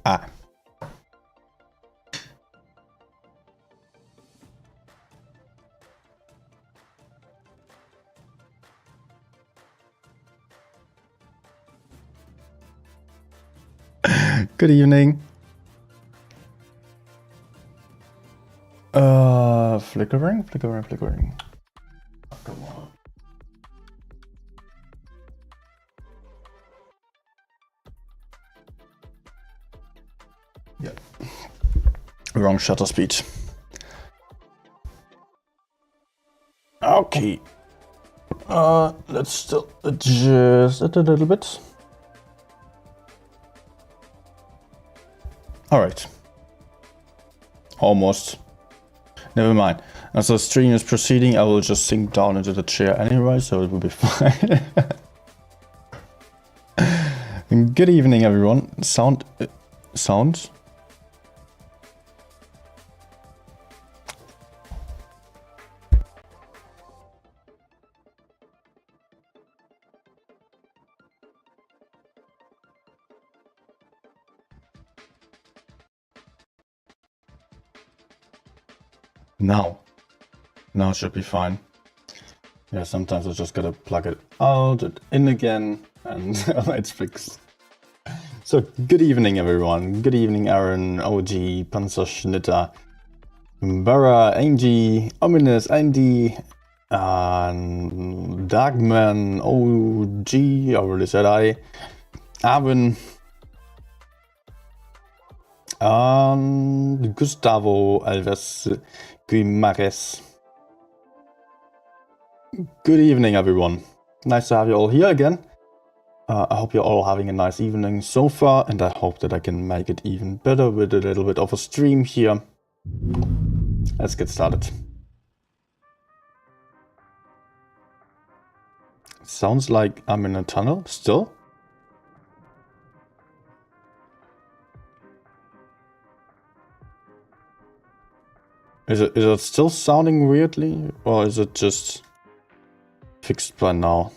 Ah. Good evening. Flickering. Oh, come on. Yeah. Wrong shutter speed. Okay. Let's still adjust it a little bit. All right. Almost. Never mind. As the stream is proceeding, I will just sink down into the chair anyway, so it will be fine. Good evening, everyone. Sound. Now it should be fine. Yeah, sometimes I just gotta plug it out and in again, and it's fixed. So, good evening, everyone. Good evening, Aaron, OG, Panzerschnitter, Barra, Angie, Ominous, Andy, Darkman, OG, already said I, Arvin, Gustavo Alves Guimares. Good evening, everyone. Nice to have you all here again. I hope you're all having a nice evening so far, and I hope that I can make it even better with a little bit of a stream here. Let's get started. Sounds like I'm in a tunnel still. Is it still sounding weirdly, or is it just fixed by now?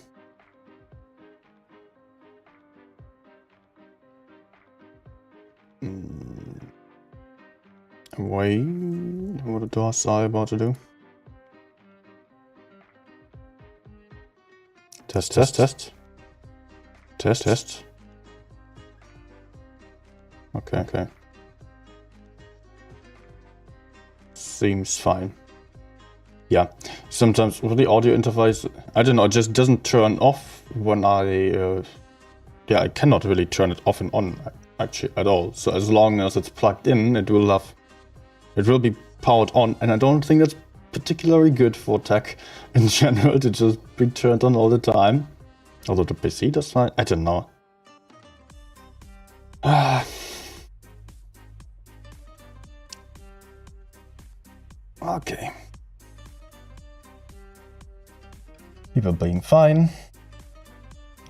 Wait, what was I about to do? Test. Okay. Seems fine. Yeah, sometimes with the audio interface, I don't know, it just doesn't turn off when I cannot really turn it off and on actually at all. So as long as it's plugged in, it will be powered on, and I don't think that's particularly good for tech in general to just be turned on all the time. Although the PC does fine, I don't know. Okay. People being fine.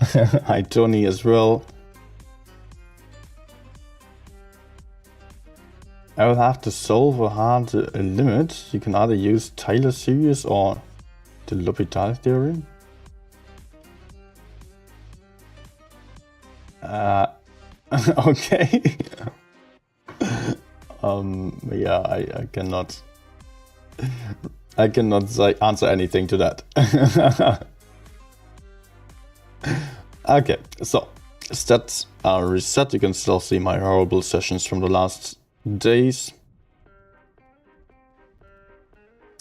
Hi, Tony, as well. I will have to solve a hard limit. You can either use Taylor series or the L'Hopital theorem. Okay. Yeah, I cannot answer anything to that. Okay, so stats are reset. You can still see my horrible sessions from the last days.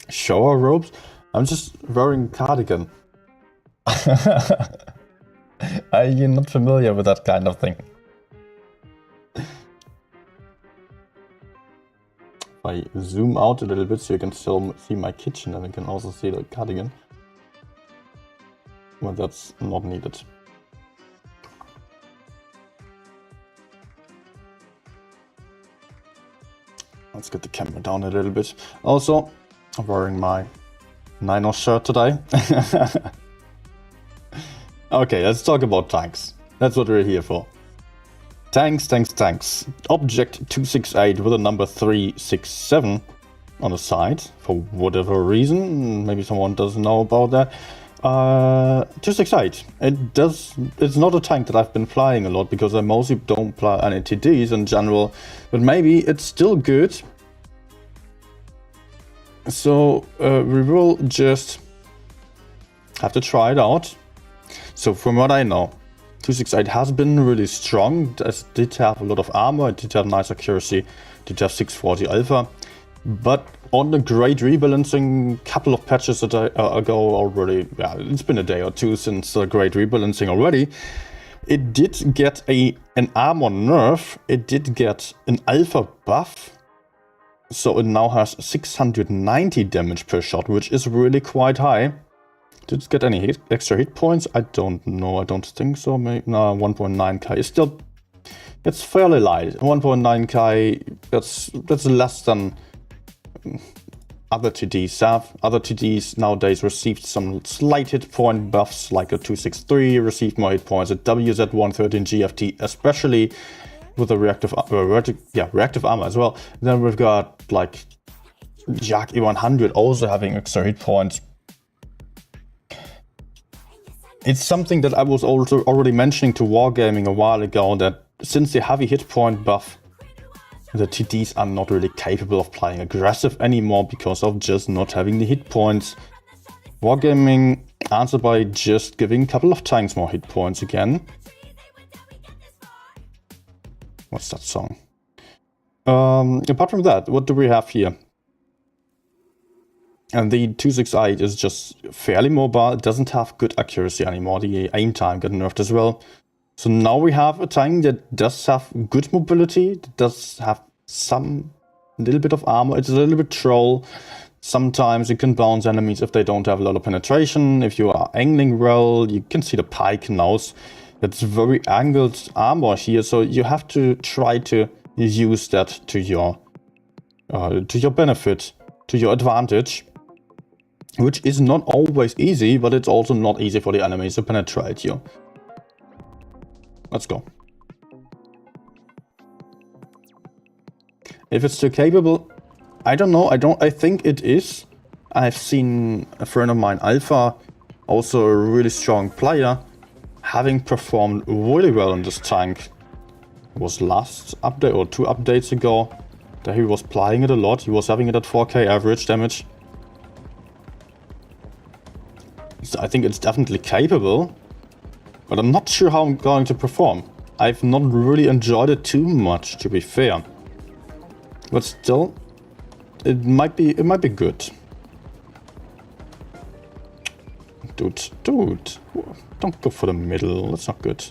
Shower robes? I'm just wearing a cardigan. Are you not familiar with that kind of thing? If I zoom out a little bit so you can still see my kitchen, and you can also see the cardigan. Well, that's not needed. Let's get the camera down a little bit. Also, I'm wearing my Nino shirt today. Okay, let's talk about tanks. That's what we're here for. Tanks. Object 268 with a number 367 on the side, for whatever reason. Maybe someone doesn't know about that. 268. It's not a tank that I've been flying a lot because I mostly don't fly any TDs in general, but maybe it's still good. So we will just have to try it out. So from what I know, 268 has been really strong. It did have a lot of armor, it did have nice accuracy, it did have 640 alpha, but on the great rebalancing, couple of patches ago already, yeah, it's been a day or two since the great rebalancing already, it did get an armor nerf, it did get an alpha buff, so it now has 690 damage per shot, which is really quite high. Did it get any extra hit points? I don't know, I don't think so. Maybe, no, 1.9k is still, it's fairly light. 1.9k, that's less than other TDs have. Other TDs nowadays received some slight hit point buffs, like a 263 received more hit points, a WZ113 GFT, especially with the reactive armor as well. Then we've got like Jak E100 also having extra hit points. It's something that I was also already mentioning to Wargaming a while ago, that since the heavy hit point buff, the TDs are not really capable of playing aggressive anymore because of just not having the hit points. Wargaming answered by just giving a couple of tanks more hit points again. What's that song? Apart from that, what do we have here? And the 268 is just fairly mobile. It doesn't have good accuracy anymore. The aim time got nerfed as well. So now we have a tank that does have good mobility, that does have some little bit of armor. It's a little bit troll. Sometimes you can bounce enemies if they don't have a lot of penetration. If you are angling well, you can see the pike nose. It's very angled armor here, so you have to try to use that to your benefit, to your advantage. Which is not always easy, but it's also not easy for the enemies to penetrate you. Let's go. If it's still capable, I don't know. I think it is. I've seen a friend of mine, Alpha, also a really strong player, having performed really well in this tank. It was last update or 2 updates ago that he was playing it a lot. He was having it at 4k average damage. So I think it's definitely capable, but I'm not sure how I'm going to perform. I've not really enjoyed it too much, to be fair. But still, it might be good. Dude, don't go for the middle, that's not good.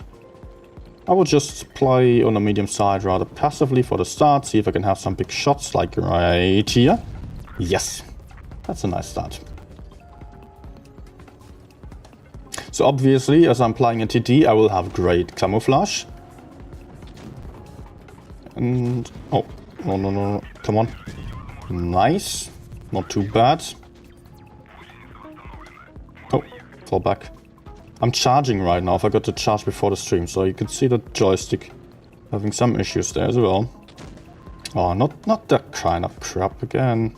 I will just play on the medium side rather passively for the start, see if I can have some big shots like right here. Yes, that's a nice start. So obviously, as I'm playing a TD, I will have great camouflage. And, oh, no, come on. Nice. Not too bad. Oh, fall back. I'm charging right now. I forgot to charge before the stream, so you can see the joystick having some issues there as well. Oh, not that kind of crap again.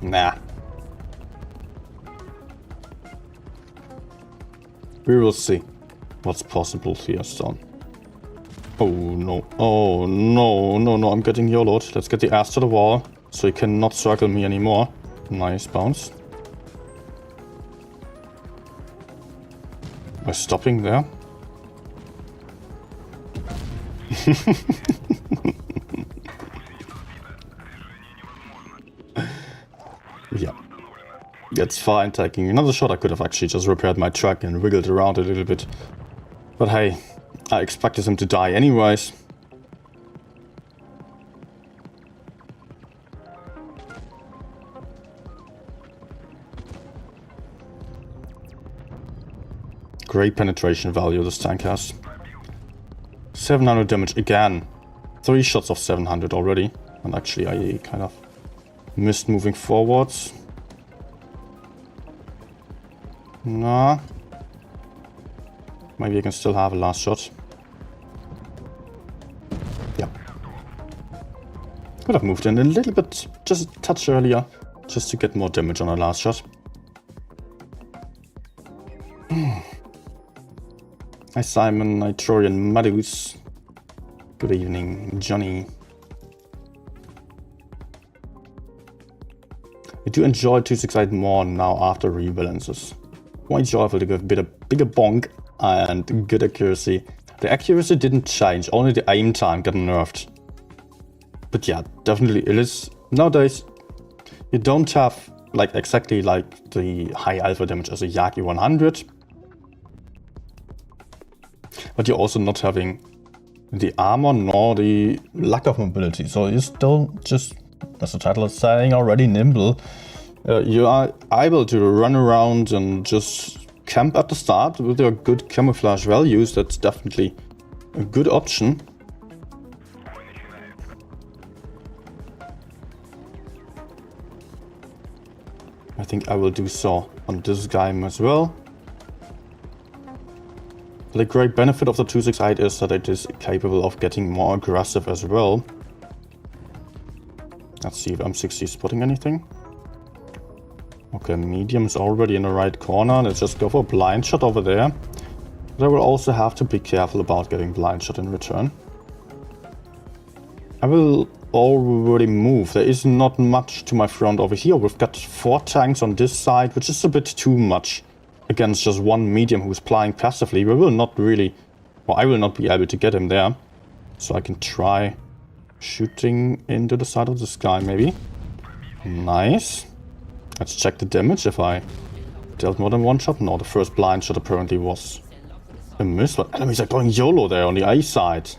Nah. We will see what's possible here, son. Oh no, oh no, no, I'm getting YOLO'd. Let's get the ass to the wall, so he cannot circle me anymore. Nice bounce. By stopping there. Yeah. That's fine, taking another shot. I could have actually just repaired my truck and wiggled around a little bit. But hey, I expected him to die anyways. Great penetration value this tank has. 700 damage again. 3 shots of 700 already. And actually I kind of missed moving forwards. Nah. Maybe I can still have a last shot. Yeah. Could have moved in a little bit, just a touch earlier, just to get more damage on a last shot. Hi Simon, Nitrorian Madus. Good evening, Johnny. I do enjoy 268 more now after rebalances. Quite joyful to give a bigger bonk and good accuracy. The accuracy didn't change, only the aim time got nerfed. But yeah, definitely it is. Nowadays, you don't have like exactly like the high alpha damage as a Yagi 100. But you're also not having the armor nor the lack of mobility. So you're still just, as the title is saying already, nimble. You are able to run around and just camp at the start with your good camouflage values. That's definitely a good option. I think I will do so on this guy as well. The great benefit of the 268 is that it is capable of getting more aggressive as well. Let's see if M60 is spotting anything. Okay, medium is already in the right corner. Let's just go for a blind shot over there. But I will also have to be careful about getting blind shot in return. I will already move. There is not much to my front over here. We've got 4 tanks on this side, which is a bit too much against just one medium who's playing passively. We will not really, or I will not be able to get him there. So I can try shooting into the side of the sky maybe. Nice. Let's check the damage if I dealt more than one shot. No, the first blind shot apparently was a miss, but enemies are going YOLO there on the A side.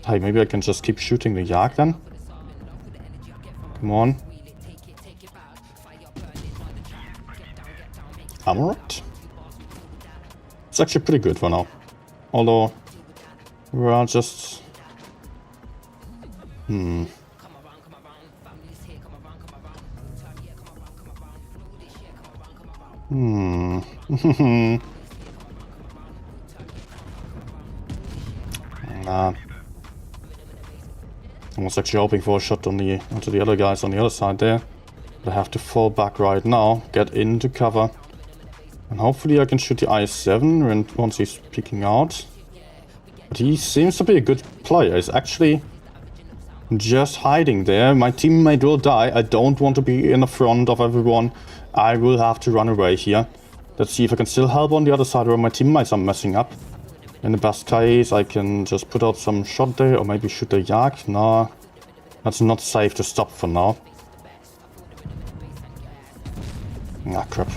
Hey, maybe I can just keep shooting the Yak then. Come on. Armorite. It's actually pretty good for now. Although, we're just... Nah. I was actually hoping for a shot on onto the other guys on the other side there. But I have to fall back right now, get into cover. And hopefully I can shoot the I7 once he's peeking out. But he seems to be a good player. He's actually just hiding there. My teammate will die. I don't want to be in the front of everyone. I will have to run away here. Let's see if I can still help on the other side where my teammates are messing up. In the best case, I can just put out some shot there or maybe shoot the Yak. Nah, that's not safe to stop for now. Ah, crap.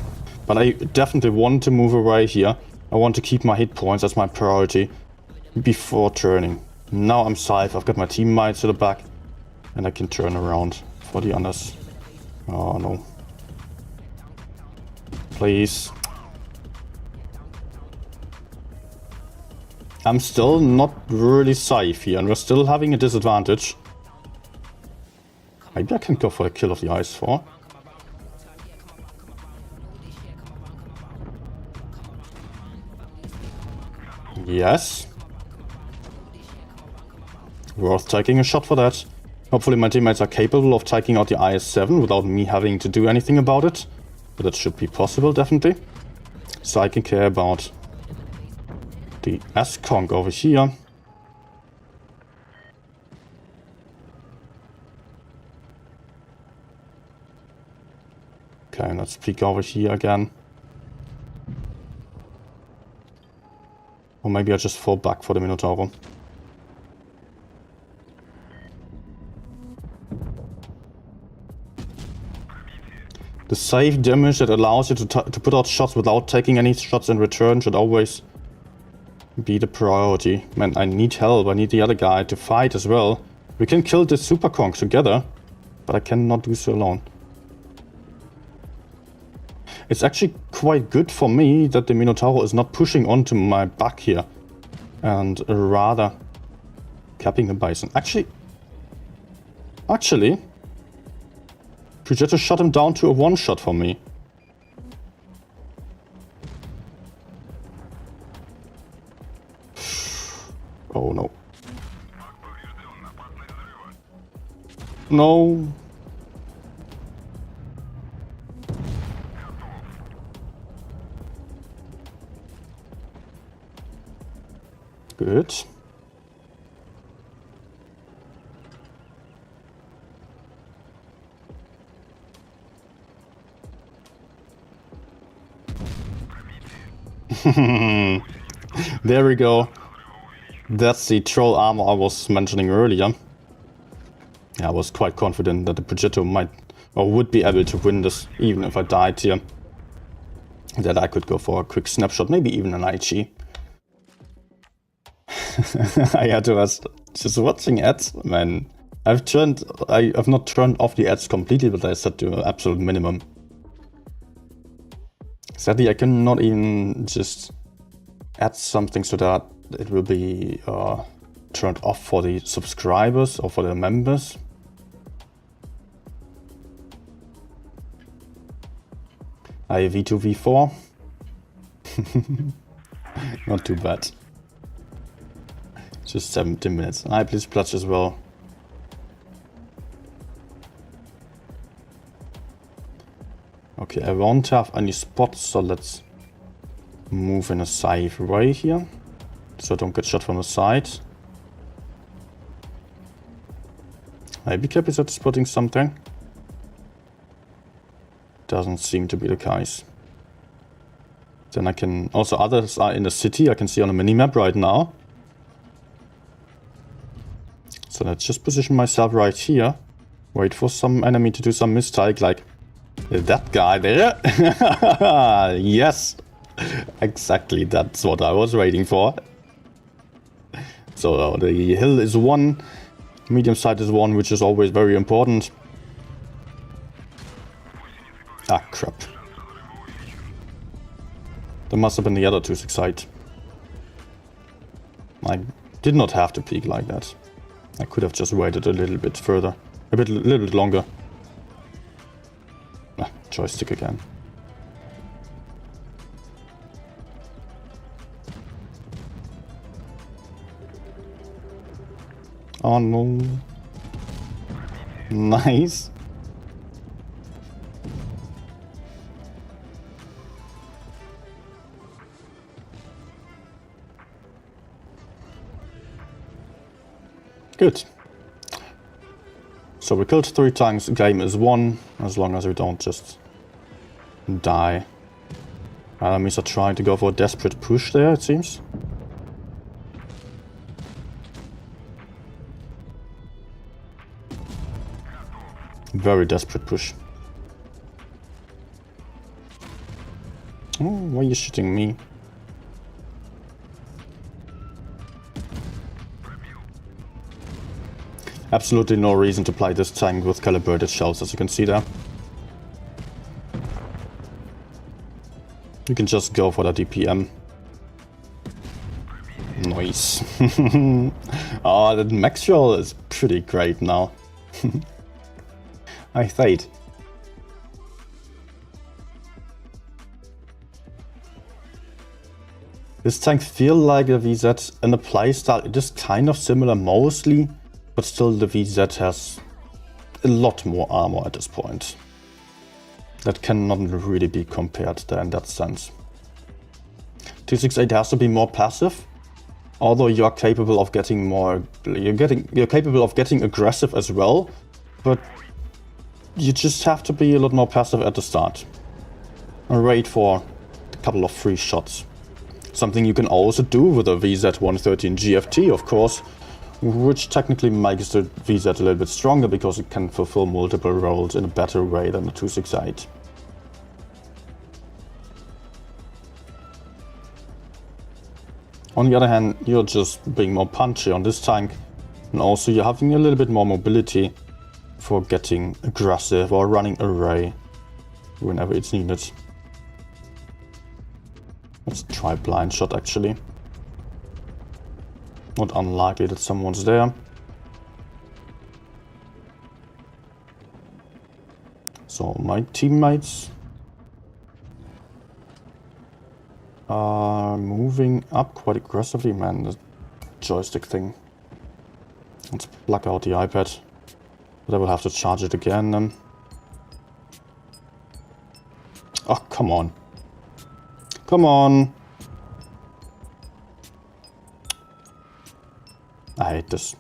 But I definitely want to move away here. I want to keep my hit points as my priority before turning. Now I'm safe. I've got my teammates to the back and I can turn around for the others. Oh no. Please. I'm still not really safe here, and we're still having a disadvantage. Maybe I can go for the kill of the IS-4. Yes. Worth taking a shot for that. Hopefully my teammates are capable of taking out the IS-7 without me having to do anything about it. But that should be possible, definitely. So I can care about the S-Conk over here. Okay, let's peek over here again. Or maybe I just fall back for the Minotauro. The safe damage that allows you to put out shots without taking any shots in return should always be the priority. Man, I need help. I need the other guy to fight as well. We can kill this Super Conk together, but I cannot do so alone. It's actually quite good for me that the Minotauro is not pushing onto my back here, and rather capping the Bison. Actually, Pugetto shot him down to a one-shot for me. Oh no. No. Good. There we go. That's the troll armor I was mentioning earlier. Yeah, I was quite confident that the Progetto might or would be able to win this even if I died here. That I could go for a quick snapshot, maybe even an IG. I had to ask, just watching ads, man. I've not turned off the ads completely, but I set to absolute minimum. Sadly, I cannot even just add something so that it will be turned off for the subscribers or for the members. I V2 V4. Not too bad. Just 17 minutes. I please Blitz as well. Okay, I won't have any spots, so let's move in a safe way here, so I don't get shot from the side. Maybe Cap is spotting something. Doesn't seem to be the case. Then I can also, others are in the city, I can see on a minimap right now. So let's just position myself right here. Wait for some enemy to do some mistake, like that guy there. Yes, exactly, that's what I was waiting for. So the hill is one, medium side is one, which is always very important. Ah, crap. There must have been the other two side. I did not have to peek like that. I could have just waited a little bit further, a little bit longer. Ah, joystick again. Oh no. Nice. Good. So we killed 3 times, game is won, as long as we don't just die. Enemies are trying to go for a desperate push there, it seems. Very desperate push. Oh, why are you shooting me? Absolutely no reason to play this tank with calibrated shells, as you can see there. You can just go for the DPM. No, enemies. Oh, the Maxwell is pretty great now. I think. This tank feels like a VZ in the playstyle. It is kind of similar mostly, but still the VZ has a lot more armor at this point. That cannot really be compared there in that sense. 268 has to be more passive, although you're capable of getting more. You're capable of getting aggressive as well, but you just have to be a lot more passive at the start. And wait for a couple of free shots. Something you can also do with a VZ-113 GFT, of course, which technically makes the VZ a little bit stronger because it can fulfill multiple roles in a better way than the 268. On the other hand, you're just being more punchy on this tank, and also you're having a little bit more mobility for getting aggressive or running array whenever it's needed. Let's try blind shot actually. Not unlikely that someone's there. So my teammates are moving up quite aggressively. Man, the joystick thing. Let's plug out the iPad. But I will have to charge it again then. Oh, come on. Come on. I hate this.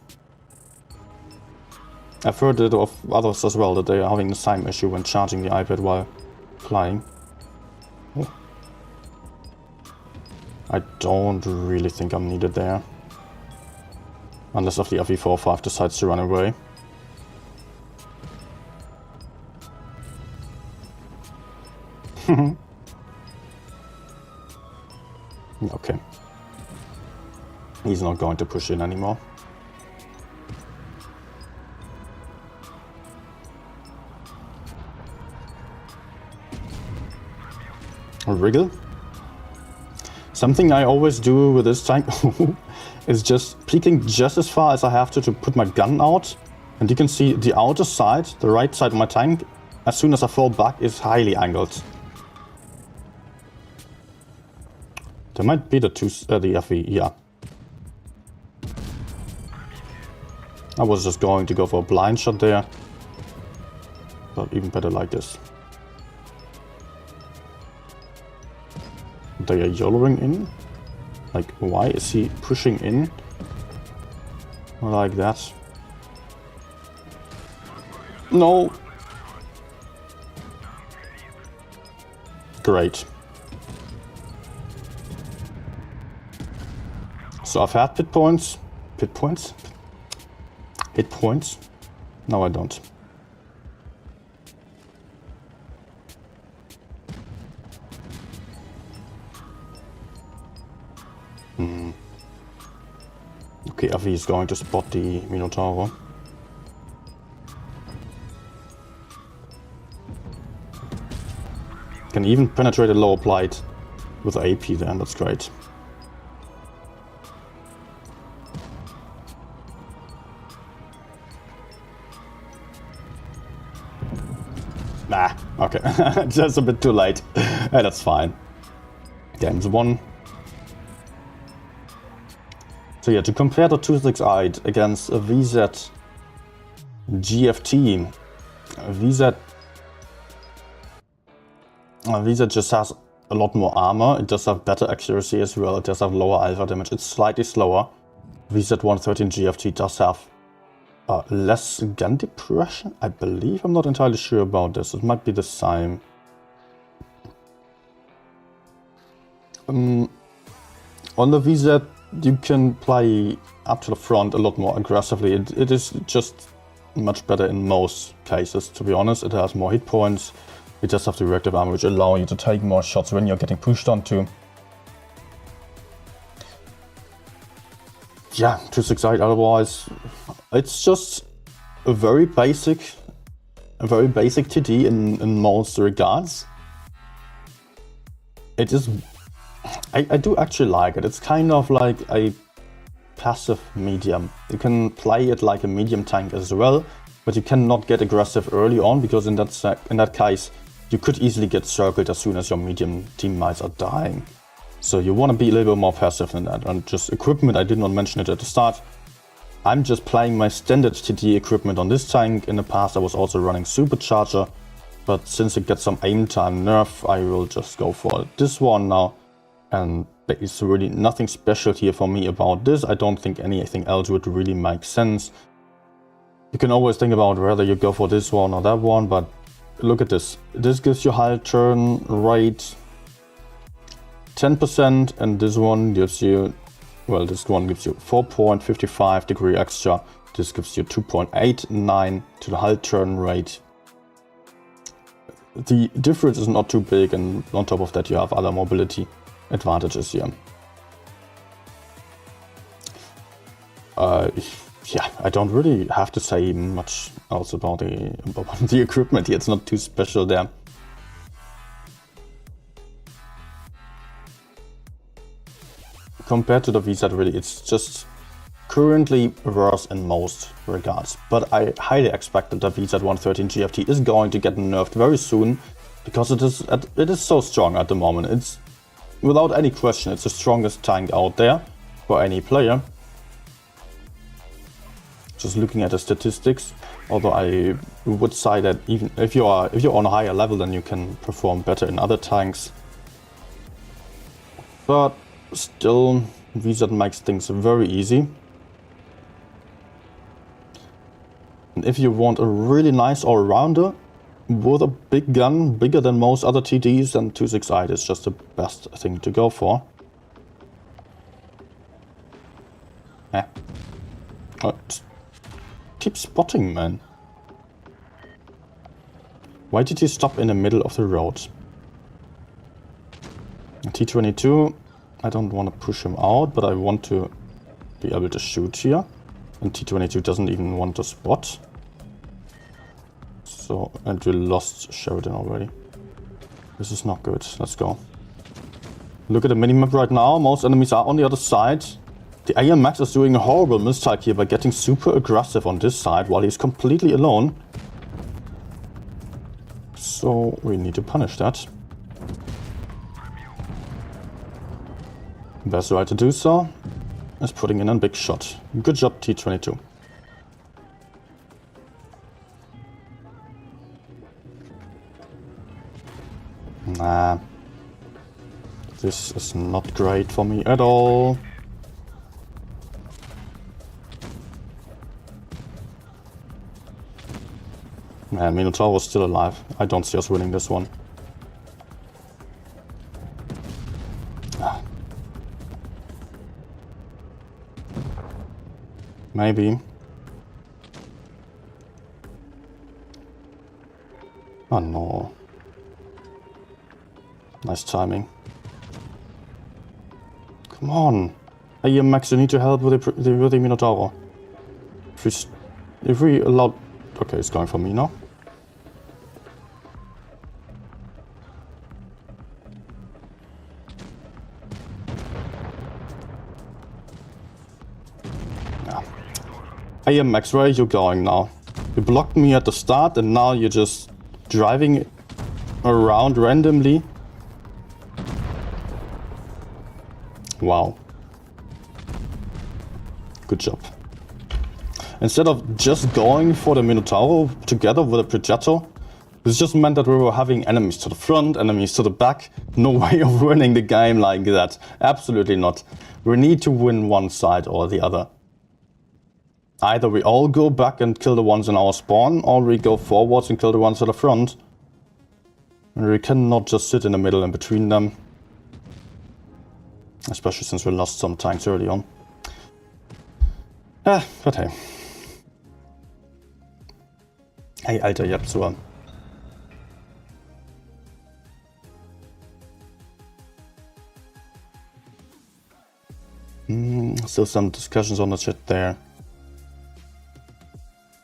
I've heard it of others as well, that they are having the same issue when charging the iPad while flying. Oh. I don't really think I'm needed there. Unless if the FE45 decides to run away. Okay. He's not going to push in anymore. Wriggle. Something I always do with this tank is just peeking just as far as I have to put my gun out. And you can see the outer side, the right side of my tank, as soon as I fall back, is highly angled. There might be the FE, yeah. I was just going to go for a blind shot there. But even better like this. They are YOLOing in. Like, why is he pushing in? Like that. No! Great. So I've had pit points. Pit points? Hit points? No, I don't. Okay, Avi is going to spot the Minotaur. Can even penetrate a lower plate with AP then, that's great. Nah, okay, just a bit too late. Yeah, that's fine. Game's won. So yeah, to compare the 268 against a VZ GFT, VZ just has a lot more armor, it does have better accuracy as well, it does have lower alpha damage, it's slightly slower. VZ-113 GFT does have less gun depression, I believe. I'm not entirely sure about this, it might be the same. On the VZ, you can play up to the front a lot more aggressively. It is just much better in most cases, to be honest. It has more hit points. It does have the reactive armor, which allow you to take more shots when you're getting pushed onto. Yeah, 268 otherwise. It's just a very basic TD in most regards. It is. I do actually like it. It's kind of like a passive medium. You can play it like a medium tank as well, but you cannot get aggressive early on, because in that case you could easily get circled as soon as your medium teammates are dying. So you want to be a little bit more passive than that. And just equipment, I did not mention it at the start. I'm just playing my standard TD equipment on this tank. In the past I was also running supercharger, but since it gets some aim time nerf, I will just go for this one now. And there is really nothing special here for me about this. I don't think anything else would really make sense. You can always think about whether you go for this one or that one, but look at this. This gives you high turn rate 10%, and this one gives you, well, this one gives you 4.55 degree extra. This gives you 2.89 to the hull turn rate. The difference is not too big, and on top of that you have other mobility advantages here. Yeah, I don't really have to say much else about the equipment here. It's not too special there. Compared to the VZ, really, it's just currently worse in most regards. But I highly expect that the VZ113 GFT is going to get nerfed very soon, because it is so strong at the moment. It's, without any question, it's the strongest tank out there for any player. Just looking at the statistics, although I would say that even if you're on a higher level, then you can perform better in other tanks. But still, VZ makes things very easy. And if you want a really nice all-rounder with a big gun, bigger than most other TDs, then 268 is just the best thing to go for. Keep spotting, man. Why did he stop in the middle of the road? T22, I don't want to push him out, but I want to be able to shoot here. And T22 doesn't even want to spot. So, and we lost Sheridan already. This is not good. Let's go. Look at the minimap right now. Most enemies are on the other side. The AM Max is doing a horrible mistake here by getting super aggressive on this side while he's completely alone. So we need to punish that. Best way to do so is putting in a big shot. Good job, T22. Nah. This is not great for me at all. Man, Minotaur was still alive. I don't see us winning this one. Maybe. Oh no. Nice timing. Come on. Hey, Max, you need to help with the Minotaur. If we allow... Okay, it's going for me now. Hey, Max, where are you going now? You blocked me at the start and now you're just driving around randomly. Wow. Good job. Instead of just going for the Minotaur together with the projectile, this just meant that we were having enemies to the front, enemies to the back. No way of winning the game like that. Absolutely not. We need to win one side or the other. Either we all go back and kill the ones in our spawn, or we go forwards and kill the ones at the front. And we cannot just sit in the middle in between them. Especially since we lost some tanks early on. But hey. Hey, Alter, ihr habt so... Still some discussions on the chat there.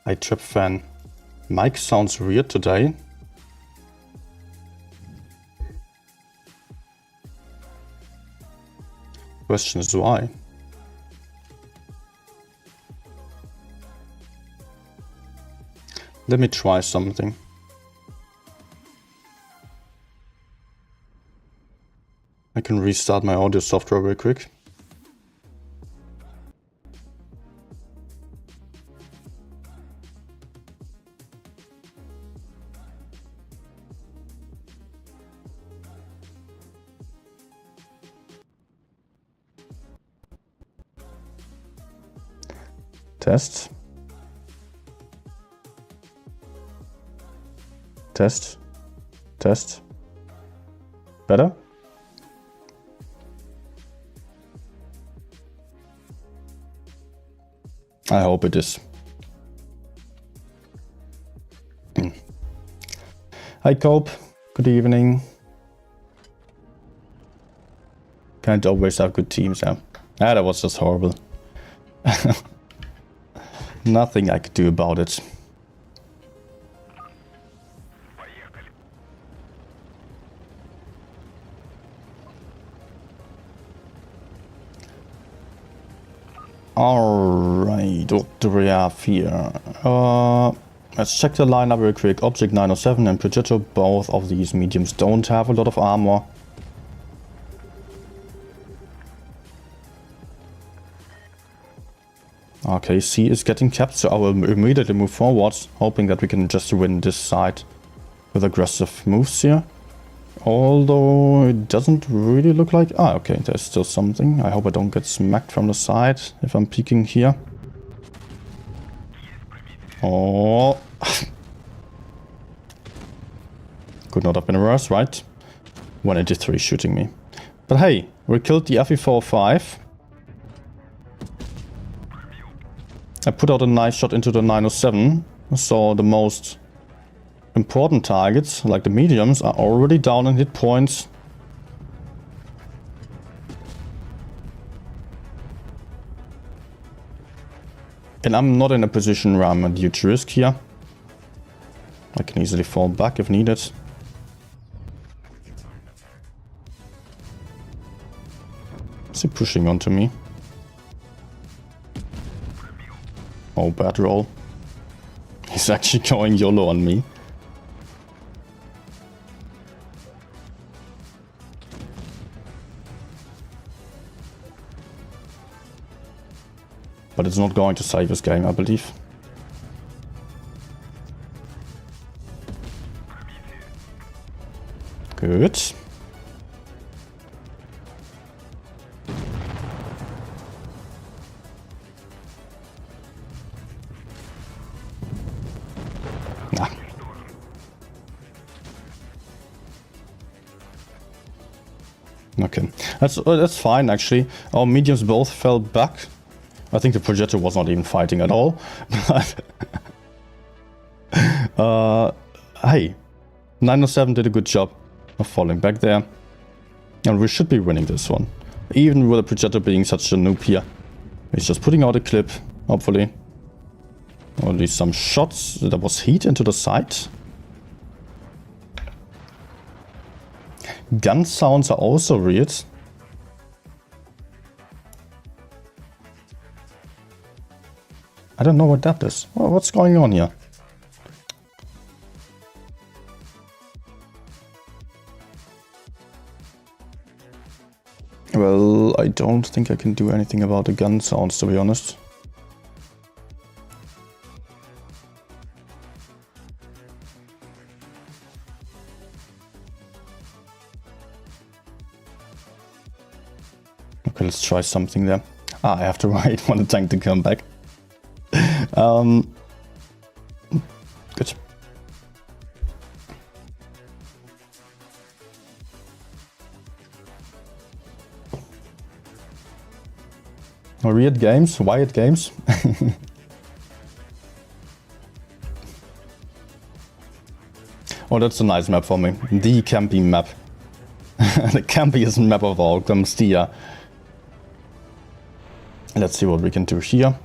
Hey, Trip fan. Mic sounds weird today. Question is why? Let me try something. I can restart my audio software real quick. Test. Test. Test. Better? I hope it is. Hi Cope, good evening. Can't always have good teams, yeah. Ah, that was just horrible. Nothing I could do about it. Alright, what do we have here? Let's check the lineup real quick. Object 907 and Projector, both of these mediums don't have a lot of armor. Okay, C is getting capped, so I will immediately move forwards, hoping that we can just win this side with aggressive moves here. Although it doesn't really look like... Ah, okay, there's still something. I hope I don't get smacked from the side if I'm peeking here. Oh. Could not have been worse, right? 183 shooting me. But hey, we killed the FE45. I put out a nice shot into the 907. So the most important targets, like the mediums, are already down in hit points. And I'm not in a position where I'm at huge risk here. I can easily fall back if needed. Is he pushing onto me? Oh, bad roll. He's actually going YOLO on me. But it's not going to save this game, I believe. Good. Nah. Okay, that's fine actually. Our mediums both fell back. I think the projector was not even fighting at all. But hey, 907 did a good job of falling back there. And we should be winning this one. Even with the projector being such a noob here. He's just putting out a clip, hopefully. Or at least some shots. There was heat into the side. Gun sounds are also weird. I don't know what that is. Well, what's going on here? Well, I don't think I can do anything about the gun sounds, to be honest. Okay, let's try something there. Ah, I have to wait for the tank to come back. Good. Weird games, wired games. Oh, that's a nice map for me. The campy map. The campiest map of all comes here. Let's see what we can do here.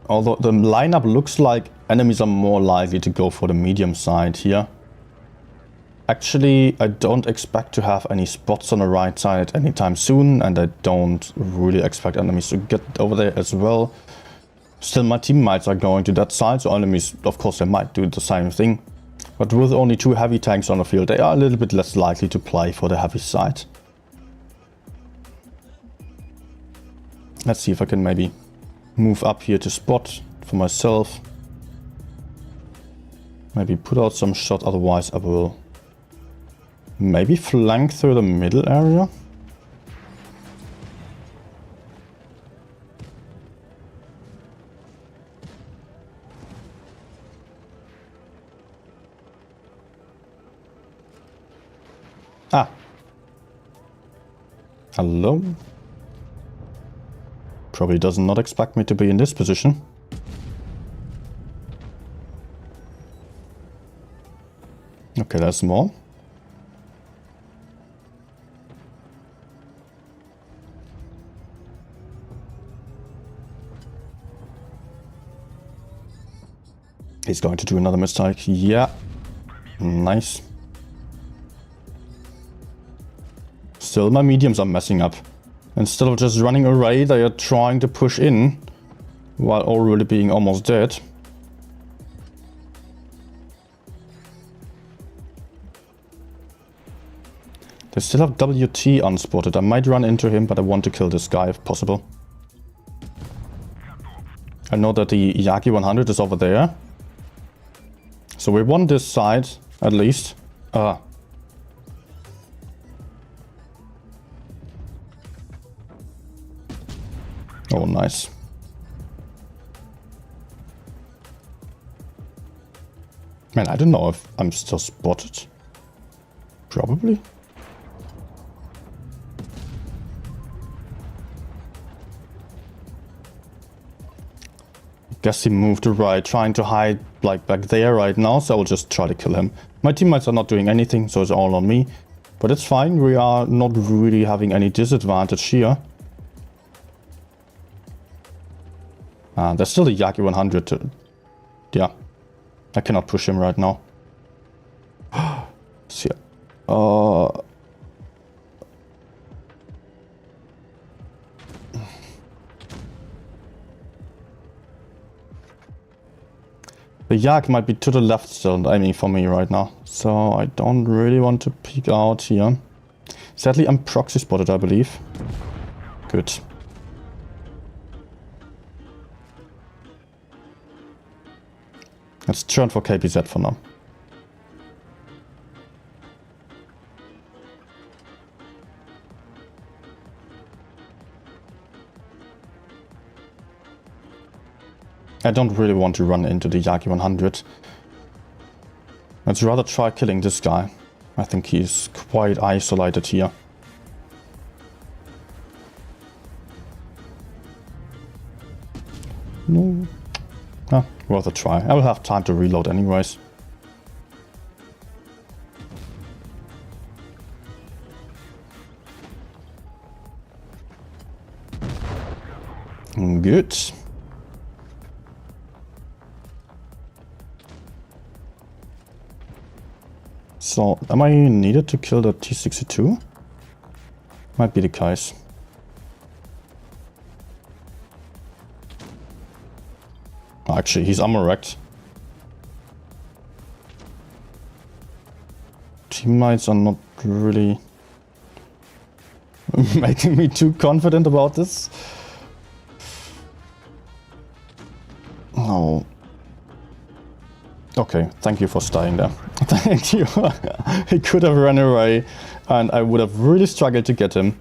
Although the lineup looks like enemies are more likely to go for the medium side here. Actually, I don't expect to have any spots on the right side anytime soon, and I don't really expect enemies to get over there as well. Still, my teammates are going to that side, so enemies, of course, they might do the same thing. But with only 2 heavy tanks on the field, they are a little bit less likely to play for the heavy side. Let's see if I can maybe move up here to spot for myself. Maybe put out some shot, otherwise I will maybe flank through the middle area. Ah. Hello. Probably does not expect me to be in this position. Okay, there's more. He's going to do another mistake. Yeah. Nice. Still, my mediums are messing up. Instead of just running away, they are trying to push in while already being almost dead. They still have WT unspotted. I might run into him, but I want to kill this guy if possible. I know that the Yagi 100 is over there. So we won this side, at least. Oh, nice. Man, I don't know if I'm still spotted. Probably. Guess he moved to right, trying to hide like back there right now, so I'll just try to kill him. My teammates are not doing anything, so it's all on me. But it's fine, we are not really having any disadvantage here. There's still a Yagi 100. Yeah, I cannot push him right now. See, the Yak might be to the left still aiming for me right now, so I don't really want to peek out here. Sadly, I'm proxy spotted, I believe. Good. Let's turn for KPZ for now. I don't really want to run into the Yagi 100. Let's rather try killing this guy. I think he's quite isolated here. No. Ah, worth a try. I will have time to reload anyways. Good. So, am I needed to kill the T-62? Might be the case. Actually, he's armor-wrecked. Teammates are not really making me too confident about this. No. Okay, thank you for staying there. Thank you. He could have run away and I would have really struggled to get him.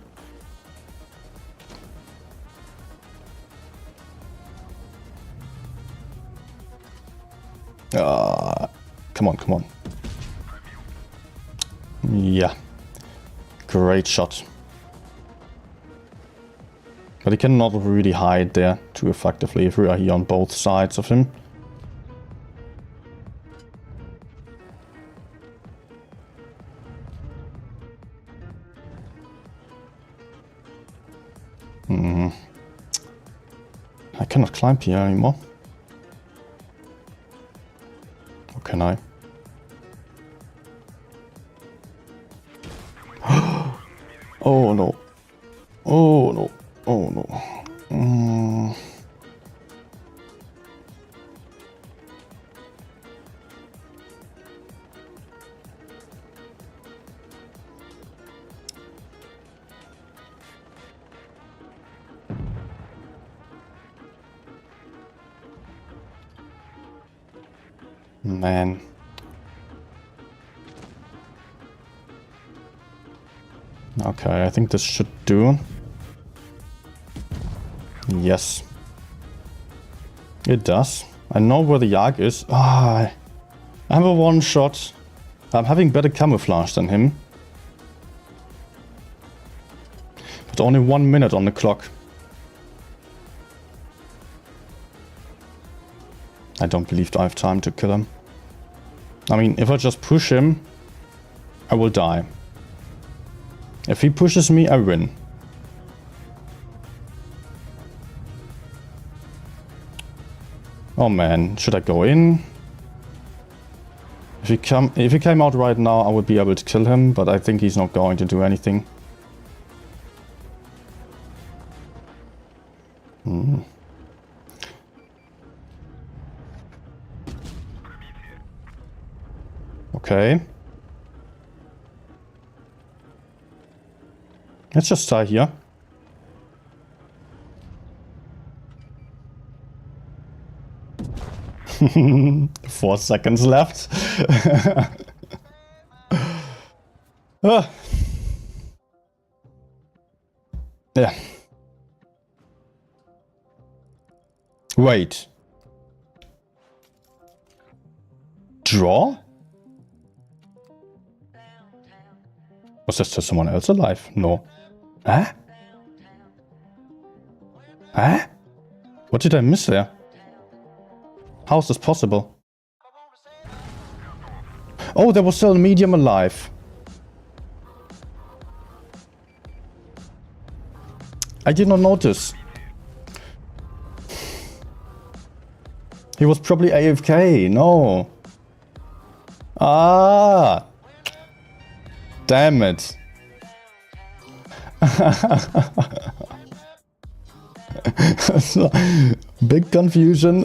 Come on, come on. Yeah. Great shot. But he cannot really hide there too effectively if we are here on both sides of him. I cannot climb here anymore. Or can I? Oh no. Oh no. Oh no. Man. Okay, I think this should do. Yes. It does. I know where the Yak is. Ah, I have a one shot. I'm having better camouflage than him. But only 1 minute on the clock. I don't believe I have time to kill him. I mean, if I just push him, I will die. If he pushes me, I win. Oh man, should I go in? If he came out right now, I would be able to kill him, but I think he's not going to do anything. Okay. Let's just die here. Four seconds left. Ah. Yeah. Wait. Draw? Was this just someone else alive? No. Huh? Huh? What did I miss there? How is this possible? Oh, there was still a medium alive. I did not notice. He was probably AFK. No. Ah. Damn it. So, big confusion.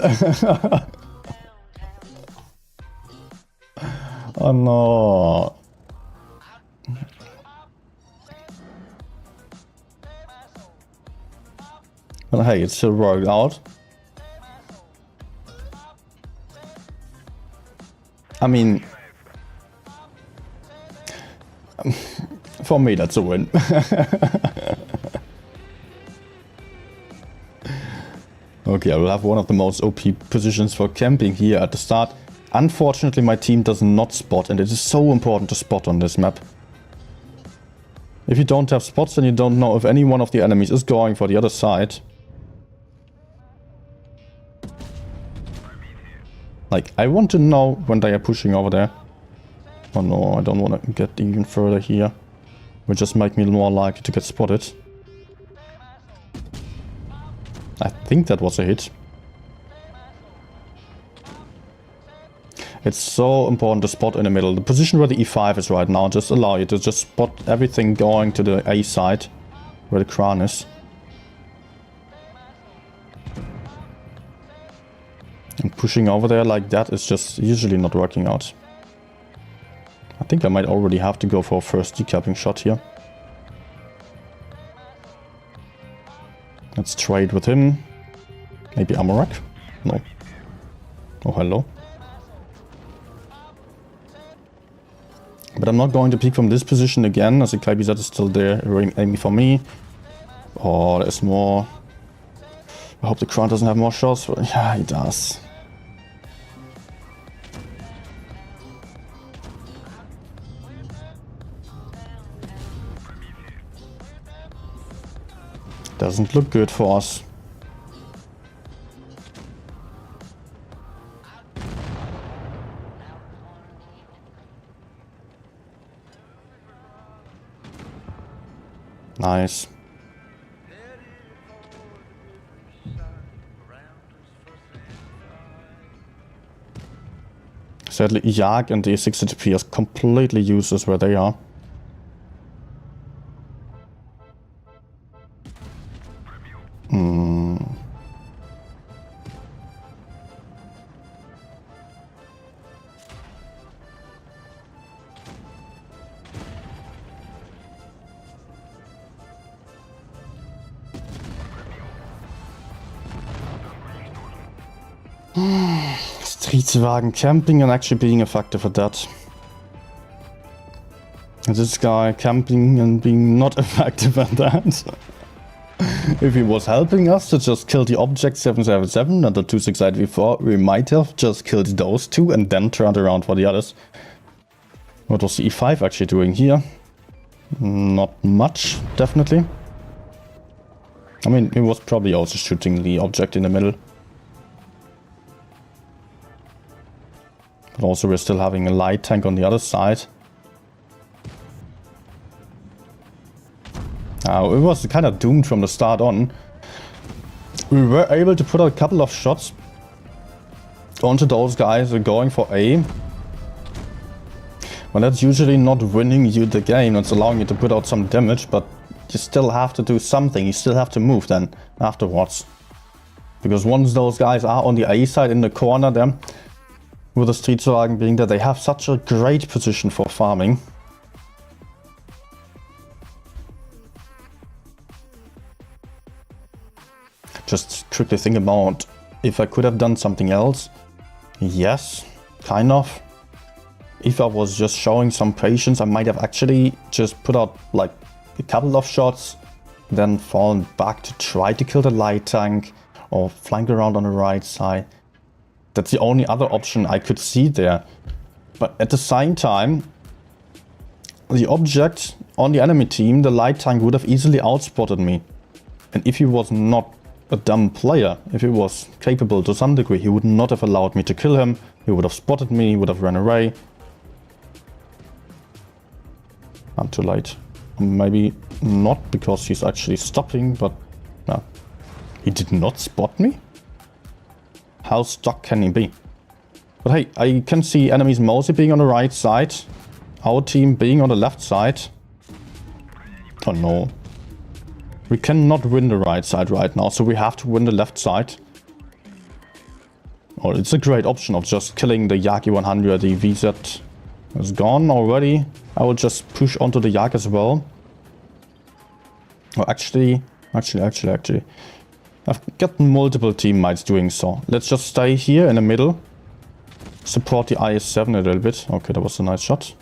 Oh no. Well, hey, it still worked out. I mean, for me, that's a win. Okay, I will have one of the most OP positions for camping here at the start. Unfortunately, my team does not spot, and it is so important to spot on this map. If you don't have spots, then you don't know if any one of the enemies is going for the other side. Like, I want to know when they are pushing over there. Oh no, I don't want to get even further here. Will just make me more likely to get spotted. I think that was a hit. It's so important to spot in the middle. The position where the E5 is right now just allow you to just spot everything going to the A side, where the crown is. And pushing over there like that is just usually not working out. I think I might already have to go for a first decapping shot here. Let's trade with him. Maybe Amorak? No. Oh, hello. But I'm not going to peek from this position again, as the KBZ is still there, aiming for me. Oh, there's more. I hope the crown doesn't have more shots. But yeah, he does. Doesn't look good for us. Nice. Sadly, Yak and the 60TP are completely useless where they are. Streetwagen camping and actually being effective at that. This guy camping and being not effective at that. If he was helping us to just kill the object 777 and the 268V4, we might have just killed those two and then turned around for the others. What was the E5 actually doing here? Not much, definitely. I mean, he was probably also shooting the object in the middle. But also we're still having a light tank on the other side. It was kind of doomed from the start on. We were able to put a couple of shots onto those guys who are going for A. Well, that's usually not winning you the game. It's allowing you to put out some damage, but you still have to do something. You still have to move then afterwards. Because once those guys are on the A side in the corner there, with the Streetwagen being that they have such a great position for farming. Just quickly think about if I could have done something else. Yes, kind of. If I was just showing some patience, I might have actually just put out like a couple of shots, then fallen back to try to kill the light tank or flank around on the right side. That's the only other option I could see there. But at the same time, the object on the enemy team, the light tank, would have easily outspotted me. And if he was not a dumb player, if he was capable to some degree, he would not have allowed me to kill him. He would have spotted me, he would have run away. I'm too late. Maybe not, because he's actually stopping, but no. He did not spot me? How stuck can he be? But hey, I can see enemies mostly being on the right side. Our team being on the left side. Oh no. We cannot win the right side right now, so we have to win the left side. Well, it's a great option of just killing the Yagi 100. The VZ is gone already. I will just push onto the Yak as well. Oh, actually. I've got multiple teammates doing so. Let's just stay here in the middle. Support the IS-7 a little bit. Okay, that was a nice shot.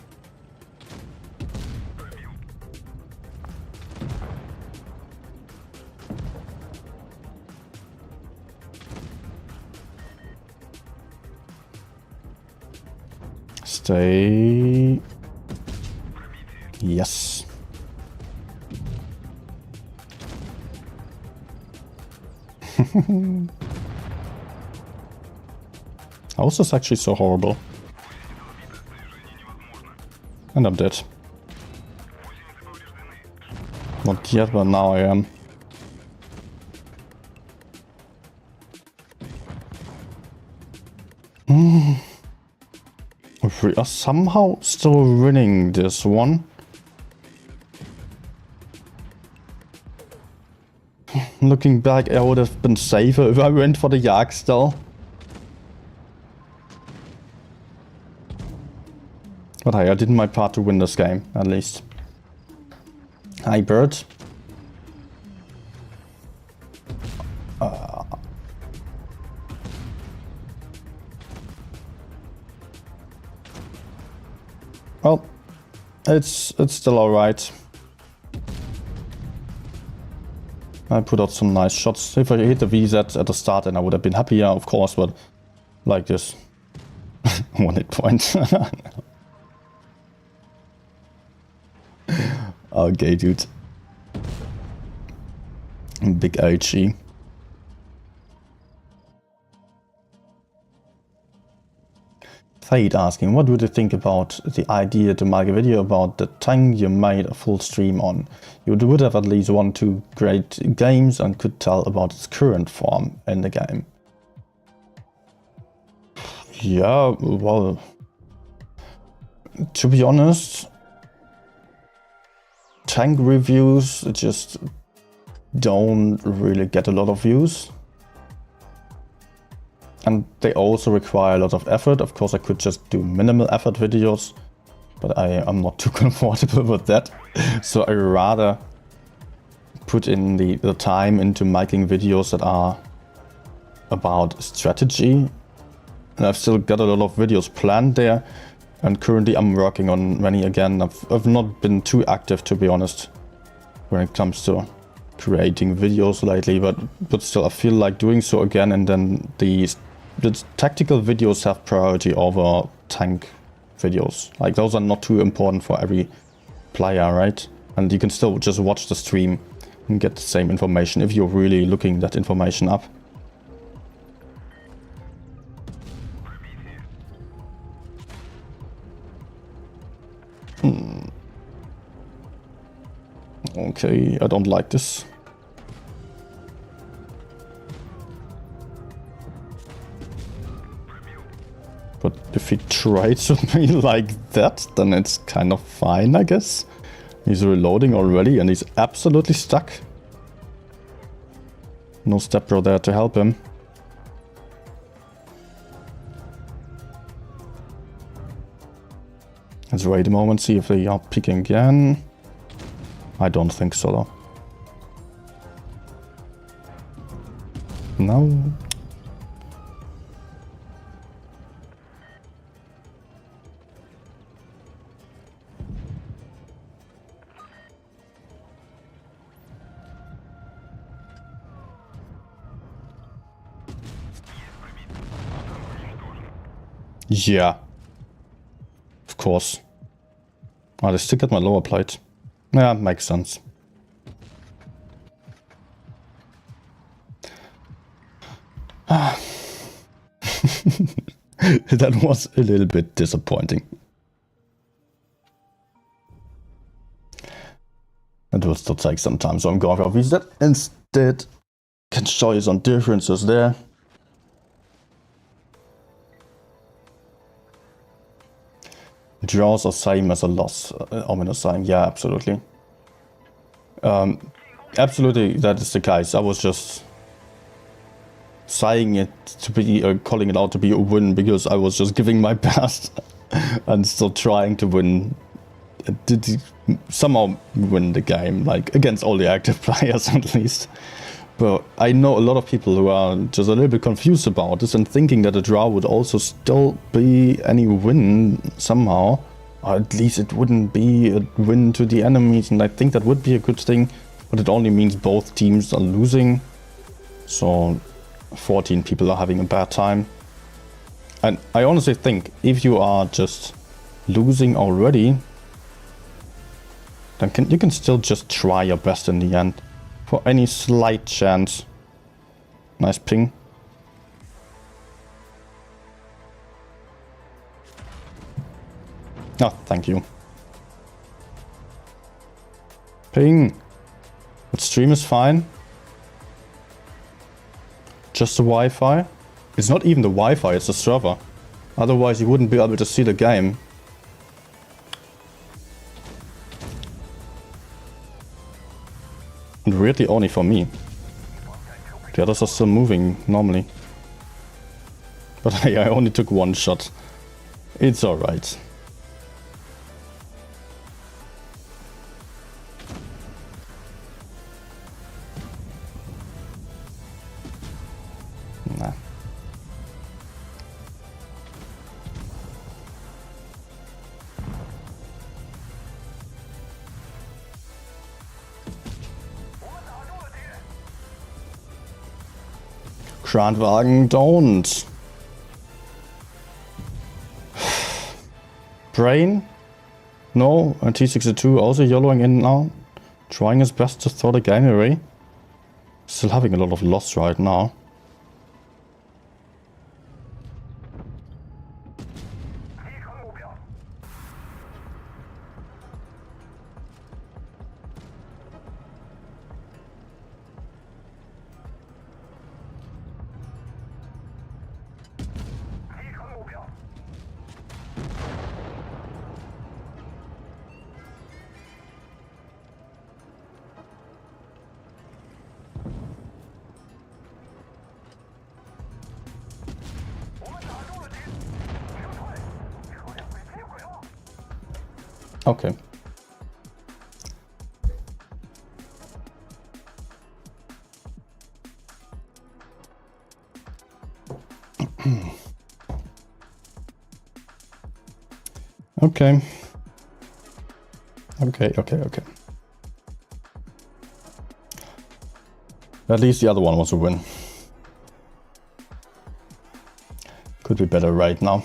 Stay. Yes. How is this actually so horrible? And I'm dead. Not yet, but now I am. We are somehow still winning this one. Looking back, I would have been safer if I went for the Yak still. But hey, I did my part to win this game, at least. Hi, bird. Well, it's still alright. I put out some nice shots. If I hit the VZ at the start, then I would have been happier, of course, but like this. 1 hit point. Okay, dude. Big HE. Fade asking, what would you think about the idea to make a video about the tank you made a full stream on? You would have at least 1-2 great games and could tell about its current form in the game. Yeah, well, to be honest, tank reviews just don't really get a lot of views. And they also require a lot of effort. Of course, I could just do minimal effort videos, but I am not too comfortable with that. So I rather put in the time into making videos that are about strategy And I've still got a lot of videos planned there. And currently I'm working on many again. I've not been too active, to be honest, when it comes to creating videos lately, but still I feel like doing so again. And then the tactical videos have priority over tank videos. Like, those are not too important for every player, right? And you can still just watch the stream and get the same information if you're really looking that information up. Okay, I don't like this. But if he tries with me like that, then it's kind of fine, I guess. He's reloading already and he's absolutely stuck. No step bro there to help him. Let's wait a moment, see if they are picking again. I don't think so though. No. Yeah. Of course. Oh, they still got my lower plate. Yeah, makes sense. That was a little bit disappointing. It will still take some time, so I'm going to reset instead. Can show you some differences there. Draws are same as a loss. Ominous sign. Yeah, absolutely. Absolutely, that is the case. I was just saying it to be, calling it out to be a win because I was just giving my best and still trying to win. Did somehow win the game, like against all the active players at least. But I know a lot of people who are just a little bit confused about this and thinking that a draw would also still be any win somehow. Or at least it wouldn't be a win to the enemies, and I think that would be a good thing. But it only means both teams are losing. So 14 people are having a bad time. And I honestly think if you are just losing already, then you can still just try your best in the end. For any slight chance. Nice ping. Oh, thank you. Ping. But stream is fine. Just the Wi-Fi. It's not even the Wi-Fi, it's the server. Otherwise you wouldn't be able to see the game. And weirdly only for me. The others are still moving normally. But I only took one shot. It's alright. Nah. Kranwagen, don't. Brain? No, and T62 also yellowing in now. Trying his best to throw the game away. Still having a lot of loss right now. Okay. Okay. Okay. At least the other one was a win. Could be better right now.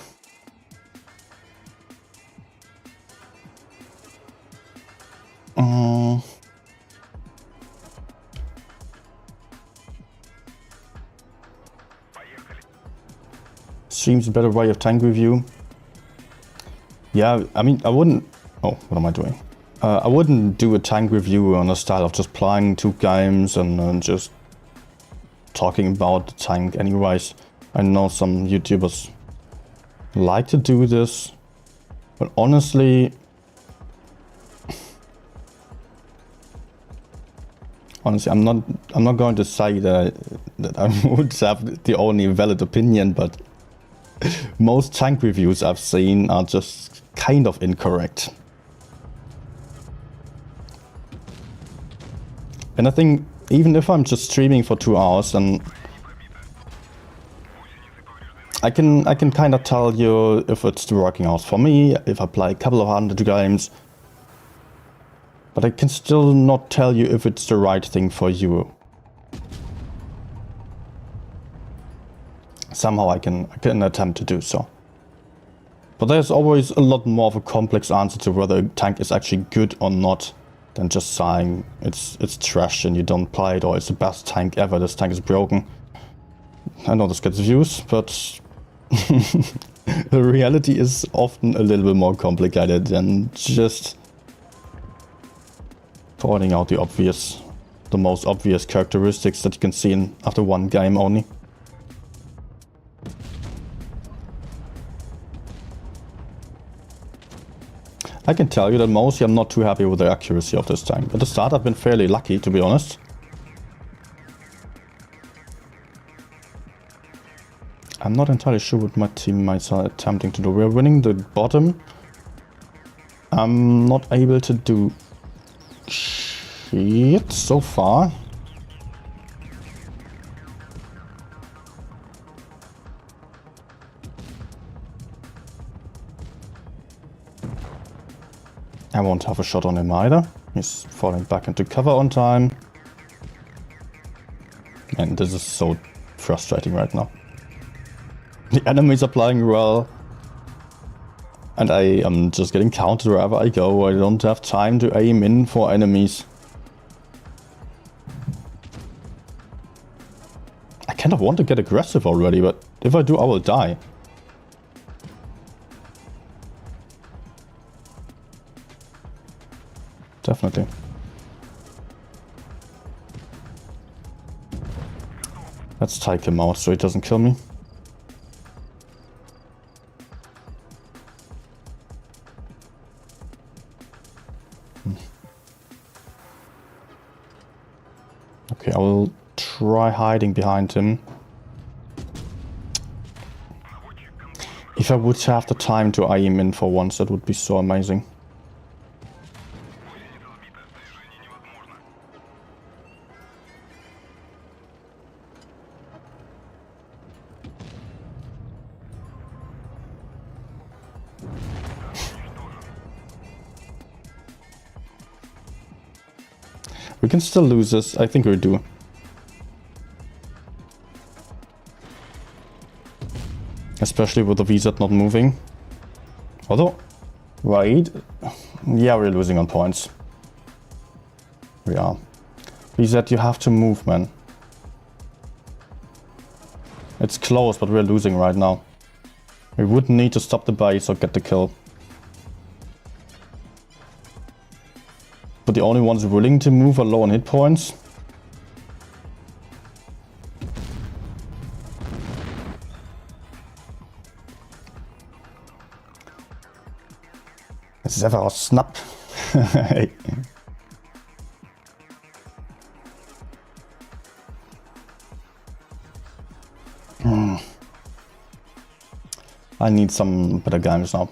Seems a better way of tank review. Yeah, I mean, I wouldn't... Oh, what am I doing? I wouldn't do a tank review on a style of just playing 2 games and just talking about the tank anyways. I know some YouTubers like to do this, but honestly... Honestly, I'm not going to say that I would have the only valid opinion, but most tank reviews I've seen are just kind of incorrect. And I think even if I'm just streaming for 2 hours, and I can kind of tell you if it's working out for me, if I play a couple of 100 games, but I can still not tell you if it's the right thing for you. Somehow I can attempt to do so. But there's always a lot more of a complex answer to whether a tank is actually good or not than just saying it's trash and you don't play it, or it's the best tank ever, this tank is broken. I know this gets views, but the reality is often a little bit more complicated than just pointing out the most obvious characteristics that you can see after 1 game only. I can tell you that mostly I'm not too happy with the accuracy of this tank. At the start I've been fairly lucky, to be honest. I'm not entirely sure what my teammates are attempting to do. We're winning the bottom. I'm not able to do shit so far. I won't have a shot on him either. He's falling back into cover on time. And this is so frustrating right now. The enemies are playing well. And I am just getting countered wherever I go. I don't have time to aim in for enemies. I kind of want to get aggressive already, but if I do, I will die. Definitely. Let's take him out so he doesn't kill me. Okay, I will try hiding behind him. If I would have the time to aim in for once, that would be so amazing. We can still lose this. I think we do. Especially with the VZ not moving. Although, wait. Yeah, we're losing on points. We are. VZ, you have to move, man. It's close, but we're losing right now. We would need to stop the base or get the kill. But the only ones willing to move are low on hit points. Es ist einfach aus Snap. Hey. I need some better games now.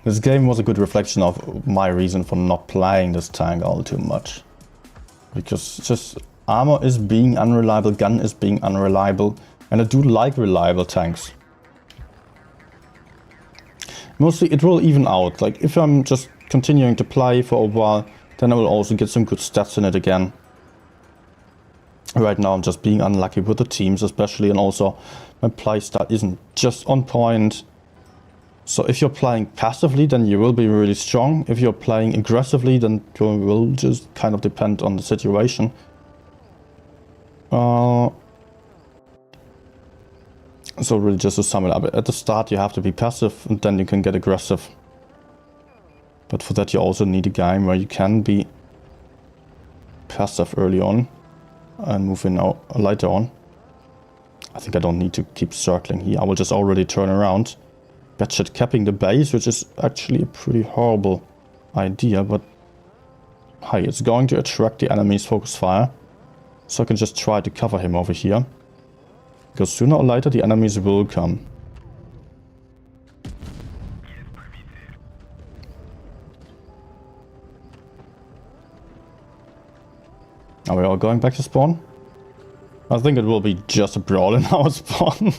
This game was a good reflection of my reason for not playing this tank all too much. Because just armor is being unreliable, gun is being unreliable, and I do like reliable tanks. Mostly it will even out. Like if I'm just continuing to play for a while, then I will also get some good stats in it again. Right now I'm just being unlucky with the teams especially, and also my playstyle isn't just on point. So if you're playing passively, then you will be really strong. If you're playing aggressively, then you will just kind of depend on the situation. So really just to sum it up, at the start you have to be passive and then you can get aggressive. But for that you also need a game where you can be passive early on and move in later on. I think I don't need to keep circling here. I will just already turn around. Batshit capping the base, which is actually a pretty horrible idea, but hey, it's going to attract the enemy's focus fire. So I can just try to cover him over here. Because sooner or later the enemies will come. Are we all going back to spawn? I think it will be just a brawl in our spawn.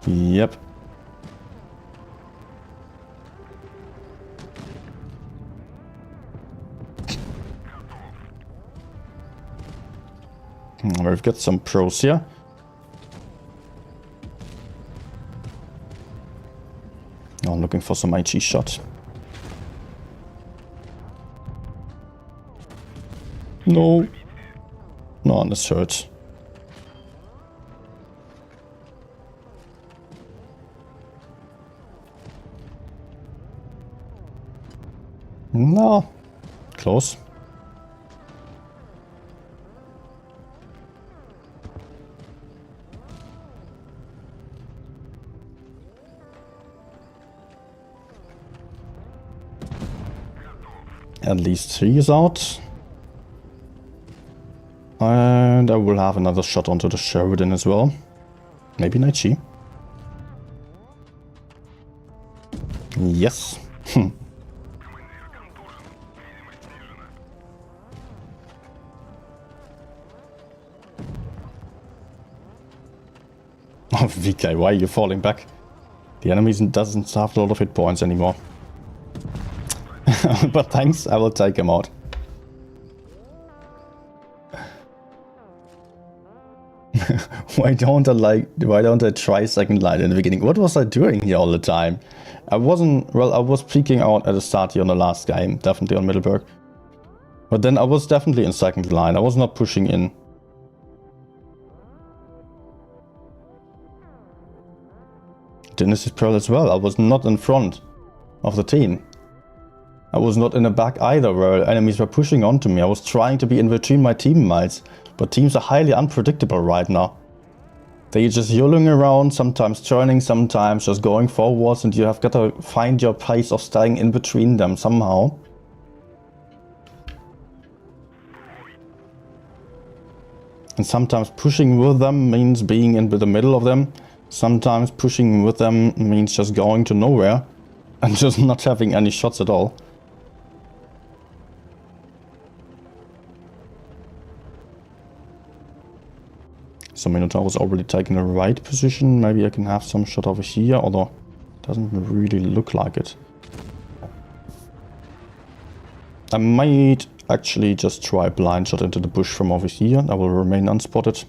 Yep. We've got some pros here. Now I'm looking for some HE shot. No. No, this hurts. No. Close. At least 3 is out. And I will have another shot onto the Sheridan as well. Maybe Naichi. Yes. Oh, VK, why are you falling back? The enemy doesn't have a lot of hit points anymore. But thanks, I will take him out. Why don't I try second line in the beginning? What was I doing here all the time? I was peeking out at the start here on the last game, definitely on Middleburg. But then I was definitely in second line, I was not pushing in. Genesis Pearl as well, I was not in front of the team. I was not in the back either, where enemies were pushing onto me. I was trying to be in between my teammates, but teams are highly unpredictable right now. They're just yulling around, sometimes turning, sometimes just going forwards, and you have got to find your pace of staying in between them somehow. And sometimes pushing with them means being in the middle of them. Sometimes pushing with them means just going to nowhere and just not having any shots at all. So Minotaur was already taking the right position. Maybe I can have some shot over here, although it doesn't really look like it. I might actually just try a blind shot into the bush from over here. I will remain unspotted.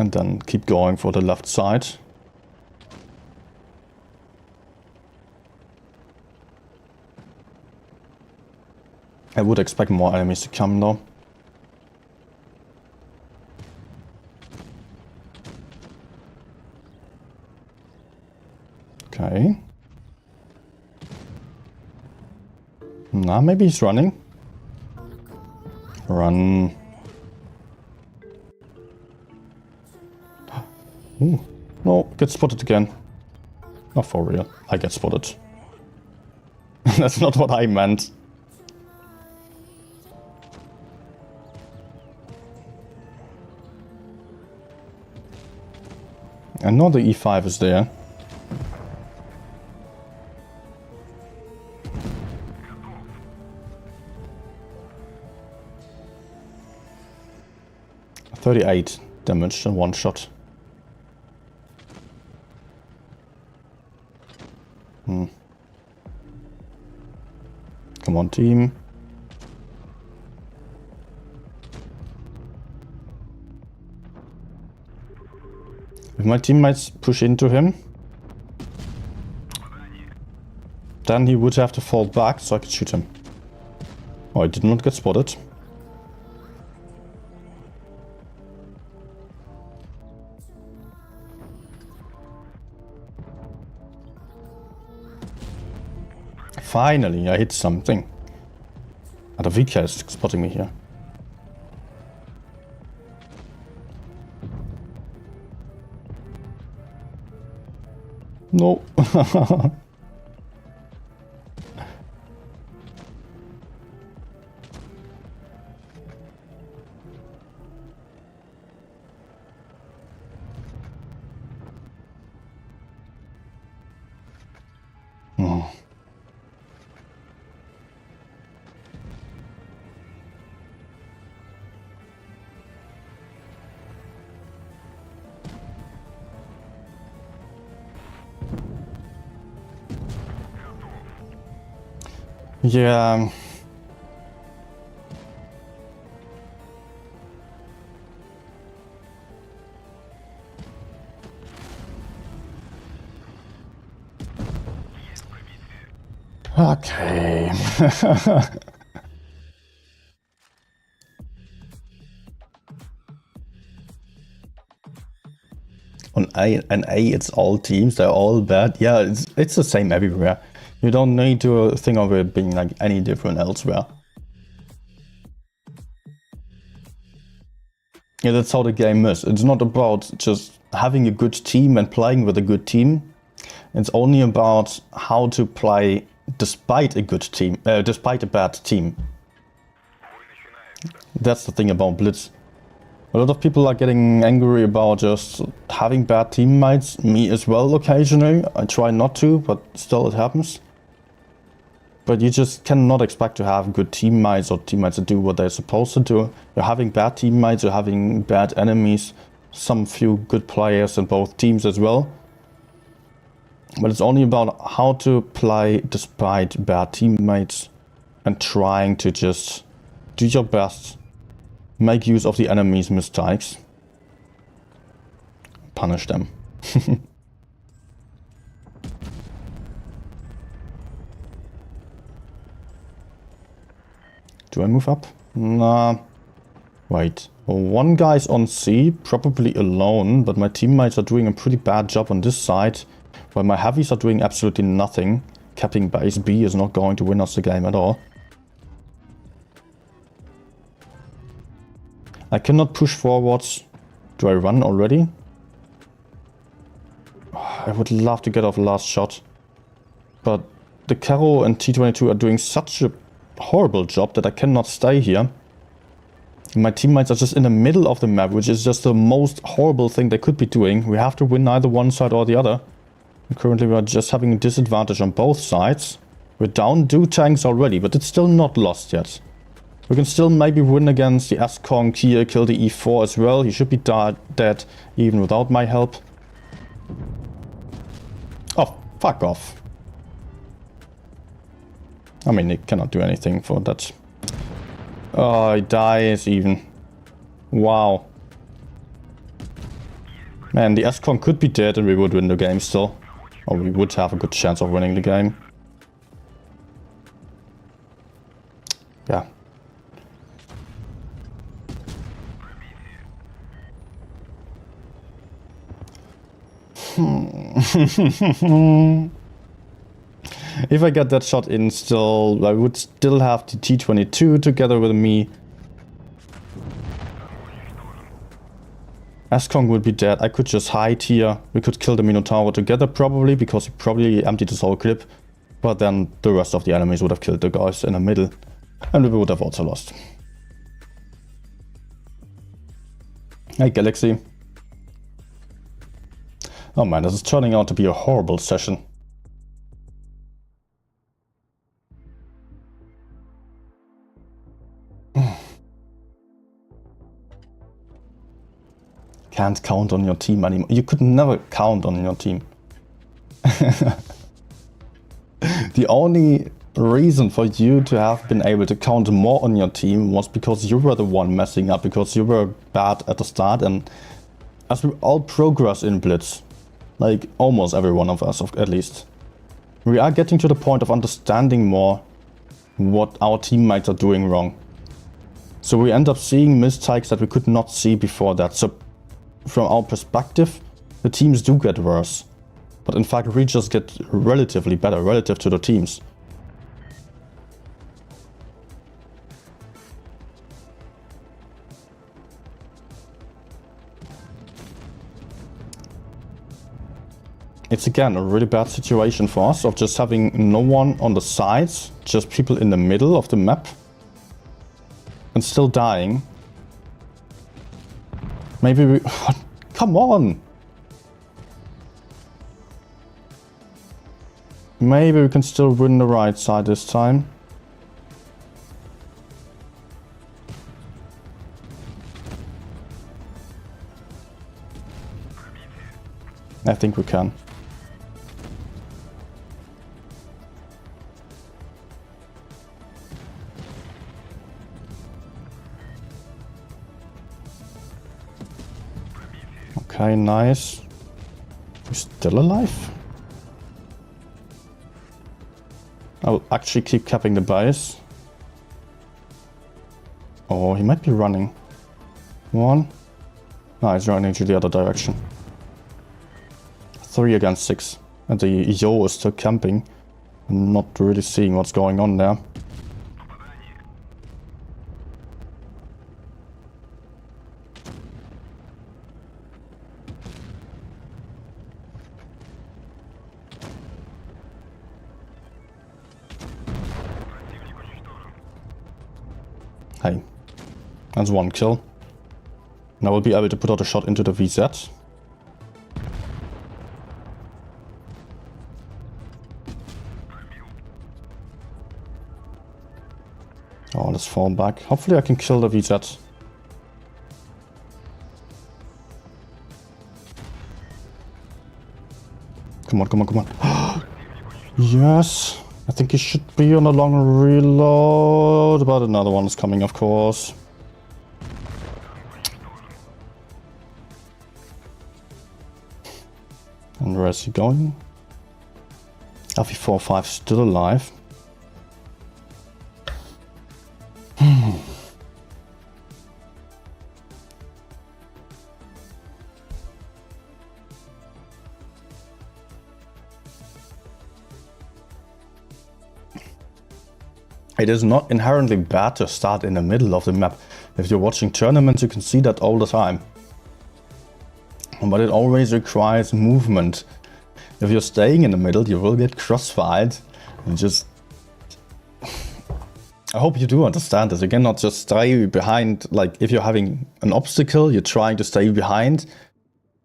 And then keep going for the left side. I would expect more enemies to come though. Okay. Nah, maybe he's running. Run. Ooh. No, get spotted again. Not for real. I get spotted. That's not what I meant. I know the E5 is there. $38. damage in one shot. Come on, team. If my teammates push into him, then he would have to fall back so I could shoot him. Oh, I did not get spotted. Finally, I hit something. The VK is spotting me here. No. Oh. Yeah. Okay. On A, it's all teams. They're all bad. Yeah, it's the same everywhere. You don't need to think of it being like any different elsewhere. Yeah, that's how the game is. It's not about just having a good team and playing with a good team. It's only about how to play despite a good team, despite a bad team. That's the thing about Blitz. A lot of people are getting angry about just having bad teammates. Me as well occasionally. I try not to, but still it happens. But you just cannot expect to have good teammates or teammates that do what they're supposed to do. You're having bad teammates, you're having bad enemies, some few good players in both teams as well. But it's only about how to play despite bad teammates and trying to just do your best, make use of the enemy's mistakes, punish them. Do I move up? Nah. Wait. One guy's on C, probably alone, but my teammates are doing a pretty bad job on this side, while my heavies are doing absolutely nothing. Capping base B is not going to win us the game at all. I cannot push forwards. Do I run already? I would love to get off last shot. But the Caro and T22 are doing such a horrible job that I cannot stay here. My teammates are just in the middle of the map, which is just the most horrible thing they could be doing. We have to win either one side or the other. And currently we are just having a disadvantage on both sides. We're down 2 tanks already, but it's still not lost yet. We can still maybe win against the S-Kong here, kill the E4 as well. He should be dead even without my help. Oh, fuck off. I mean, he cannot do anything for that. Oh, he dies even. Wow. Man, the S-Kong could be dead and we would win the game still. Or we would have a good chance of winning the game. Yeah. If I get that shot in still, I would still have the T22 together with me. S-Kong would be dead. I could just hide here. We could kill the Minotaur together probably, because he probably emptied his whole clip. But then the rest of the enemies would have killed the guys in the middle. And we would have also lost. Hey Galaxy. Oh man, this is turning out to be a horrible session. can't count on your team anymore. You could never count on your team. The only reason for you to have been able to count more on your team was because you were the one messing up, because you were bad at the start. And as we all progress in Blitz, like almost every one of us at least, we are getting to the point of understanding more what our teammates are doing wrong. So we end up seeing mistakes that we could not see before that. So from our perspective, the teams do get worse. But in fact, we just get relatively better relative to the teams. It's again a really bad situation for us of just having no one on the sides, just people in the middle of the map. And still dying. Maybe we... Come on! Maybe we can still win the right side this time. I think we can. Okay, nice. We're still alive? I'll actually keep capping the base. Oh, he might be running. One. No, he's running to the other direction. 3 against 6. And the Yo is still camping. I'm not really seeing what's going on there. Hey, that's 1 kill. Now we'll be able to put out a shot into the VZ. Oh, let's fall back. Hopefully I can kill the VZ. Come on, come on, come on. Yes! I think he should be on a long reload, but another one is coming, of course. And where is he going? LV45 still alive. It is not inherently bad to start in the middle of the map. If you're watching tournaments, you can see that all the time. But it always requires movement. If you're staying in the middle, you will get crossfired. And just... I hope you do understand this. You cannot just stay behind. Like, if you're having an obstacle, you're trying to stay behind.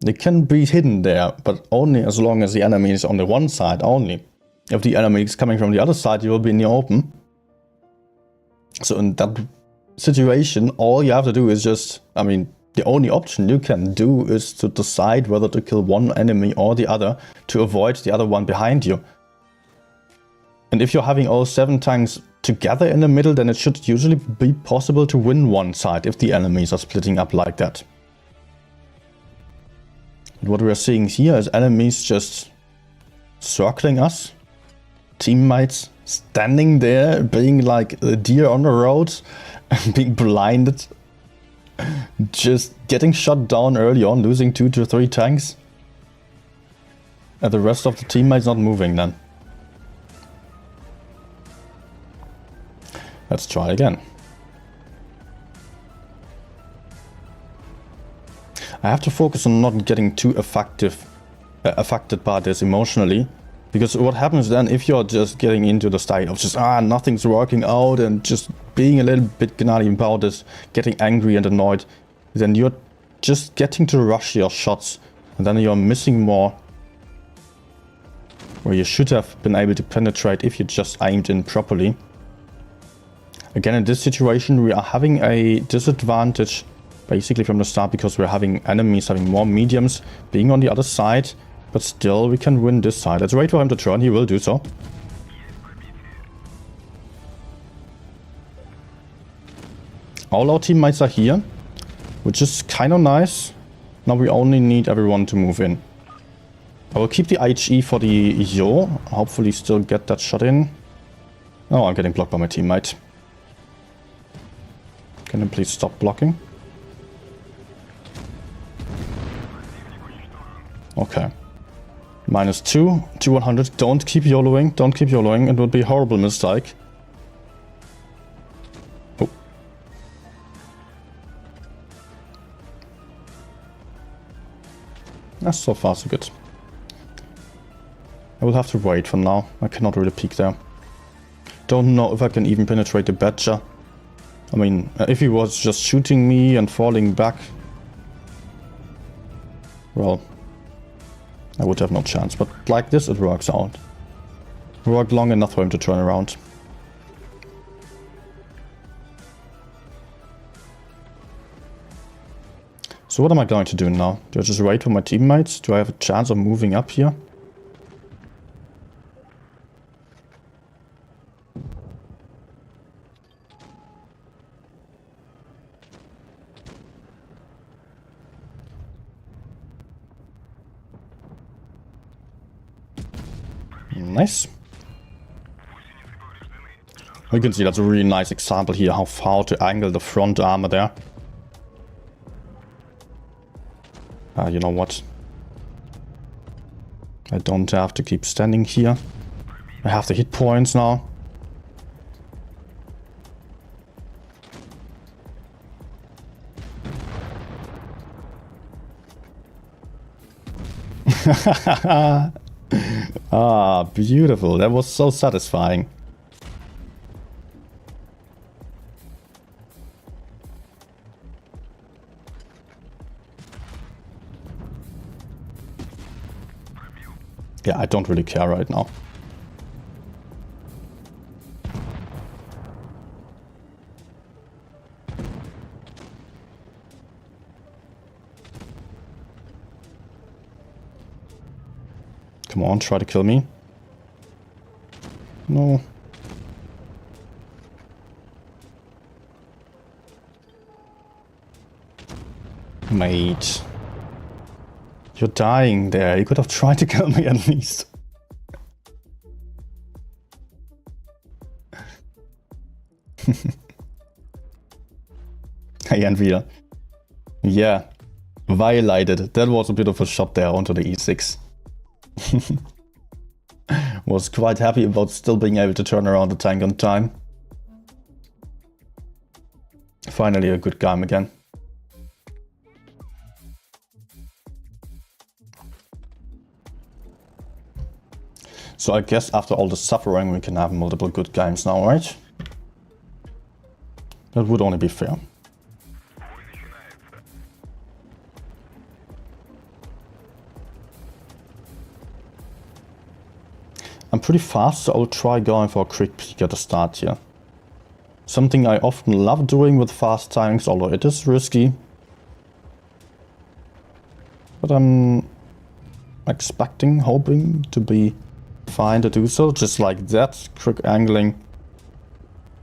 It can be hidden there, but only as long as the enemy is on the one side only. If the enemy is coming from the other side, you will be in the open. So in that situation, all you have to do is just, I mean, the only option you can do is to decide whether to kill one enemy or the other to avoid the other one behind you. And if you're having all 7 tanks together in the middle, then it should usually be possible to win one side if the enemies are splitting up like that. And what we are seeing here is enemies just circling us, teammates standing there, being like a deer on the road, being blinded, just getting shot down early on, losing 2 to 3 tanks. And the rest of the teammates not moving then. Let's try again. I have to focus on not getting too affected by this emotionally. Because what happens then if you're just getting into the state of just, nothing's working out and just being a little bit gnarly about this, getting angry and annoyed, then you're just getting to rush your shots and then you're missing more where you should have been able to penetrate if you just aimed in properly. Again, in this situation, we are having a disadvantage basically from the start, because we're having enemies having more mediums being on the other side. But still, we can win this side. Let's wait for him to turn. He will do so. All our teammates are here, which is kind of nice. Now we only need everyone to move in. I will keep the IHE for the Yo. Hopefully still get that shot in. Oh, I'm getting blocked by my teammate. Can you please stop blocking? Okay. -2 to 100. Don't keep YOLOing. Don't keep YOLOing. It would be a horrible mistake. Oh. That's so far so good. I will have to wait for now. I cannot really peek there. Don't know if I can even penetrate the Badger. I mean, if he was just shooting me and falling back, well, I would have no chance. But like this, it works out. It worked long enough for him to turn around. So what am I going to do now? Do I just wait for my teammates? Do I have a chance of moving up here? Nice. You can see that's a really nice example here, how far to angle the front armor there. You know what? I don't have to keep standing here. I have the hit points now. Ah, beautiful. That was so satisfying. Yeah, I don't really care right now. Come on, try to kill me. No. Mate. You're dying there. You could have tried to kill me at least. Hey, Envia. Yeah. Violated. That was a beautiful shot there onto the E6. Was quite happy about still being able to turn around the tank on time. Finally a good game again. So I guess after all the suffering we can have multiple good games now, right? That would only be fair. I'm pretty fast, so I'll try going for a quick peek at the start here. Something I often love doing with fast tanks, although it is risky. But I'm expecting, hoping to be fine to do so, just like that, quick angling.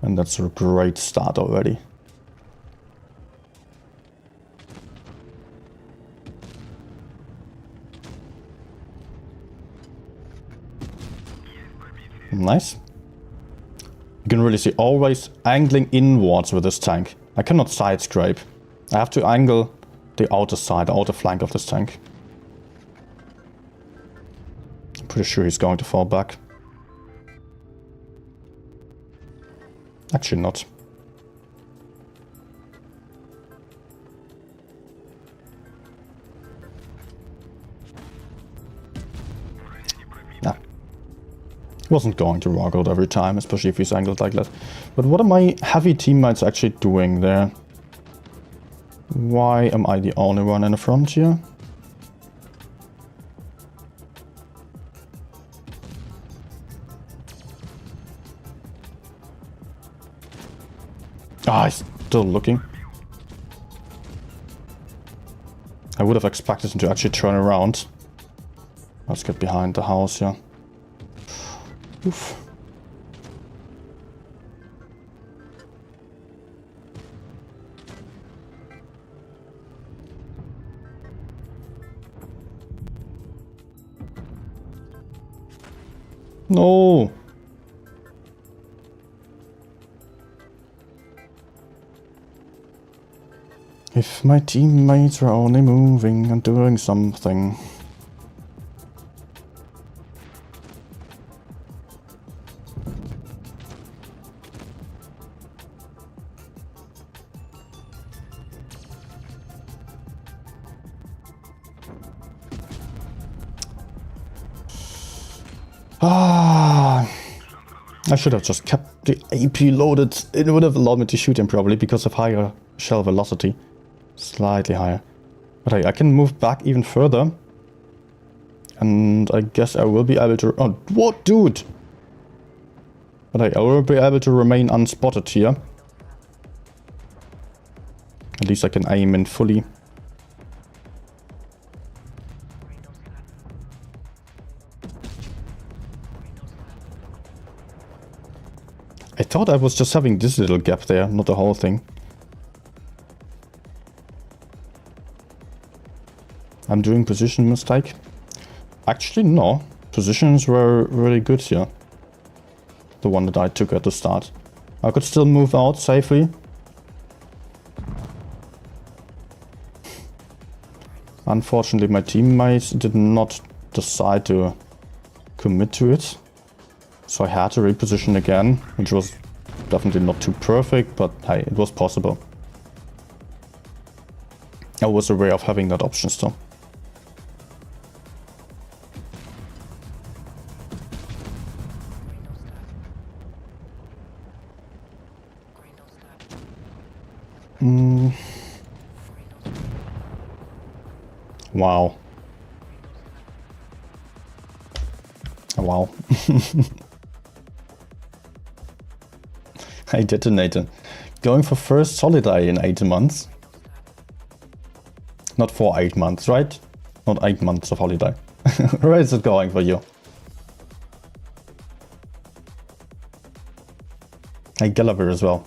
And that's a great start already. Nice. You can really see always angling inwards with this tank. I cannot side scrape. I have to angle the outer side, the outer flank of this tank. I'm pretty sure he's going to fall back. Actually not. Nah. Wasn't going to rock out every time, especially if he's angled like that. But what are my heavy teammates actually doing there? Why am I the only one in the front here? Ah, he's still looking. would have expected him to actually turn around. Let's get behind the house, yeah. Oof. No! If my teammates were only moving and doing something. I should have just kept the AP loaded. It would have allowed me to shoot him probably because of higher shell velocity. Slightly higher. But hey, I can move back even further. And I guess I will be able to... Oh, what, dude? But hey, I will be able to remain unspotted here. At least I can aim in fully. I thought I was just having this little gap there, not the whole thing. I'm doing position mistake. Actually, no. Positions were really good here. The one that I took at the start. I could still move out safely. Unfortunately, my teammates did not decide to commit to it. So I had to reposition again, which was definitely not too perfect, but hey, it was possible. I was aware of having that option still. Wow. Wow. I detonated. Going for first holiday in 8 months. Not for 8 months, right? Not 8 months of holiday. Where is it going for you? Hey, Gallagher as well.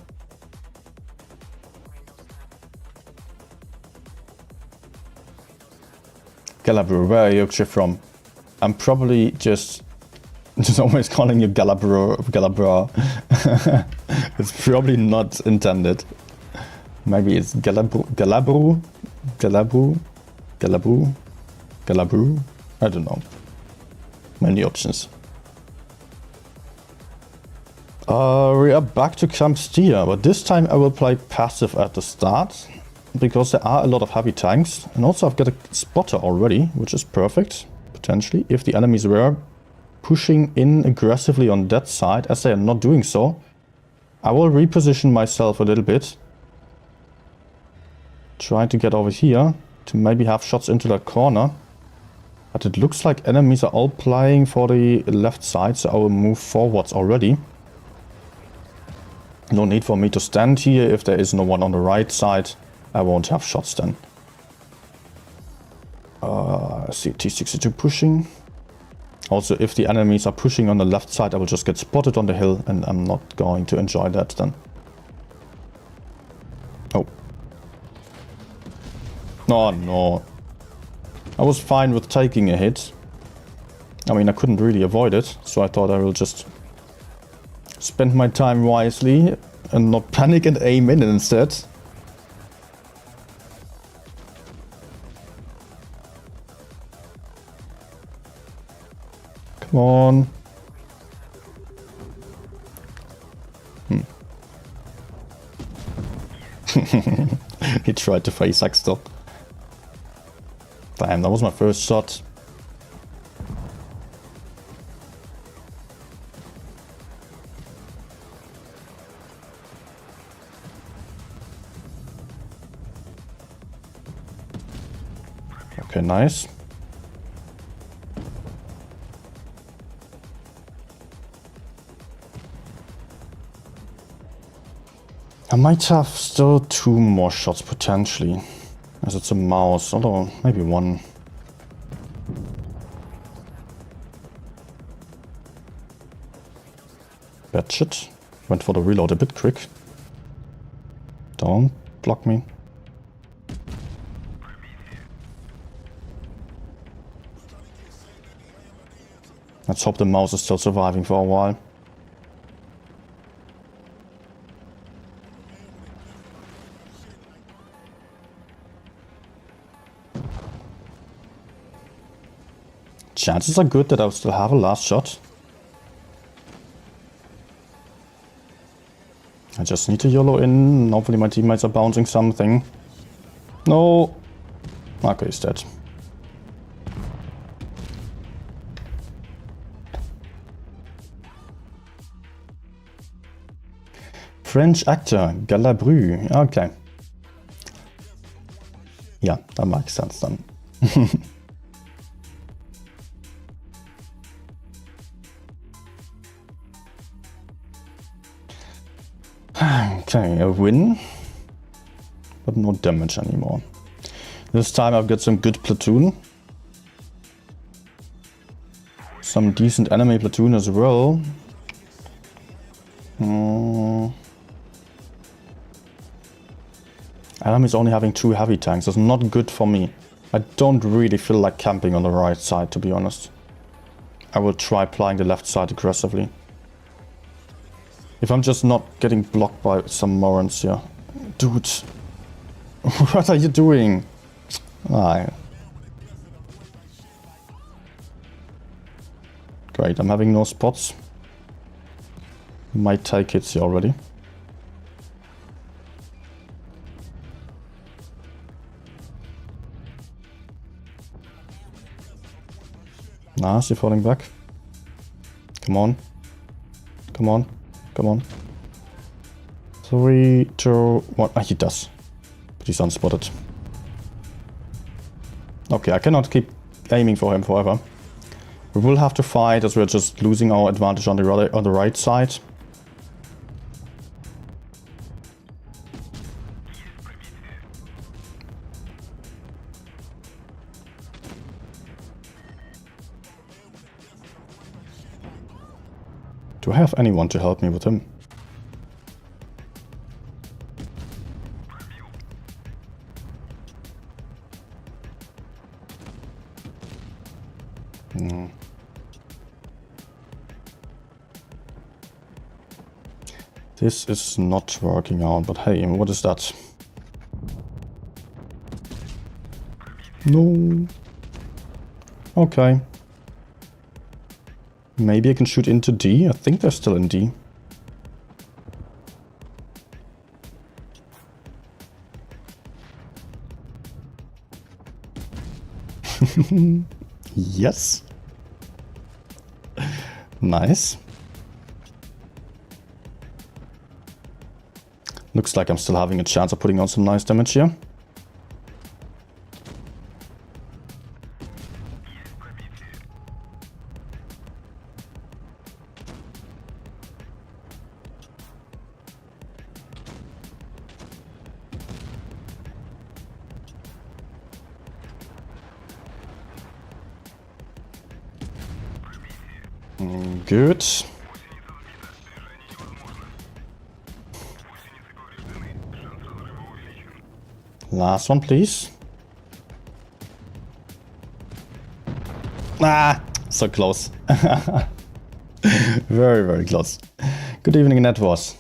Gallagher, where are you actually from? I'm probably just always calling you Galabro. It's probably not intended. Maybe it's Galabru. I don't know. Many options. We are back to Camp Steer, but this time I will play passive at the start. Because there are a lot of heavy tanks. And also I've got a spotter already, which is perfect. Potentially, if the enemies were pushing in aggressively on that side, as they are not doing so, I will reposition myself a little bit. Try to get over here to maybe have shots into that corner. But it looks like enemies are all playing for the left side, so I will move forwards already. No need for me to stand here. If there is no one on the right side, I won't have shots then. I see T62 pushing. Also, if the enemies are pushing on the left side, I will just get spotted on the hill, and I'm not going to enjoy that then. Oh. No, no. I was fine with taking a hit. I mean, I couldn't really avoid it, so I thought I will just spend my time wisely and not panic and aim in instead. Come on. He tried to face hack still. Damn, that was my first shot. Okay, nice. I might have still 2 more shots potentially. As it's a mouse, although maybe one. Bad shit. Went for the reload a bit quick. Don't block me. Let's hope the mouse is still surviving for a while. Chances are good that I'll still have a last shot. I just need to YOLO in. Hopefully my teammates are bouncing something. No! Okay, he's dead. French actor, Galabru. Okay. Yeah, that makes sense then. Okay, a win, but no damage anymore. This time I've got some good platoon. Some decent enemy platoon as well. Enemy's only having 2 heavy tanks. That's not good for me. I don't really feel like camping on the right side, to be honest. I will try plying the left side aggressively. If I'm just not getting blocked by some Morans here. Dude. What are you doing? Great, I'm having no spots. Might take hits here already. Nah, is he falling back? Come on. Come on. Come on. 3, 2, 1. Ah, he does. But he's unspotted. Okay, I cannot keep aiming for him forever. We will have to fight as we're just losing our advantage on the right side. Do I have anyone to help me with him? No. This is not working out, but hey, what is that? No. Okay. Maybe I can shoot into D. I think they're still in D. Yes. Nice. Looks like I'm still having a chance of putting on some nice damage here. Good. Last one, please. Ah, so close. Very, very close. Good evening, Netwars.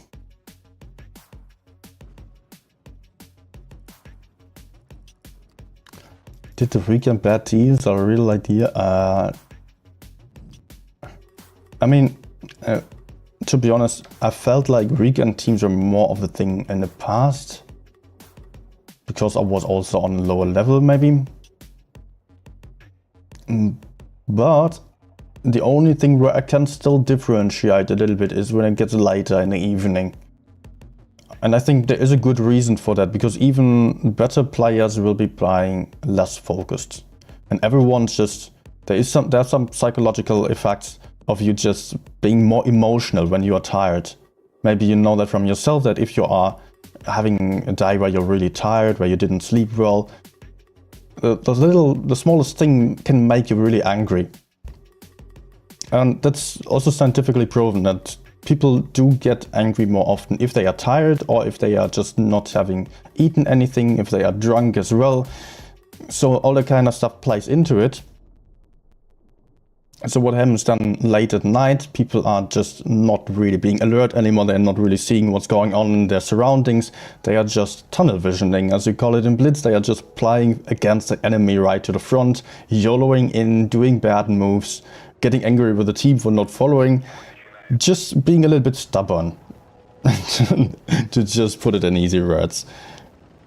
Did the weekend bad deals are a real idea? I mean, to be honest, I felt like weekend teams were more of a thing in the past. Because I was also on a lower level, maybe. But the only thing where I can still differentiate a little bit is when it gets later in the evening. And I think there is a good reason for that, because even better players will be playing less focused. And everyone's just, there are some psychological effects of you just being more emotional when you are tired. Maybe you know that from yourself, that if you are having a day where you're really tired, where you didn't sleep well, the smallest thing can make you really angry. And that's also scientifically proven that people do get angry more often if they are tired or if they are just not having eaten anything, if they are drunk as well. So all that kind of stuff plays into it. So what happens then late at night, people are just not really being alert anymore. They're not really seeing what's going on in their surroundings. They are just tunnel visioning, as you call it in Blitz. They are just playing against the enemy right to the front, YOLOing in, doing bad moves, getting angry with the team for not following, just being a little bit stubborn, to just put it in easy words.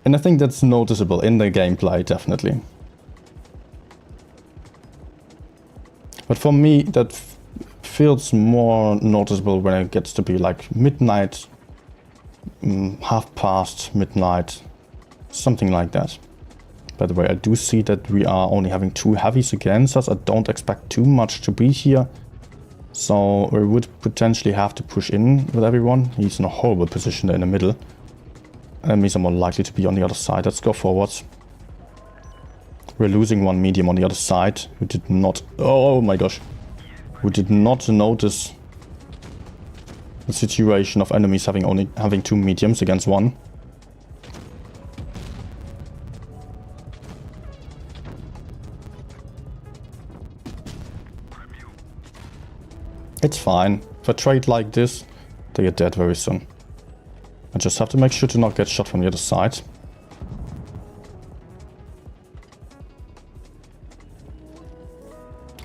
And I think that's noticeable in the gameplay, definitely. But for me, that feels more noticeable when it gets to be like midnight, half past midnight, something like that. By the way, I do see that we are only having 2 heavies against us. I don't expect too much to be here. So we would potentially have to push in with everyone. He's in a horrible position there in the middle. Enemies are more likely to be on the other side. Let's go forwards. We're losing 1 medium on the other side who did not... Oh my gosh. Who did not notice the situation of enemies having 2 mediums against 1. It's fine. If I trade like this, they get dead very soon. I just have to make sure to not get shot from the other side.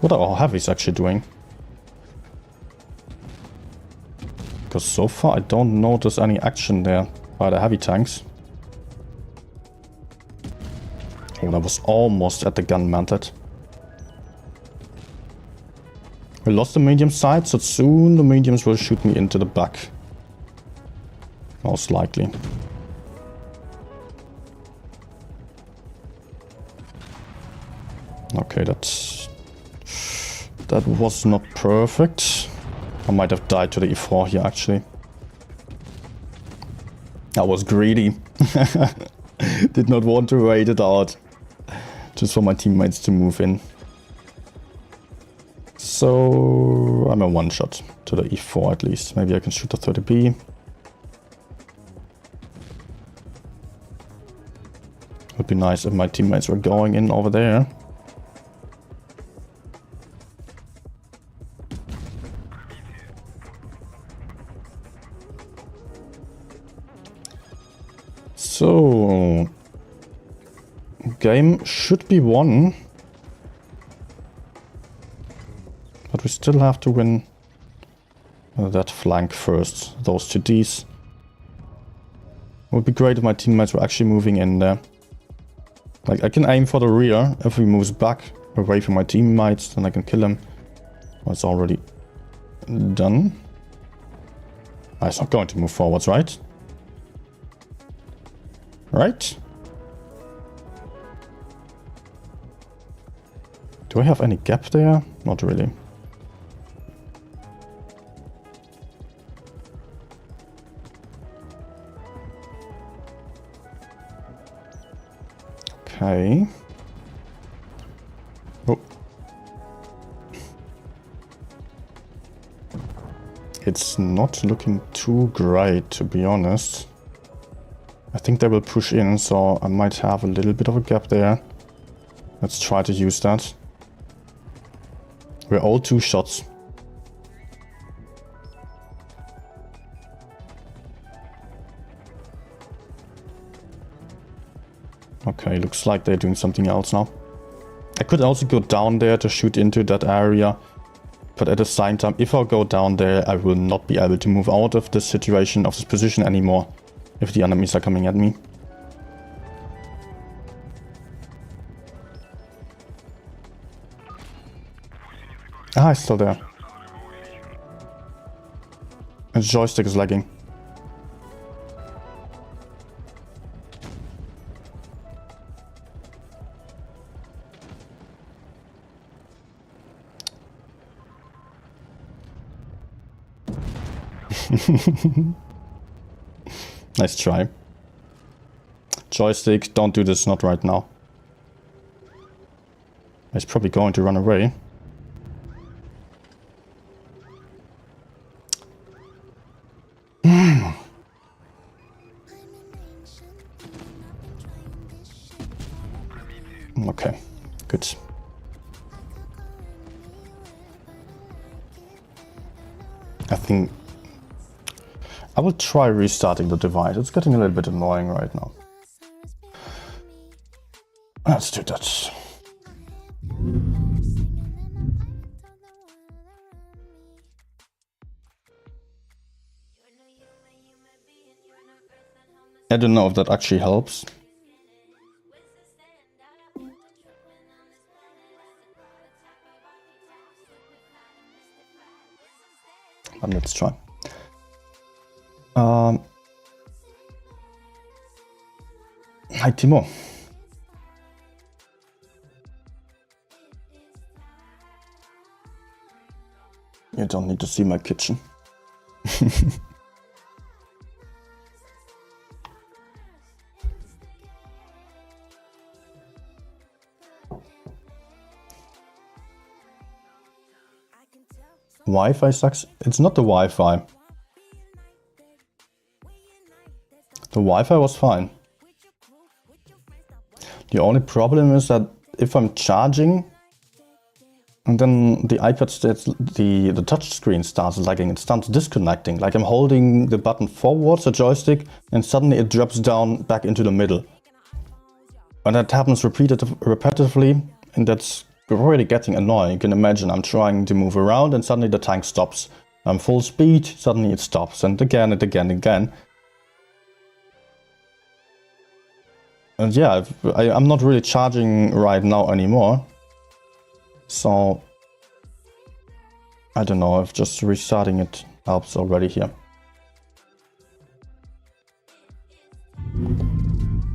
What are our heavies actually doing? Because so far I don't notice any action there by the heavy tanks. Oh, that was almost at the gun method. We lost the medium side, so soon the mediums will shoot me into the back. Most likely. Okay, that was not perfect. I might have died to the E4 here, actually. I was greedy. Did not want to wait it out. Just for my teammates to move in. So I'm a one-shot to the E4 at least. Maybe I can shoot the 30B. Would be nice if my teammates were going in over there. So, game should be won, but we still have to win that flank first. Those 2 Ds. It would be great if my teammates were actually moving in there. Like, I can aim for the rear. If he moves back away from my teammates, then I can kill him. Well, it's already done. It's not going to move forwards, right? Right? Do I have any gap there? Not really. Okay. Oh. It's not looking too great, to be honest. I think they will push in, so I might have a little bit of a gap there. Let's try to use that. We're all 2 shots. Okay, looks like they're doing something else now. I could also go down there to shoot into that area. But at the same time, if I go down there, I will not be able to move out of this situation, of this position anymore. If the enemies are coming at me. Ah, it's still there. The joystick is lagging. Nice try. Joystick, don't do this, not right now. He's probably going to run away. Okay, good. I think I will try restarting the device. It's getting a little bit annoying right now. Let's do that. I don't know if that actually helps. But let's try. Hi Timo. You don't need to see my kitchen. Wi-Fi sucks. It's not the Wi-Fi. The Wi-Fi was fine. The only problem is that if I'm charging and then the iPad starts, the touch screen starts lagging, it starts disconnecting. Like I'm holding the button forwards, the joystick, and suddenly it drops down back into the middle. And that happens repetitively, and that's really getting annoying. You can imagine I'm trying to move around and suddenly the tank stops. I'm full speed, suddenly it stops, and again and again and again. And yeah, I'm not really charging right now anymore. So I don't know if just restarting it helps already here.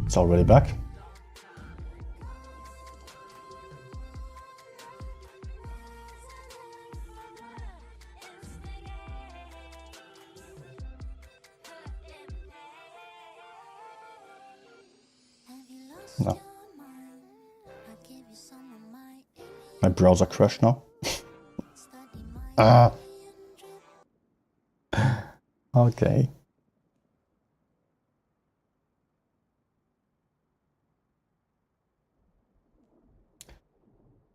It's already back. No. My browser crashed now. Ah. Okay.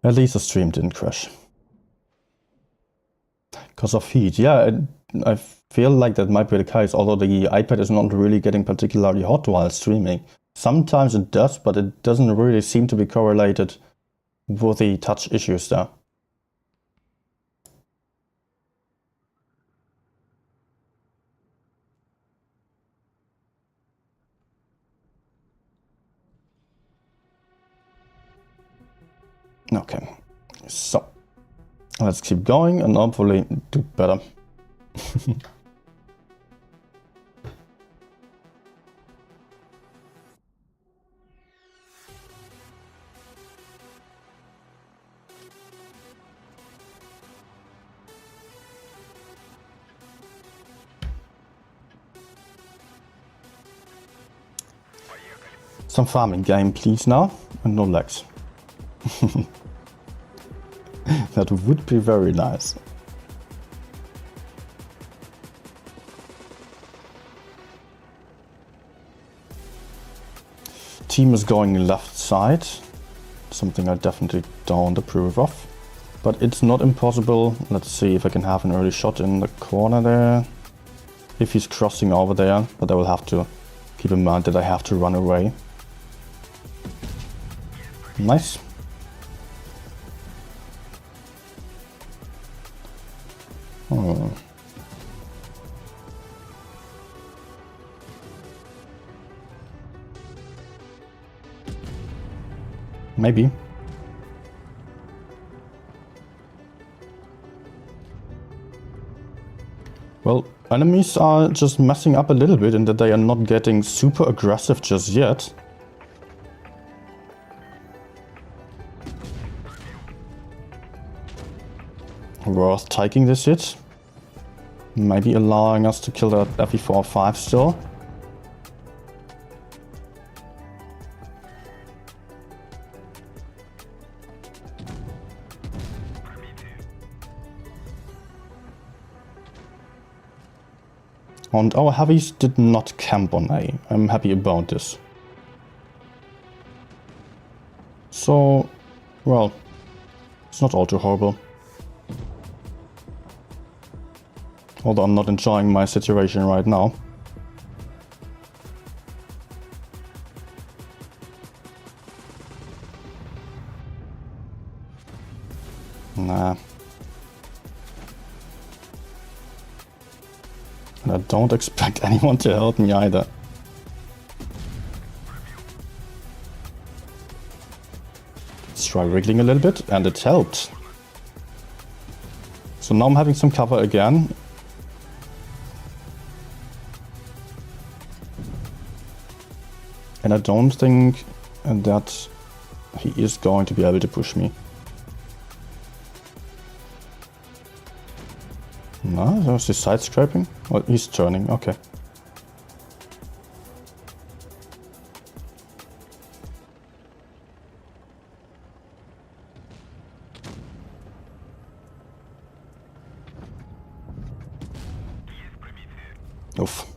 At least the stream didn't crash. Because of heat, yeah, I feel like that might be the case, although the iPad is not really getting particularly hot while streaming. Sometimes it does, but it doesn't really seem to be correlated with the touch issues there. Okay, so let's keep going and hopefully do better. Some farming game, please, now, and no lags. That would be very nice. Team is going left side, something I definitely don't approve of. But it's not impossible. Let's see if I can have an early shot in the corner there. If he's crossing over there, but I will have to keep in mind that I have to run away. Nice. Oh. Maybe. Well, enemies are just messing up a little bit in that they are not getting super aggressive just yet. Worth taking this hit. Maybe allowing us to kill that FE4-5 still. And our heavies did not camp on A. I'm happy about this. So, well, it's not all too horrible. Although I'm not enjoying my situation right now. Nah. And I don't expect anyone to help me either. Let's try wriggling a little bit, and it helped. So now I'm having some cover again. And I don't think that he is going to be able to push me. No, there's his side scraping. Well, he's turning, okay. Oof.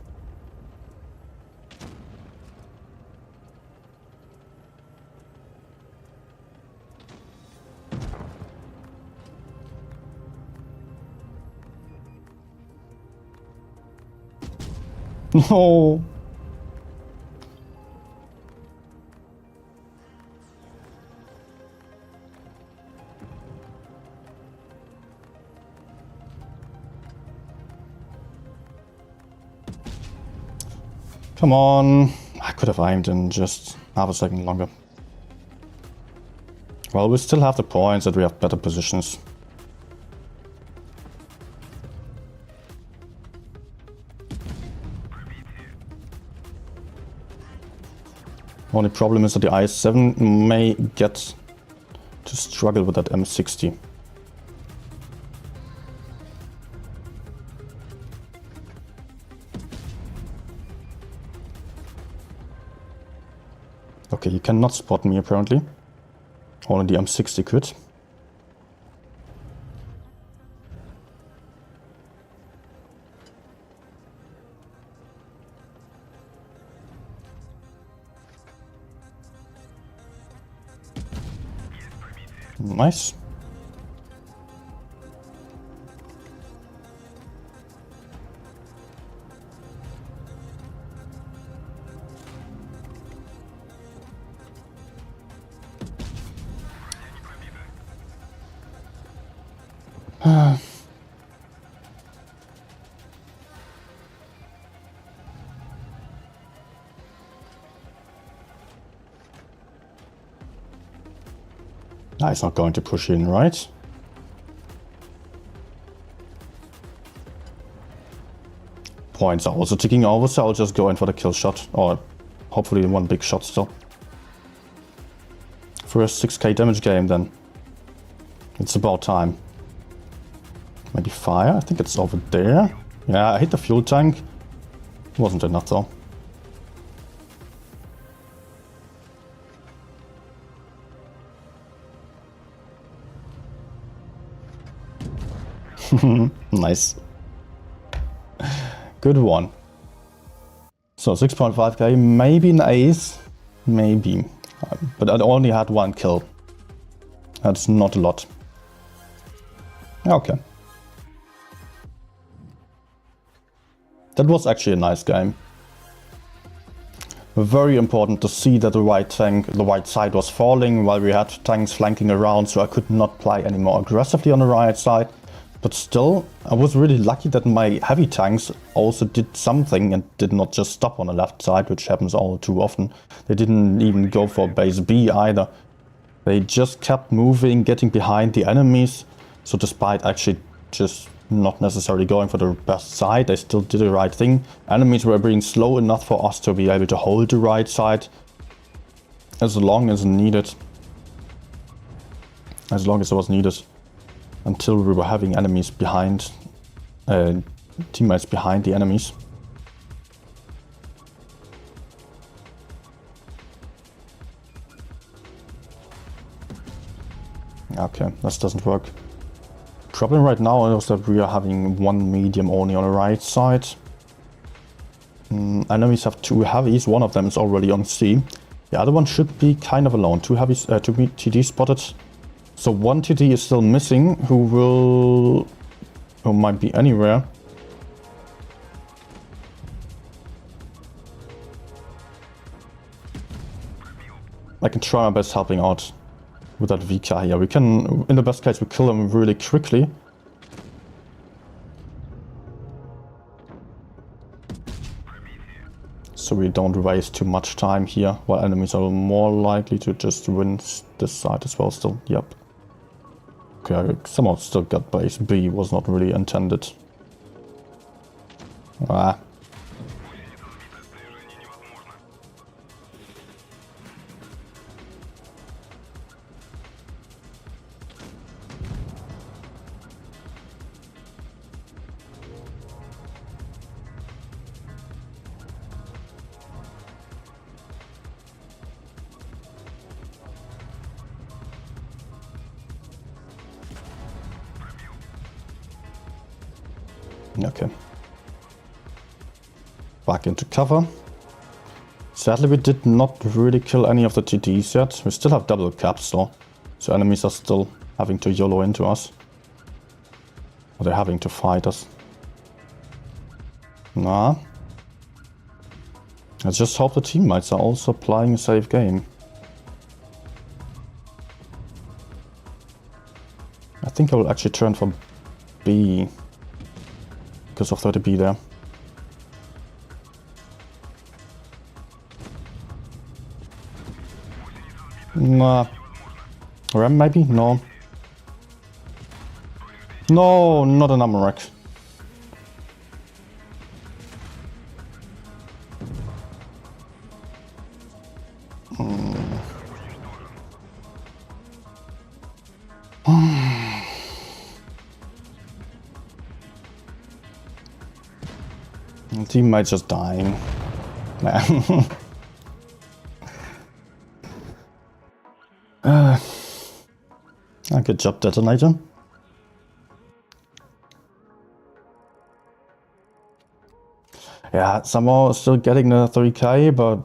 No. Come on. I could have aimed in just half a second longer. Well, we still have the points that we have better positions. Only problem is that the IS-7 may get to struggle with that M60. Okay, you cannot spot me apparently. Only the M60 could. Nice. He's not going to push in, right? Points are also ticking over, so I'll just go in for the kill shot. Or hopefully one big shot still. First 6k damage game then. It's about time. Maybe fire? I think it's over there. Yeah, I hit the fuel tank. Wasn't enough though. Nice. Good one. So 6.5k, maybe an ace. Maybe. But I only had one kill. That's not a lot. Okay. That was actually a nice game. Very important to see that the right side was falling while we had tanks flanking around, so I could not play any more aggressively on the right side. But still, I was really lucky that my heavy tanks also did something and did not just stop on the left side, which happens all too often. They didn't even go for base B either. They just kept moving, getting behind the enemies. So despite actually just not necessarily going for the best side, they still did the right thing. Enemies were being slow enough for us to be able to hold the right side as long as needed. As long as it was needed. Until we were having enemies behind, teammates behind the enemies. Okay, this doesn't work. Problem right now is that we are having one medium only on the right side. Enemies have 2 heavies, one of them is already on C. The other one should be kind of alone. 2 heavies, 2 TD spotted. So 1 TD is still missing, who might be anywhere. I can try my best helping out with that VK here. We can, in the best case, we kill him really quickly. So we don't waste too much time here, while enemies are more likely to just win this side as well still. Yep. Okay, I somehow still got base B, was not really intended. Ah. Okay. Back into cover. Sadly, we did not really kill any of the TDs yet. We still have double caps though. So enemies are still having to YOLO into us. Or they're having to fight us. Nah. I just hope the teammates are also playing a safe game. I think I will actually turn for B. Because of 30B there. Nah. Ram maybe? No. No, not an armor rack. Teammates just dying. Man. Good job, detonator. Yeah, somehow still getting the 3k, but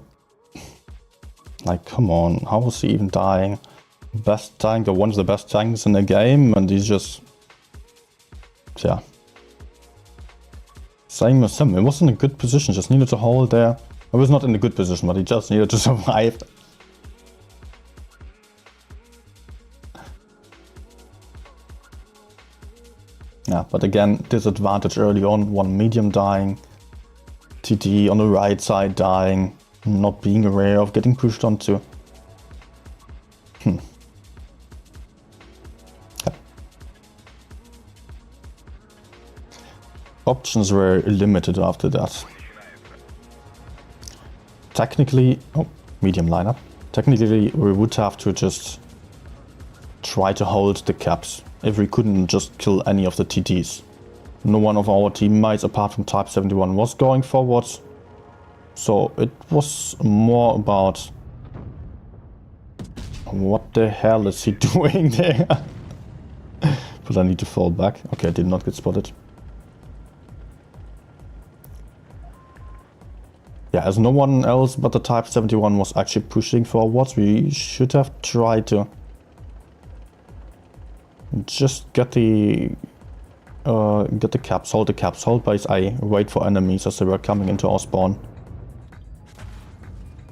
like, come on, how was he even dying? Best tank, or one of the best tanks in the game, and he's just, yeah. Same as him, he was in a good position, just needed to hold there. He was not in a good position, but he just needed to survive. Yeah, but again, disadvantage early on, one medium dying, TT on the right side dying, not being aware of getting pushed onto. Options were limited after that. Technically, oh, medium lineup. Technically, we would have to just try to hold the caps if we couldn't just kill any of the TTs. No one of our teammates, apart from Type 71, was going forward. So it was more about what the hell is he doing there? But I need to fall back. Okay, I did not get spotted. Yeah, as no one else but the Type 71 was actually pushing forwards, we should have tried to just get the caps, hold the caps, hold base A, wait for enemies as they were coming into our spawn.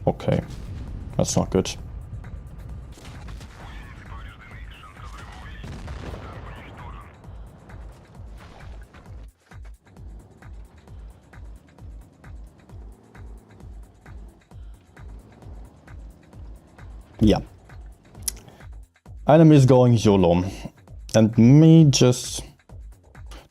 Okay, that's not good. Yeah. Enemies going YOLO. And me just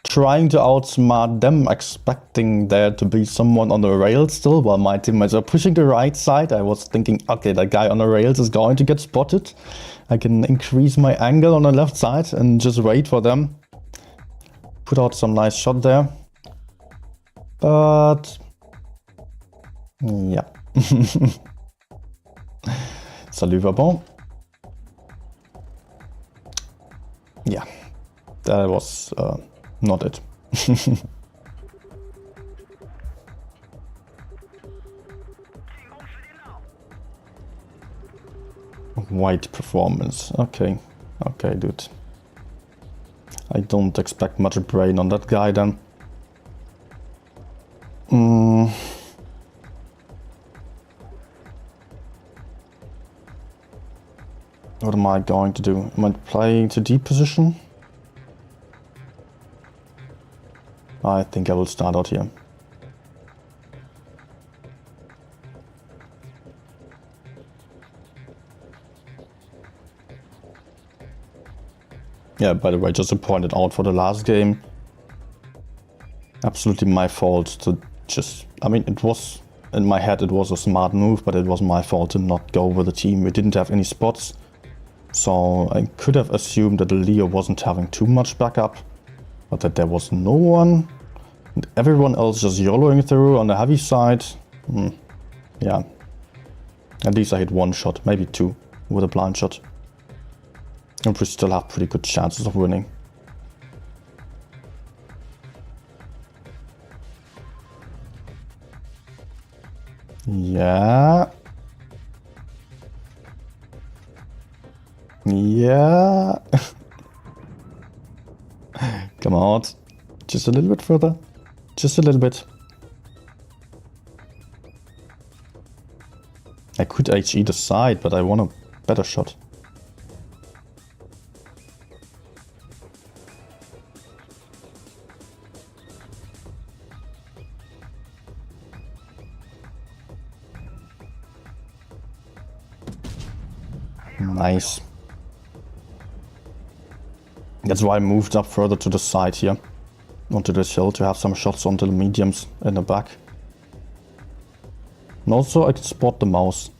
trying to outsmart them, expecting there to be someone on the rails still, while my teammates are pushing the right side. I was thinking, okay, that guy on the rails is going to get spotted. I can increase my angle on the left side and just wait for them. Put out some nice shot there. But yeah. Salut Vabon. Yeah, that was not it. White performance. Okay. Okay, dude. I don't expect much brain on that guy then. What am I going to do? Am I playing to deep position? I think I will start out here. Yeah, by the way, just to point it out for the last game. Absolutely my fault to just... I mean, it was... In my head it was a smart move, but it was my fault to not go with the team. We didn't have any spots. So I could have assumed that Leo wasn't having too much backup. But that there was no one. And everyone else just YOLOing through on the heavy side. Yeah. At least I hit one shot, maybe two, with a blind shot. And we still have pretty good chances of winning. Yeah. Yeah. Come out. Just a little bit further. Just a little bit. I could HE the side, but I want a better shot. Nice. That's why I moved up further to the side here. Onto this hill to have some shots onto the mediums in the back. And also I can spot the mouse.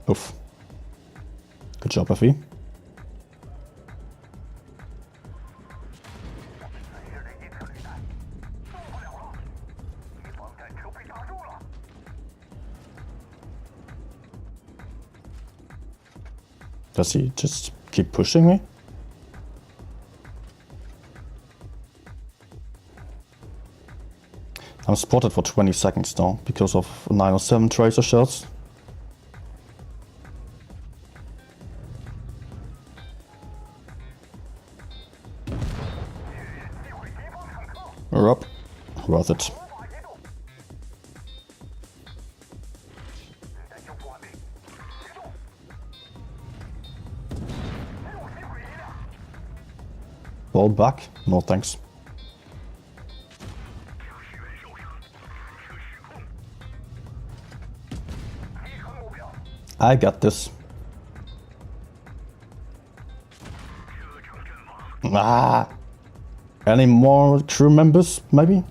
Oof. Good job, Effie. Does he just keep pushing me? I'm spotted for 20 seconds now because of 907 tracer shells. We're up. Worth it. Ball back? No thanks. I got this. Ah! Any more crew members, maybe?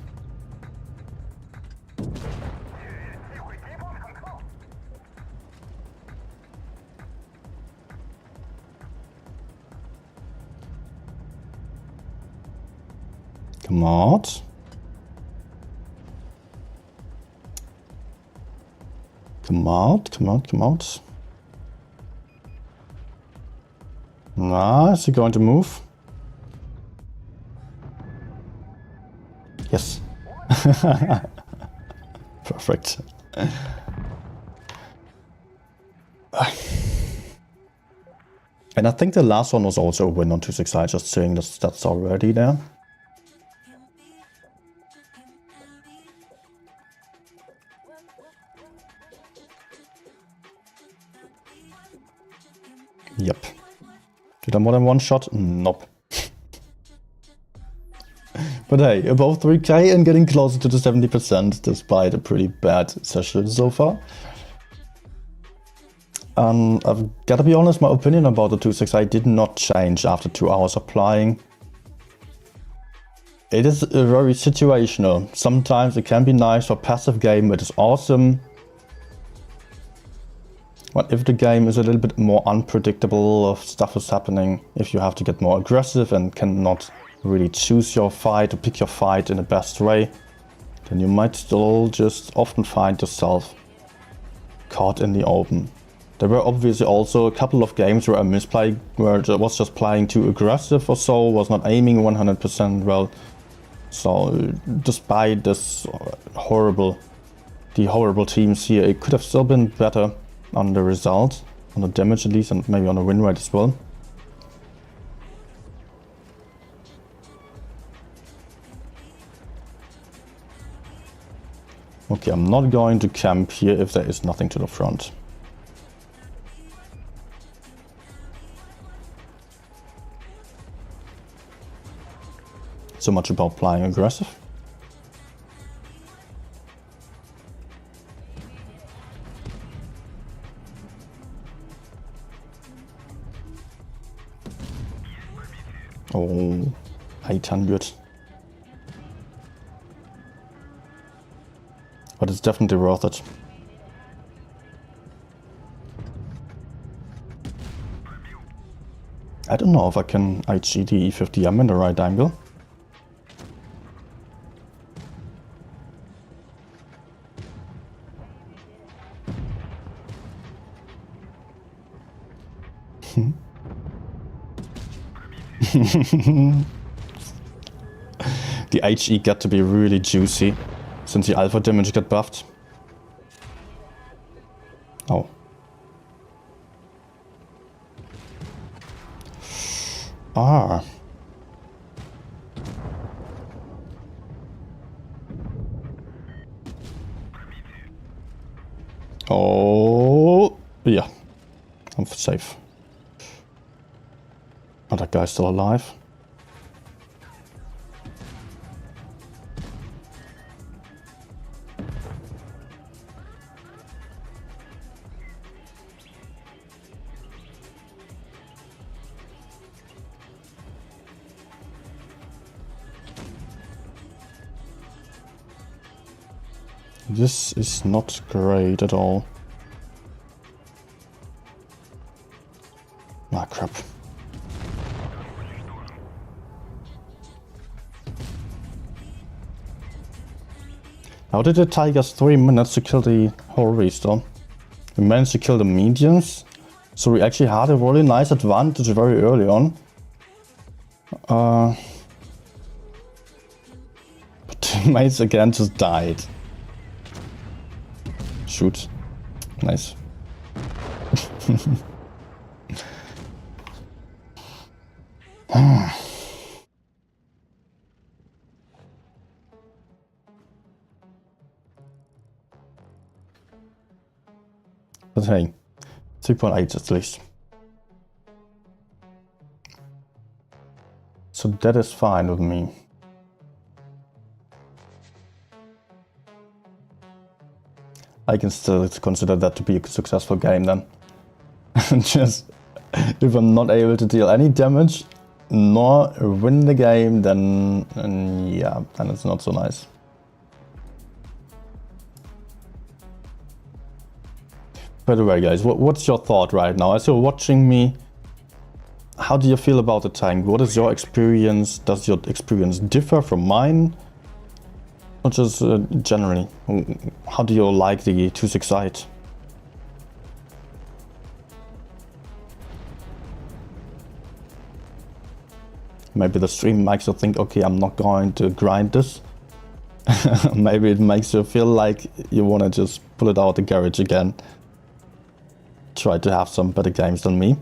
Come out. Come out, come out, come out. Ah, is he going to move? Yes. Perfect. And I think the last one was also a win on 269, just saying the stats already there. Yep. Did I more than one shot? Nope. But hey, above 3k and getting closer to the 70% despite a pretty bad session so far. I've got to be honest, my opinion about the 268 did not change after 2 hours of playing. It is very situational. Sometimes it can be nice for passive game, it is awesome. But if the game is a little bit more unpredictable, if stuff is happening, if you have to get more aggressive and cannot really choose your fight or pick your fight in the best way, then you might still just often find yourself caught in the open. There were obviously also a couple of games where I misplayed, where I was just playing too aggressive or so, was not aiming 100% well. So despite this horrible teams here, it could have still been better on the result, on the damage at least, and maybe on the win rate as well. Okay, I'm not going to camp here if there is nothing to the front. So much about playing aggressive. Oh, 800. But it's definitely worth it. I don't know if I can HG the E50M in the right angle. The HE got to be really juicy since the alpha damage got buffed. Oh. Ah. Oh. Yeah. I'm safe. Oh, that guy's still alive. This is not great at all. Ah, crap. How did it take us 3 minutes to kill the whole restore? We managed to kill the mediums, so we actually had a really nice advantage very early on. But teammates again just died. Shoot. Nice. But hey, 3.8 at least. So that is fine with me. I can still consider that to be a successful game then. Just, if I'm not able to deal any damage, nor win the game, then yeah, then it's not so nice. By the way, guys, what's your thought right now? As you're watching me, how do you feel about the tank? What is your experience? Does your experience differ from mine? Or just generally, how do you like the 268? Maybe the stream makes you think, okay, I'm not going to grind this. Maybe it makes you feel like you want to just pull it out of the garage again. Try to have some better games than me.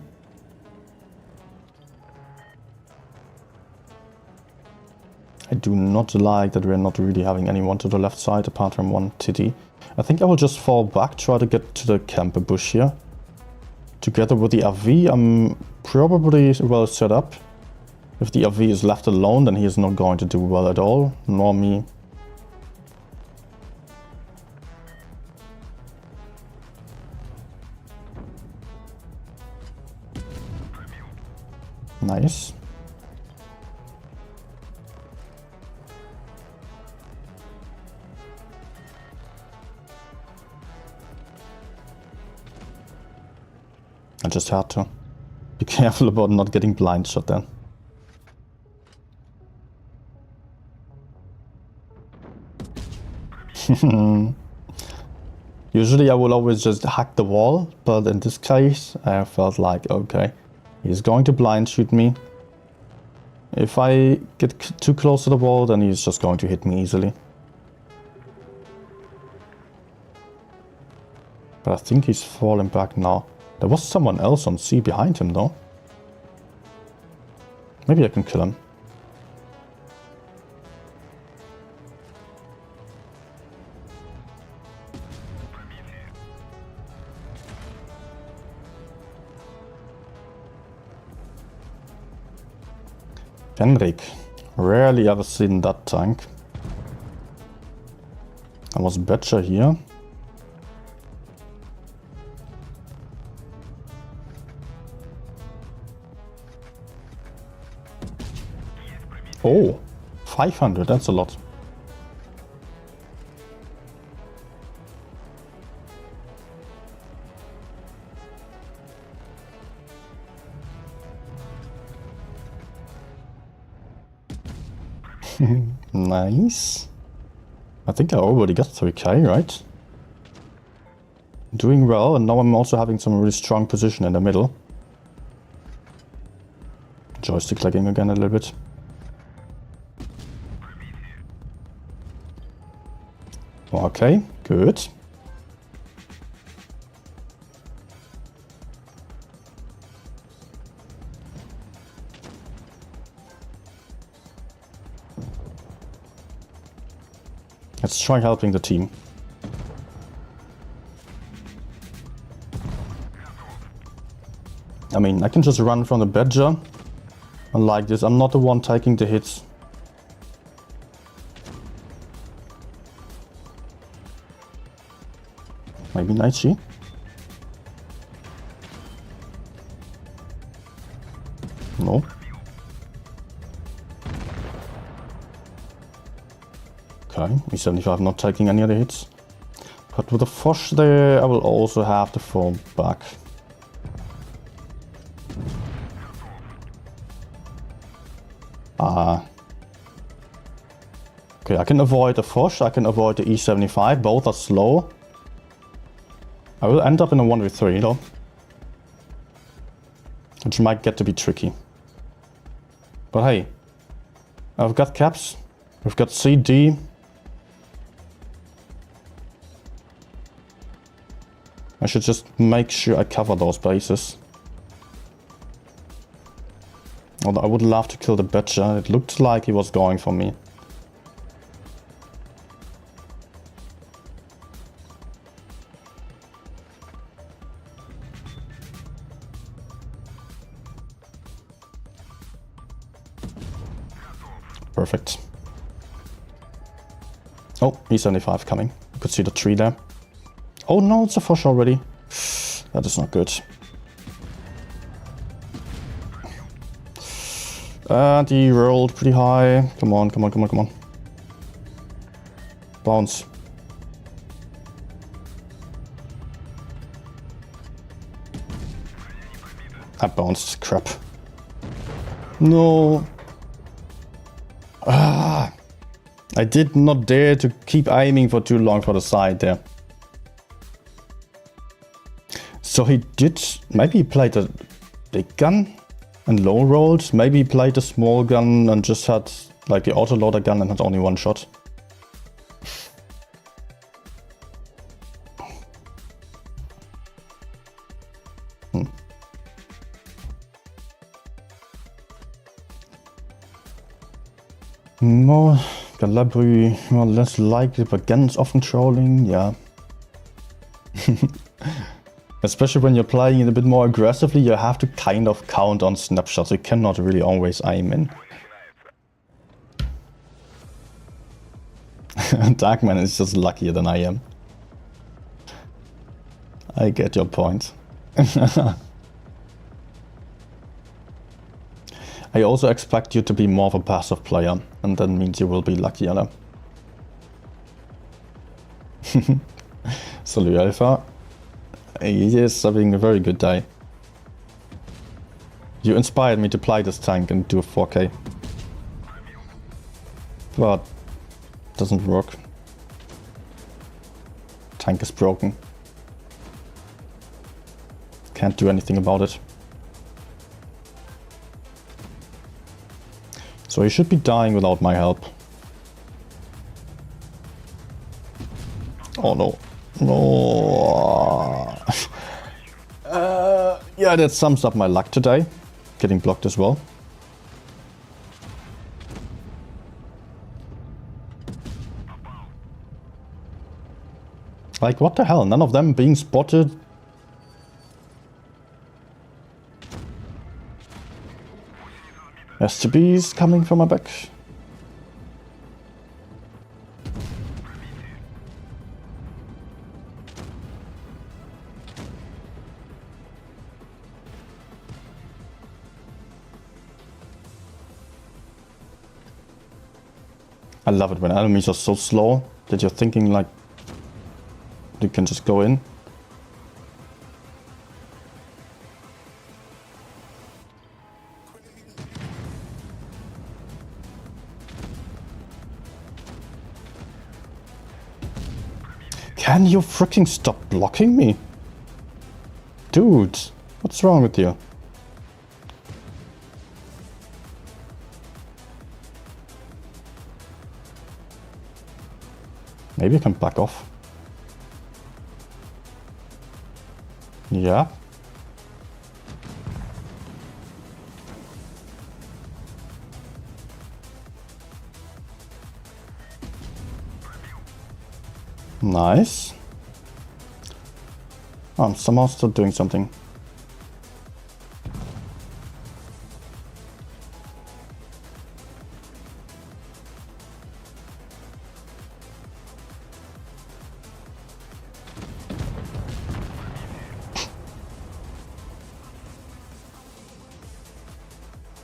I do not like that we're not really having anyone to the left side apart from one titty. I think I will just fall back, try to get to the camper bush here. Together with the RV, I'm probably well set up. If the RV is left alone, then he is not going to do well at all, nor me. Nice. I just had to be careful about not getting blind shot then. Usually I will always just hack the wall, but in this case I felt like, okay, he's going to blind shoot me. If I get too close to the wall, then he's just going to hit me easily. But I think he's falling back now. There was someone else on C behind him though. Maybe I can kill him. Henrik. Rarely ever seen that tank. There was Betcher here. Oh, 500, that's a lot. Nice. I think I already got 3k, right? Doing well, and now I'm also having some really strong position in the middle. Joystick lagging again a little bit. Okay, good. Let's try helping the team. I mean, I can just run from the Badger. And like this, I'm not the one taking the hits. Maybe Naichi? No. Okay, E75 not taking any other hits. But with the Foch there, I will also have to fall back. Okay, I can avoid the Foch, I can avoid the E75, both are slow. I will end up in a 1v3 though. Which might get to be tricky. But hey, I've got caps, we've got CD. I should just make sure I cover those bases. Although I would love to kill the Badger, it looked like he was going for me. Perfect. Oh, E75 coming. You could see the tree there. Oh no, it's a Foch already. That is not good. And he rolled pretty high. Come on, come on, come on, come on. Bounce. I bounced. Crap. No. Ah. I did not dare to keep aiming for too long for the side there. So he did, maybe he played a big gun and low rolled. Maybe he played a small gun and just had like the autoloader gun and had only one shot. More Galabri, more or less likely, but guns often trolling, yeah. Especially when you're playing it a bit more aggressively, you have to kind of count on snapshots. You cannot really always aim in. Darkman is just luckier than I am. I get your point. I also expect you to be more of a passive player, and that means you will be luckier. Salut Alpha. He is having a very good day. You inspired me to play this tank and do a 4K. But doesn't work. Tank is broken. Can't do anything about it. So he should be dying without my help. Oh no. No. Yeah, that sums up my luck today. Getting blocked as well. Like, what the hell? None of them being spotted. STBs coming from my back. I love it when enemies are so slow that you're thinking like you can just go in. Can you freaking stop blocking me? Dude, what's wrong with you? Maybe you can back off. Yeah. Nice. I'm somehow still doing something.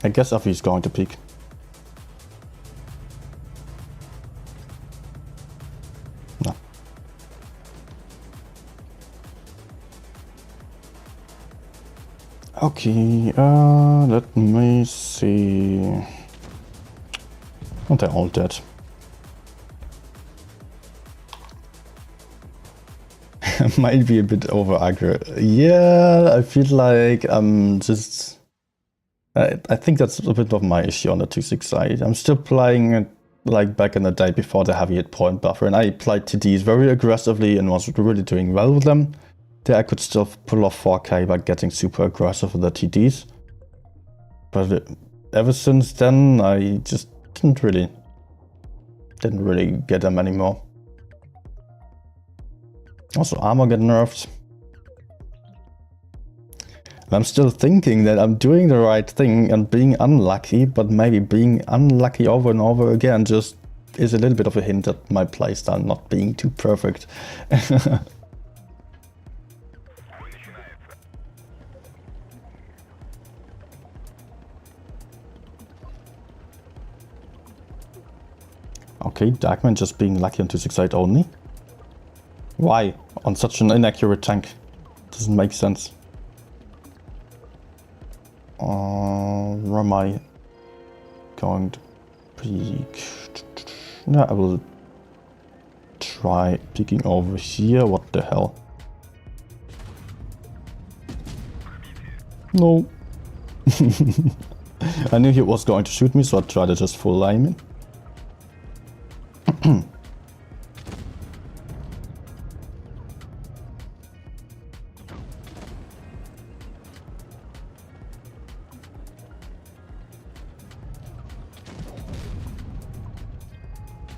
I guess Avi's going to peek. No. Okay, let me see. Oh, they're all dead. Might be a bit over aggro. Yeah, I feel like I'm just... I think that's a bit of my issue on the 2.6 side. I'm still playing it like back in the day before the heavy hit point buffer, and I played TDs very aggressively and was really doing well with them. There I could still pull off 4K by getting super aggressive with the TDs. But ever since then, I just didn't really get them anymore. Also, armor get nerfed. I'm still thinking that I'm doing the right thing and being unlucky, but maybe being unlucky over and over again just is a little bit of a hint at my playstyle not being too perfect. Okay, Darkman just being lucky on 268 only. Why? On such an inaccurate tank? Doesn't make sense. Where am I going to peek? Yeah, I will try peeking over here. What the hell? No. I knew he was going to shoot me, so I tried to just full aim in.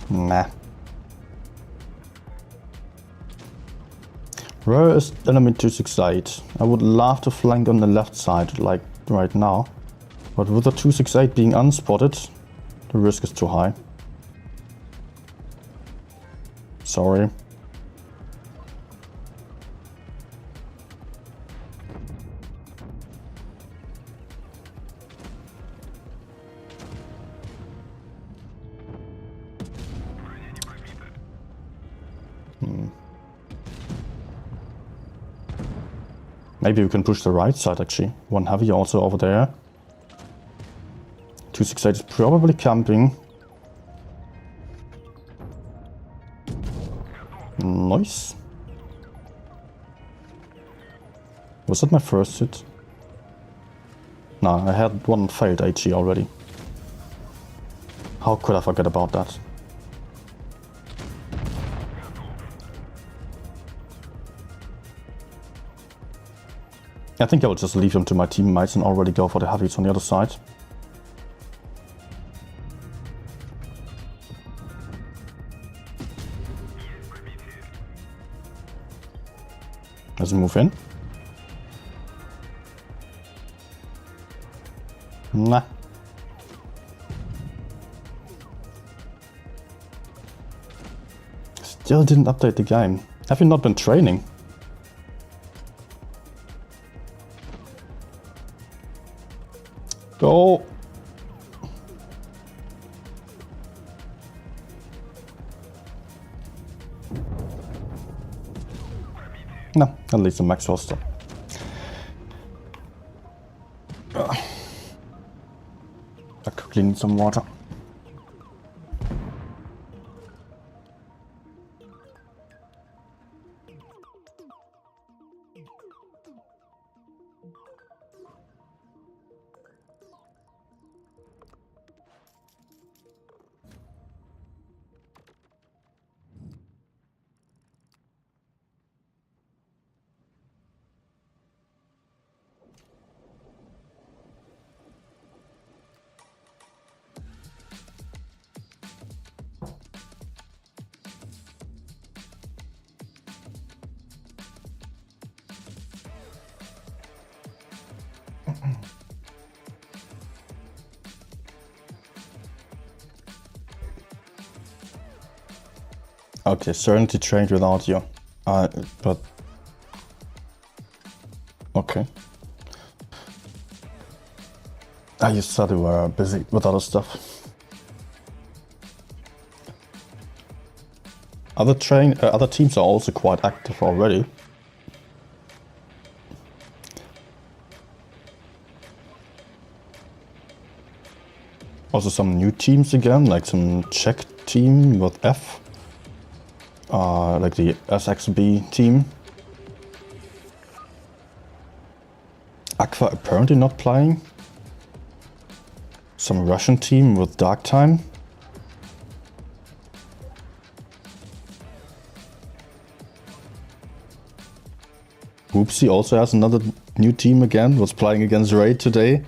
Nah. Where is enemy 268? I would love to flank on the left side, like right now. But with the 268 being unspotted, the risk is too high. Sorry. Maybe we can push the right side actually. One heavy also over there. 268 is probably camping. Nice. Was that my first hit? Nah, I had one failed HE already. How could I forget about that? I think I will just leave them to my teammates and already go for the heavies on the other side. Let's move in. Nah. Still didn't update the game. Have you not been training? Go! No, at least the max was stop. I quickly need some water. Okay, Serenity trained without you. But... Okay. You said you were busy with other stuff. Other teams are also quite active already. Also some new teams again, like some Czech team with F. Like the SXB team. Aqua apparently not playing. Some Russian team with Dark Time. Whoopsie also has another new team again, was playing against Raid today.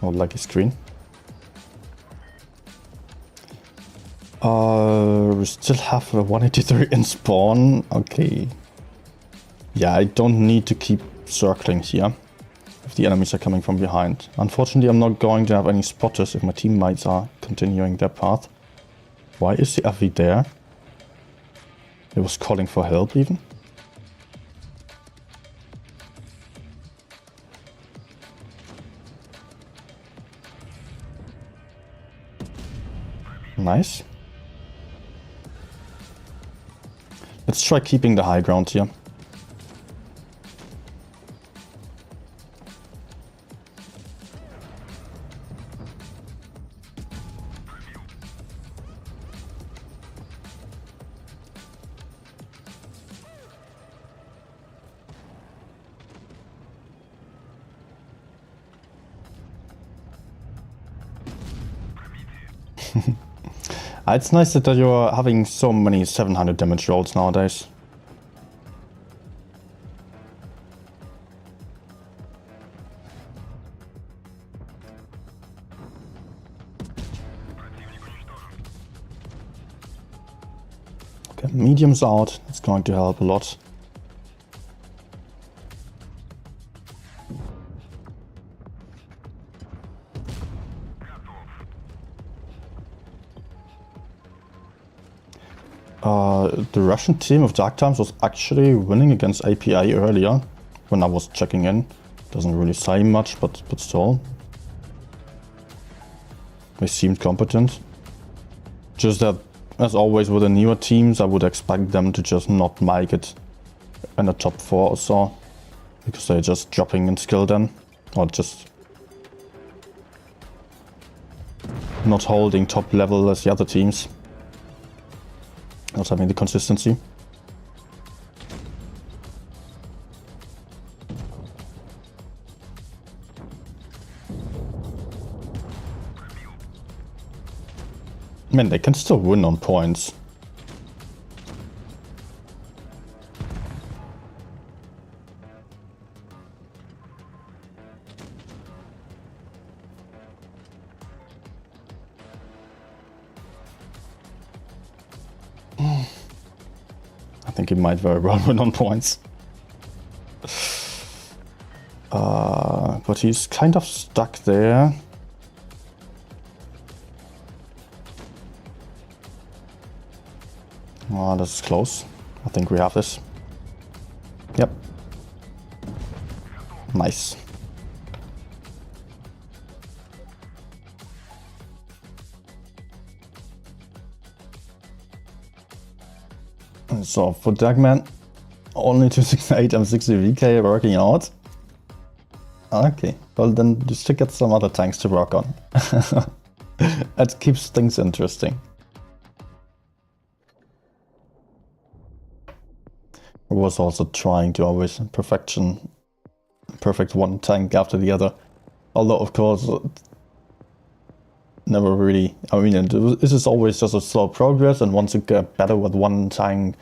Oh, lucky screen. We still have a 183 in spawn. Okay. Yeah, I don't need to keep circling here if the enemies are coming from behind. Unfortunately, I'm not going to have any spotters if my teammates are continuing their path. Why is the FV there? It was calling for help even. Nice. Let's try keeping the high ground here. It's nice that you're having so many 700 damage rolls nowadays. Okay, medium's out. It's going to help a lot. The Russian team of Dark Times was actually winning against API earlier when I was checking in. Doesn't really say much, but still. They seemed competent. Just that, as always with the newer teams, I would expect them to just not make it in the top 4 or so. Because they're just dropping in skill then. Or just not holding top level as the other teams. not having the consistency. Man, they can still win on points. I think he might very well win on points. But he's kind of stuck there. Oh, this is close. I think we have this. Yep. Nice. So for Dagman, only 268 M60 VK working out. Okay, well then just to get some other tanks to work on. That keeps things interesting. I was also trying to always perfect one tank after the other. Although of course, never really, I mean, this is always just a slow progress, and once you get better with one tank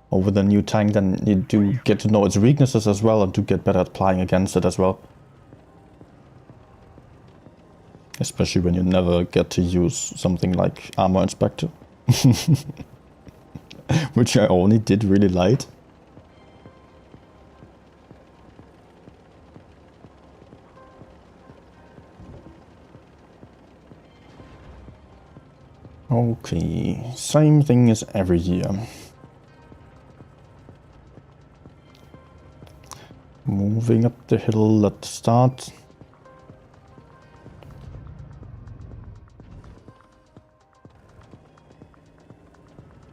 or with a new tank, then you do get to know its weaknesses as well and do get better at playing against it as well. Especially when you never get to use something like Armor Inspector. Which I only did really light. Okay, same thing as every year. Moving up the hill, let's start.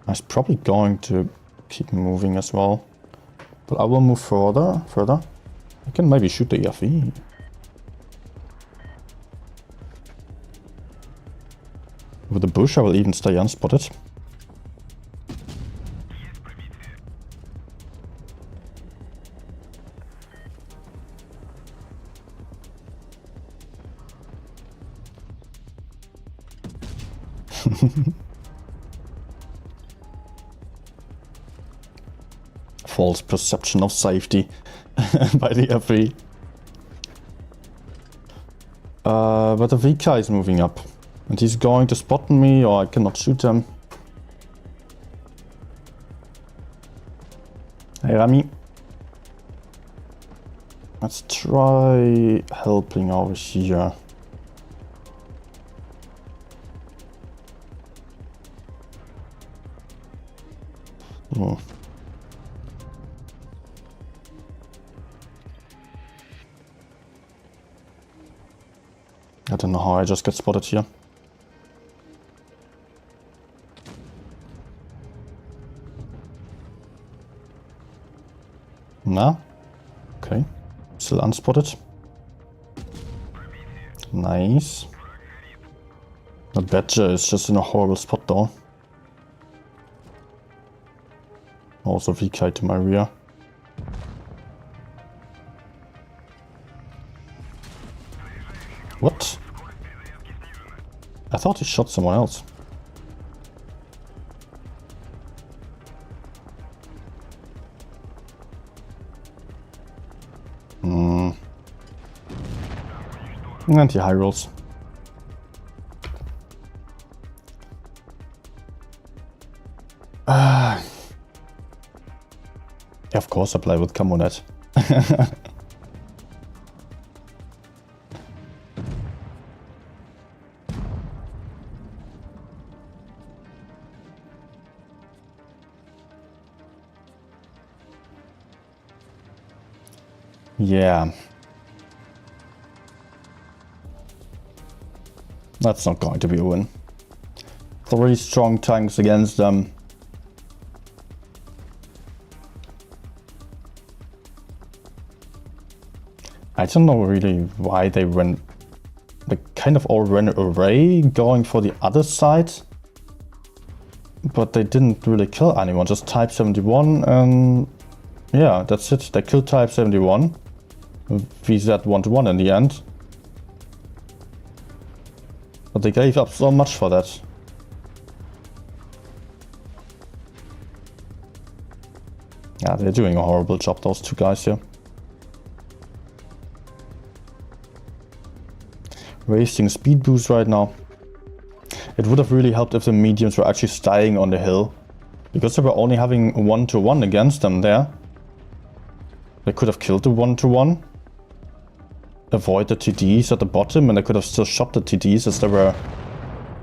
I was probably going to keep moving as well, but I will move further. I can maybe shoot the EFE. With the bush, I will even stay unspotted. False perception of safety by the FE. But the VK is moving up. And he's going to spot me, or I cannot shoot him. Hey Rami. Let's try helping over here. Oh. I don't know how I just got spotted here. No? Okay. Still unspotted. Nice. The Badger is just in a horrible spot though. Also VK to my rear. What? I thought he shot someone else. Anti-high rolls. Of course I play with Camonet. Yeah. That's not going to be a win. 3 strong tanks against them. I don't know really why they went... They kind of all ran away, going for the other side. But they didn't really kill anyone, just Type 71, and yeah, that's it. They killed Type 71. VZ 1-1 in the end. But they gave up so much for that. Yeah, they're doing a horrible job, those two guys here. Wasting speed boost right now. It would have really helped if the mediums were actually staying on the hill. Because they were only having 1-1 against them there. They could have killed the 1-1. Avoid the TDs at the bottom, and they could have still shot the TDs as they were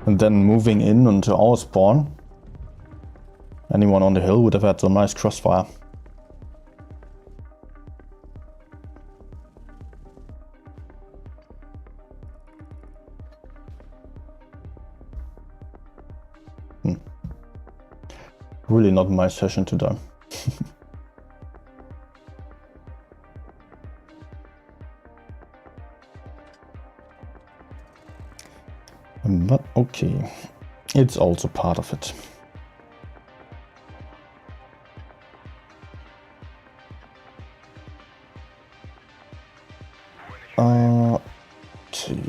then moving in onto our spawn. Anyone on the hill would have had some nice crossfire. Really not my session today. But okay, it's also part of it. Let's see.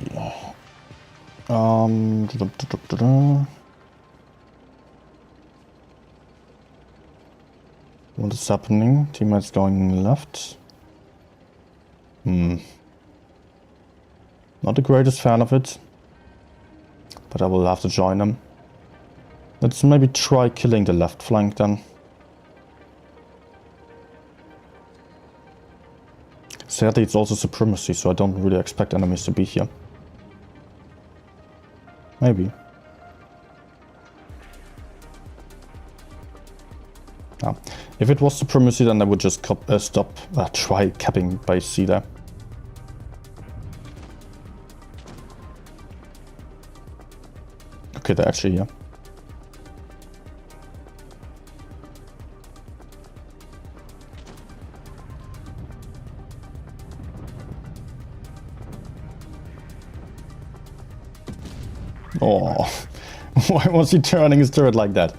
What is happening? Teammates going left. Not the greatest fan of it. But I will have to join them. Let's maybe try killing the left flank then. Sadly, it's also supremacy, so I don't really expect enemies to be here. Maybe. Ah. If it was supremacy, then I would just try capping by C there. Okay, they're actually here. Oh, why was he turning his turret like that?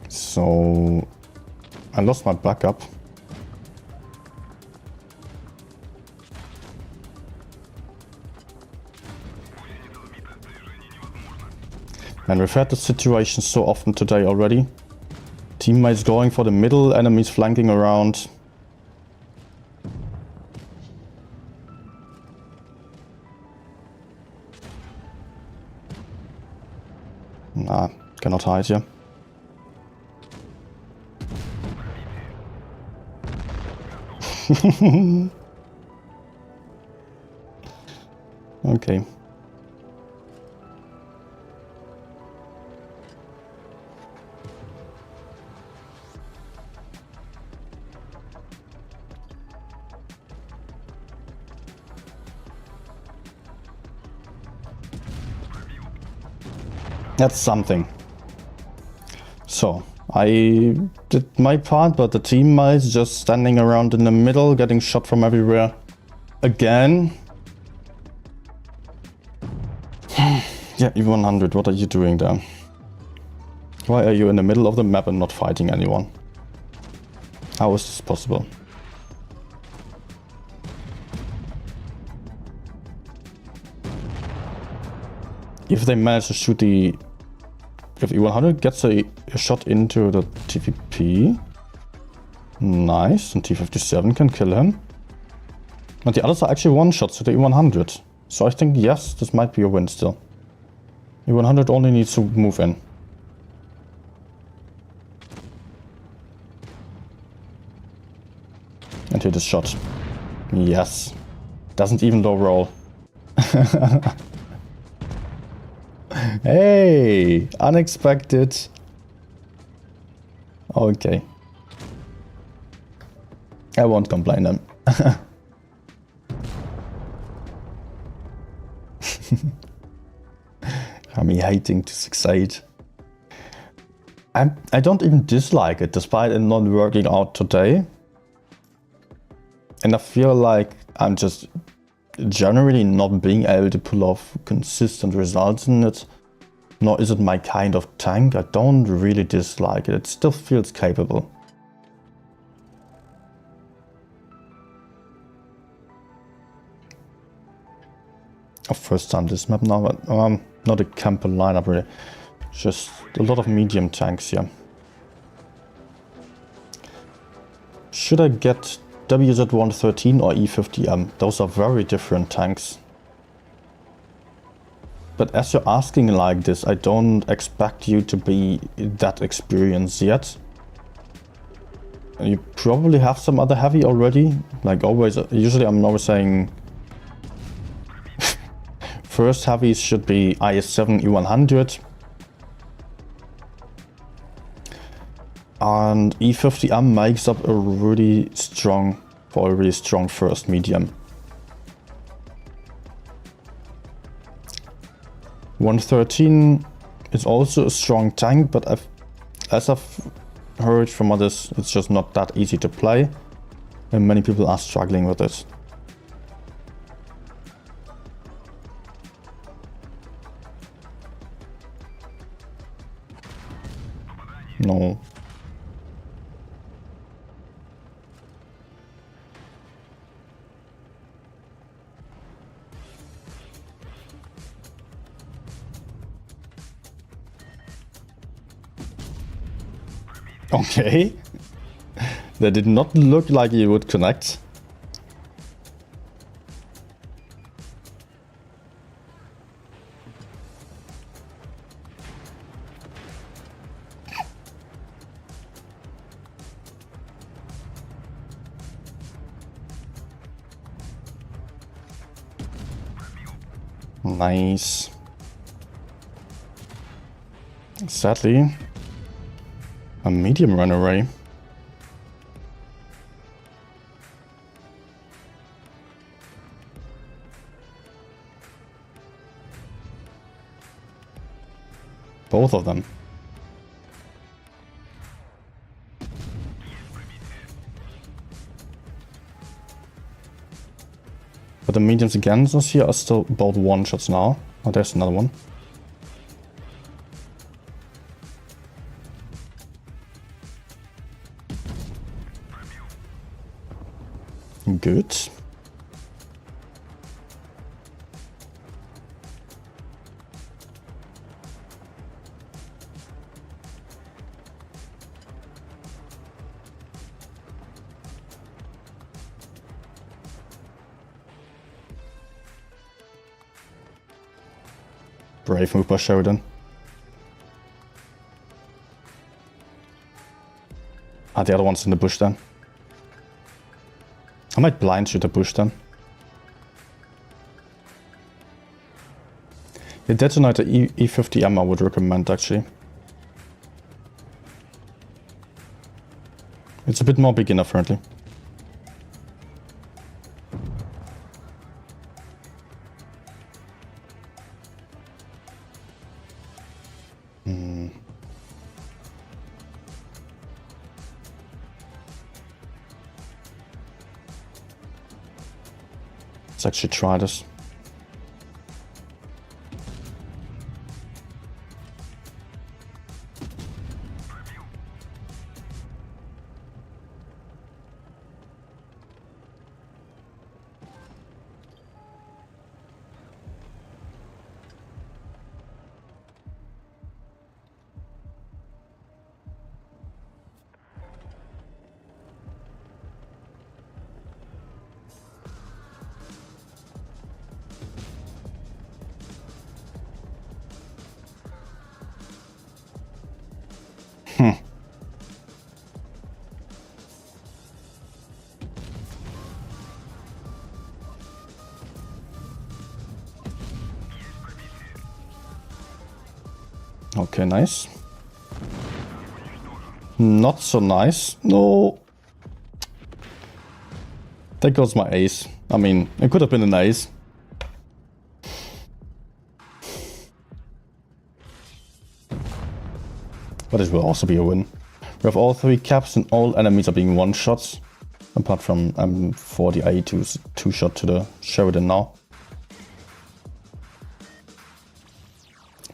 So, I lost my backup. And we've had the situation so often today already. Teammates going for the middle, enemies flanking around. Nah, cannot hide here. Okay. That's something. So, I did my part, but the teammates just standing around in the middle, getting shot from everywhere. Again. Yeah, E100, what are you doing there? Why are you in the middle of the map and not fighting anyone? How is this possible? If they manage to shoot the... If E100 gets a shot into the TVP, nice, and T57 can kill him. But the others are actually one-shots to the E100. So I think, yes, this might be a win still. E100 only needs to move in. And hit his shot. Yes. Doesn't even low roll. Hey, unexpected. Okay. I won't complain then. Me hating to succeed. I don't even dislike it, despite it not working out today. And I feel like I'm just generally not being able to pull off consistent results in it. Nor is it my kind of tank. I don't really dislike it. It still feels capable. First time this map now, but not a camper lineup really. Just a lot of medium tanks here. Should I get WZ-113 or E50M? Those are very different tanks. But as you're asking like this, I don't expect you to be that experienced yet. You probably have some other heavy already. Like always, usually I'm always saying first heavies should be IS-7 E100. And E50M makes up a really strong first medium. 113 is also a strong tank, but as I've heard from others, it's just not that easy to play, and many people are struggling with it. No. Okay. That did not look like you would connect. Nice. Sadly, a medium ran away. Both of them. But the mediums against us here are still both one shots now. Oh, there's another one. Good. Brave move by Sheridan. Ah, the other one's in the bush then. I might blind shoot the bush then. The detonator E50M I would recommend actually. It's a bit more beginner friendly. Let's actually try this. Okay, nice. Not so nice. No. There goes my ace. I mean, it could have been an ace. But it will also be a win. We have all 3 caps and all enemies are being one-shots. Apart from 40A to 2-shot to the Sheridan now.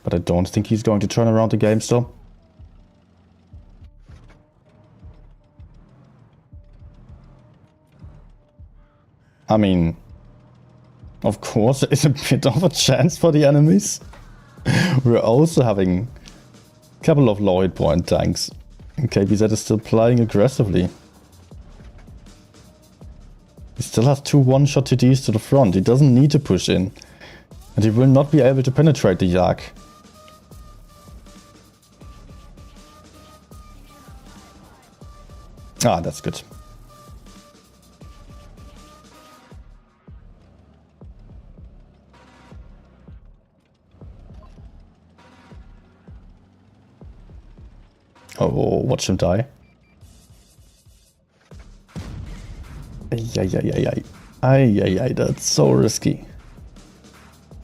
But I don't think he's going to turn around the game still. I mean, of course, there is a bit of a chance for the enemies. We're also having a couple of low hit point tanks. And KBZ is still playing aggressively. He still has 2 one-shot TDs to the front. He doesn't need to push in. And he will not be able to penetrate the Yak. Ah, that's good. Oh, watch him die. Ay, that's so risky.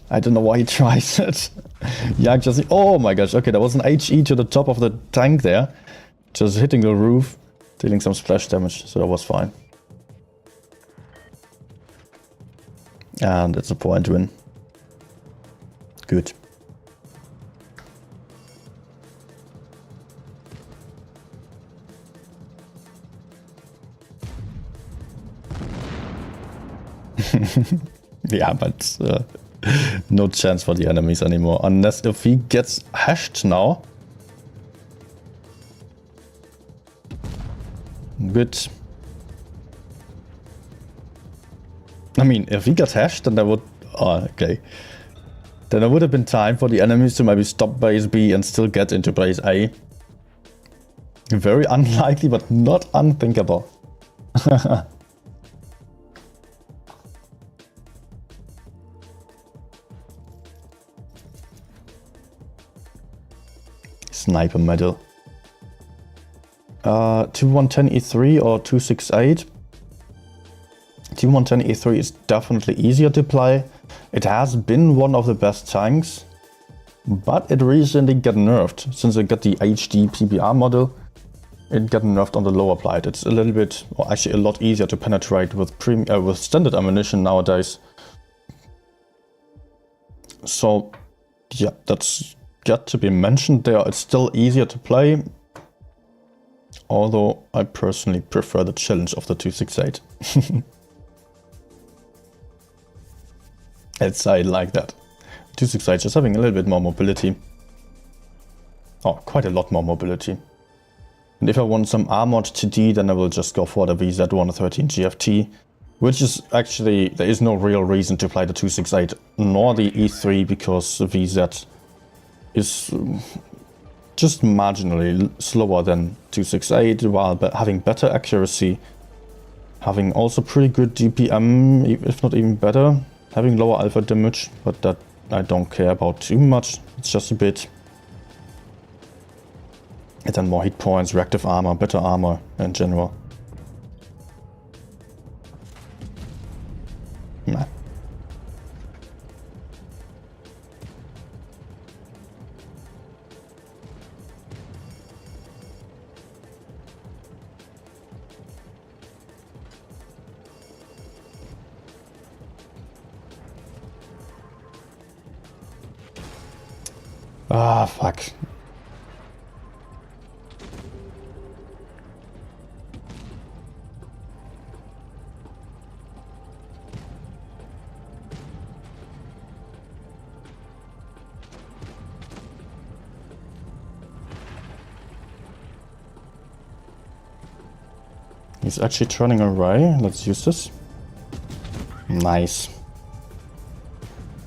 I don't know why he tries it. Yak just... Oh my gosh, okay, there was an HE to the top of the tank there. Just hitting the roof, dealing some splash damage, so that was fine. And it's a point win. Good. Yeah, but no chance for the enemies anymore. Unless if he gets hashed now. Good. I mean, if he got hashed, then I would... Oh, okay. Then there would have been time for the enemies to maybe stop base B and still get into base A. Very unlikely, but not unthinkable. Sniper medal. 2110 E3 or 268. 2110 E3 is definitely easier to play. It has been one of the best tanks, but it recently got nerfed. Since it got the HD PBR model, it got nerfed on the lower plate. It's a little bit, or actually a lot easier to penetrate with standard ammunition nowadays. So, yeah, that's got to be mentioned there. It's still easier to play, although I personally prefer the challenge of the 268. I like that. 268 just having a little bit more mobility. Oh, quite a lot more mobility. And if I want some armored TD, then I will just go for the VZ113 GFT, which is actually, there is no real reason to play the 268 nor the E3, because the VZ is just marginally slower than 268 while having better accuracy, having also pretty good DPM, if not even better, having lower alpha damage, but that I don't care about too much. It's just a bit. And then more hit points, reactive armor, better armor in general. Nah. Ah, fuck. He's actually turning away. Let's use this. Nice.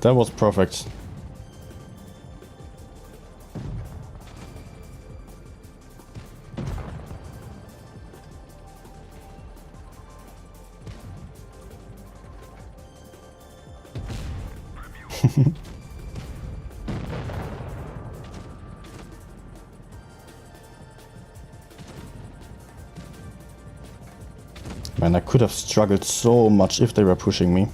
That was perfect. Man, I could have struggled so much if they were pushing me.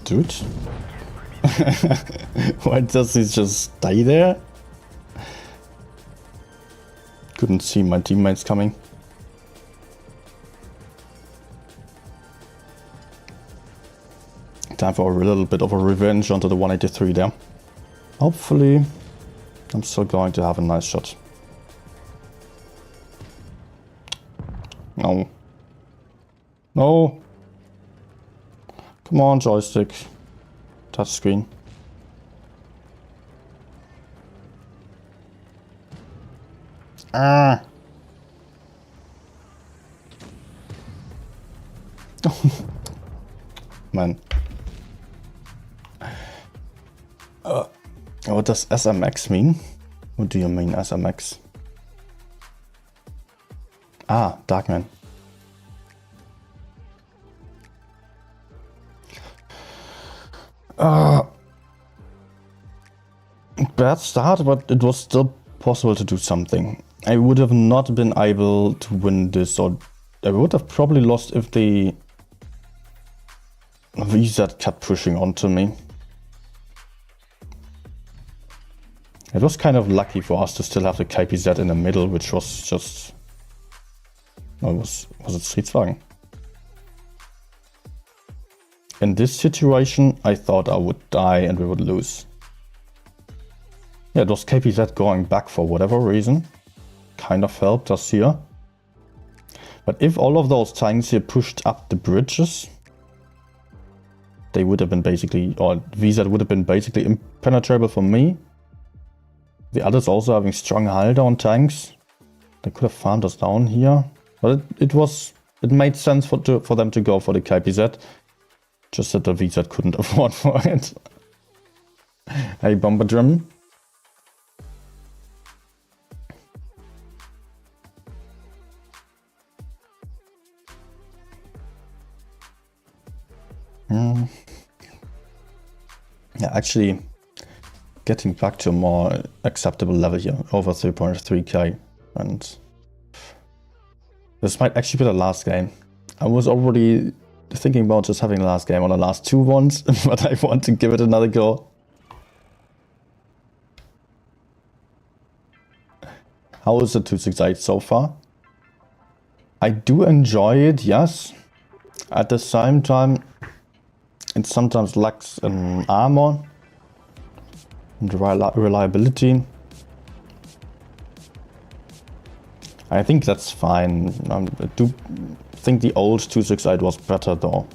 Dude? Why does he just stay there? Couldn't see my teammates coming. Time for a little bit of a revenge onto the 183 there. Hopefully, I'm still going to have a nice shot. No. No. Come on, joystick. Touch screen. Ah. Man. What does SMX mean? What do you mean SMX? Ah, Darkman. Bad start, but it was still possible to do something. I would have not been able to win this, or I would have probably lost if the VZ kept pushing onto me. It was kind of lucky for us to still have the KPZ in the middle, which was just... No, was it Streetswagen? In this situation, I thought I would die and we would lose. Yeah, it was KPZ going back for whatever reason. Kind of helped us here. But if all of those tanks here pushed up the bridges, they would have been basically, or VZ would have been basically impenetrable for me. The others also having strong hull down tanks. They could have farmed us down here. But it made sense for them to go for the KPZ. Just that the VZ couldn't afford for it. Hey, Bomber Drum. Yeah, actually getting back to a more acceptable level here, over 3.3k, and this might actually be the last game. I was already thinking about just having the last game on the last two ones, but I want to give it another go. How is the 268 so far? I do enjoy it, yes. At the same time, it sometimes lacks armor and reliability. I think that's fine. I do think the old 268 was better though.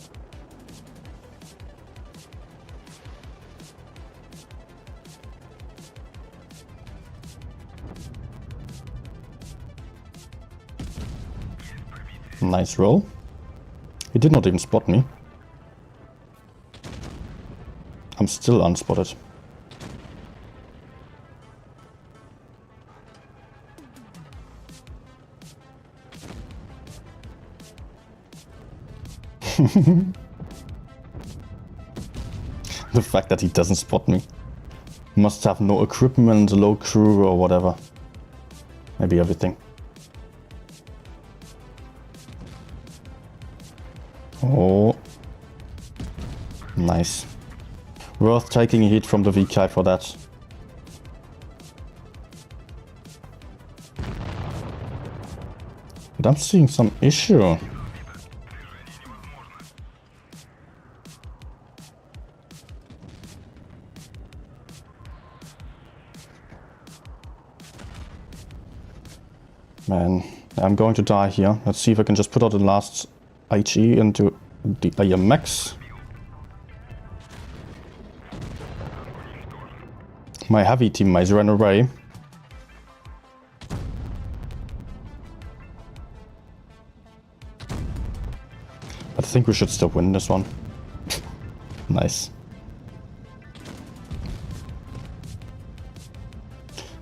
Nice roll. He did not even spot me. I'm still unspotted. The fact that he doesn't spot me. Must have no equipment, low crew or whatever. Maybe everything. Oh. Nice. Worth taking a hit from the VK for that. But I'm seeing some issue. Man, I'm going to die here. Let's see if I can just put out the last HE into the AMX. My heavy teammates ran away. But I think we should still win this one. Nice.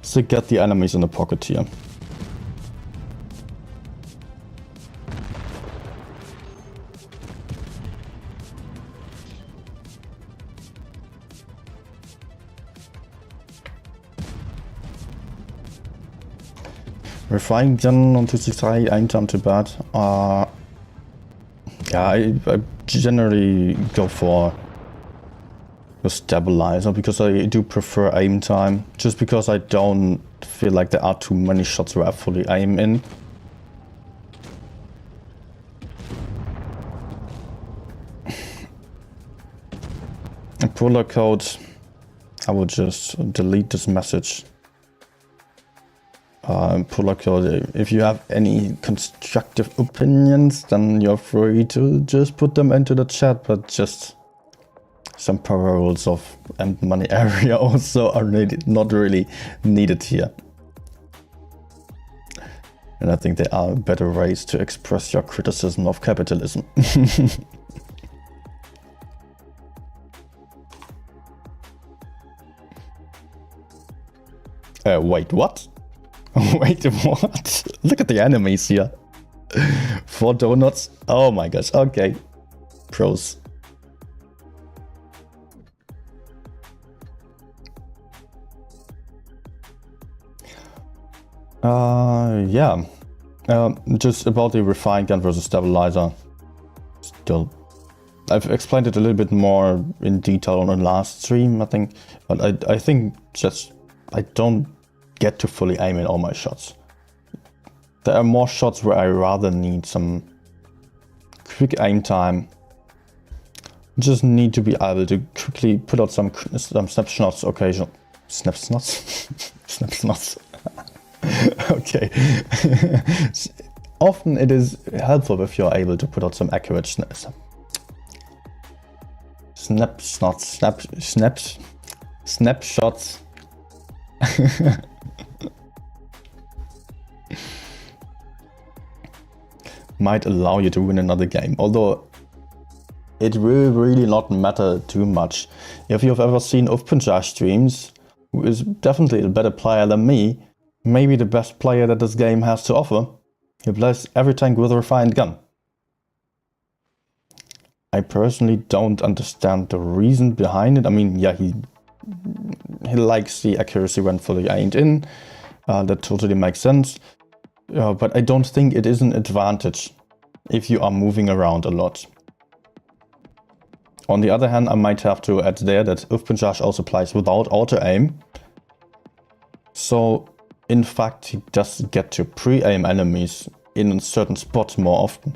Still get the enemies in the pocket here. We're flying down on 263, ain't done too bad. Yeah, I generally go for the stabilizer because I do prefer aim time. Just because I don't feel like there are too many shots where I fully aim in. A puller code, I would just delete this message. Puller code, if you have any constructive opinions, then you're free to just put them into the chat, but just some paroles of end money area also are not really needed here. And I think there are better ways to express your criticism of capitalism. Wait, what? Wait, what? Look at the enemies here. 4 donuts. Oh my gosh, okay. Pros. Yeah. Just about the refined gun versus stabilizer. Still, I've explained it a little bit more in detail on the last stream, I think. But I think just I don't get to fully aim in all my shots. There are more shots where I rather need some quick aim time. Just need to be able to quickly put out some snapshots occasionally. Snapshots? Snapshots. Okay. Often it is helpful if you're able to put out some accurate snapshots. Might allow you to win another game, although it will really not matter too much. If you've ever seen punchy streams, who is definitely a better player than me, maybe the best player that this game has to offer, he plays every tank with a refined gun. I personally don't understand the reason behind it. I mean, yeah, he likes the accuracy when fully aimed in. That totally makes sense. But I don't think it is an advantage if you are moving around a lot. On the other hand, I might have to add there that punchy also plays without auto-aim. So, in fact, he does get to pre-aim enemies in a certain spot more often.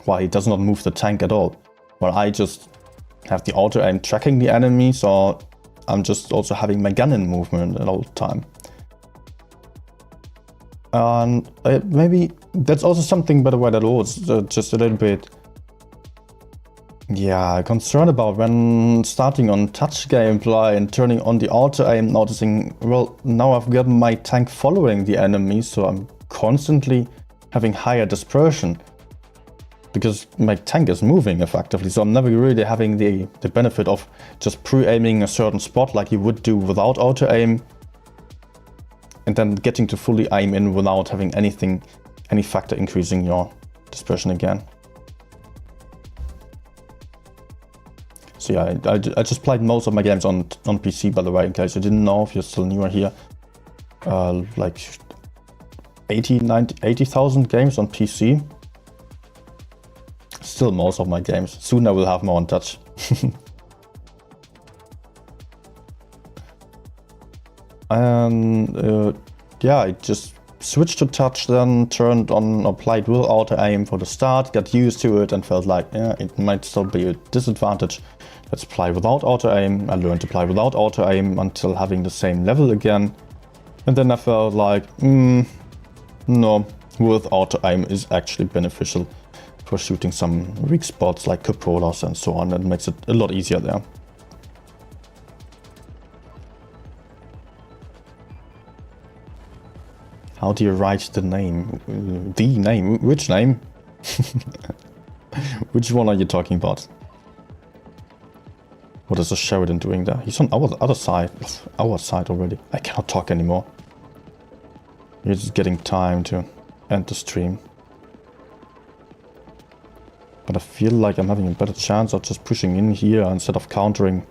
While he does not move the tank at all. While I just have the auto-aim tracking the enemies, or I'm just also having my gun in movement at all the time. And maybe that's also something, by the way, that was just a little bit, yeah, concerned about when starting on touch gameplay and turning on the auto-aim, noticing, well, now I've got my tank following the enemy, so I'm constantly having higher dispersion. Because my tank is moving effectively, so I'm never really having the benefit of just pre-aiming a certain spot like you would do without auto-aim. And then getting to fully aim in without having any factor increasing your dispersion again. So yeah, I just played most of my games on PC, by the way, in case you didn't know, if you're still newer here. Like 80,000 games on PC. Still most of my games. Soon I will have more on touch. And yeah, I just switched to touch, then turned on or played with auto-aim for the start, got used to it and felt like, yeah, it might still be a disadvantage. Let's play without auto-aim. I learned to play without auto-aim until having the same level again. And then I felt like, no, with auto-aim is actually beneficial for shooting some weak spots like cupolas and so on. That makes it a lot easier there. How do you write the name? The name? Which name? Which one are you talking about? What is the Sheridan doing there? He's on our other side. Our side already. I cannot talk anymore. You're just getting time to end the stream. But I feel like I'm having a better chance of just pushing in here instead of countering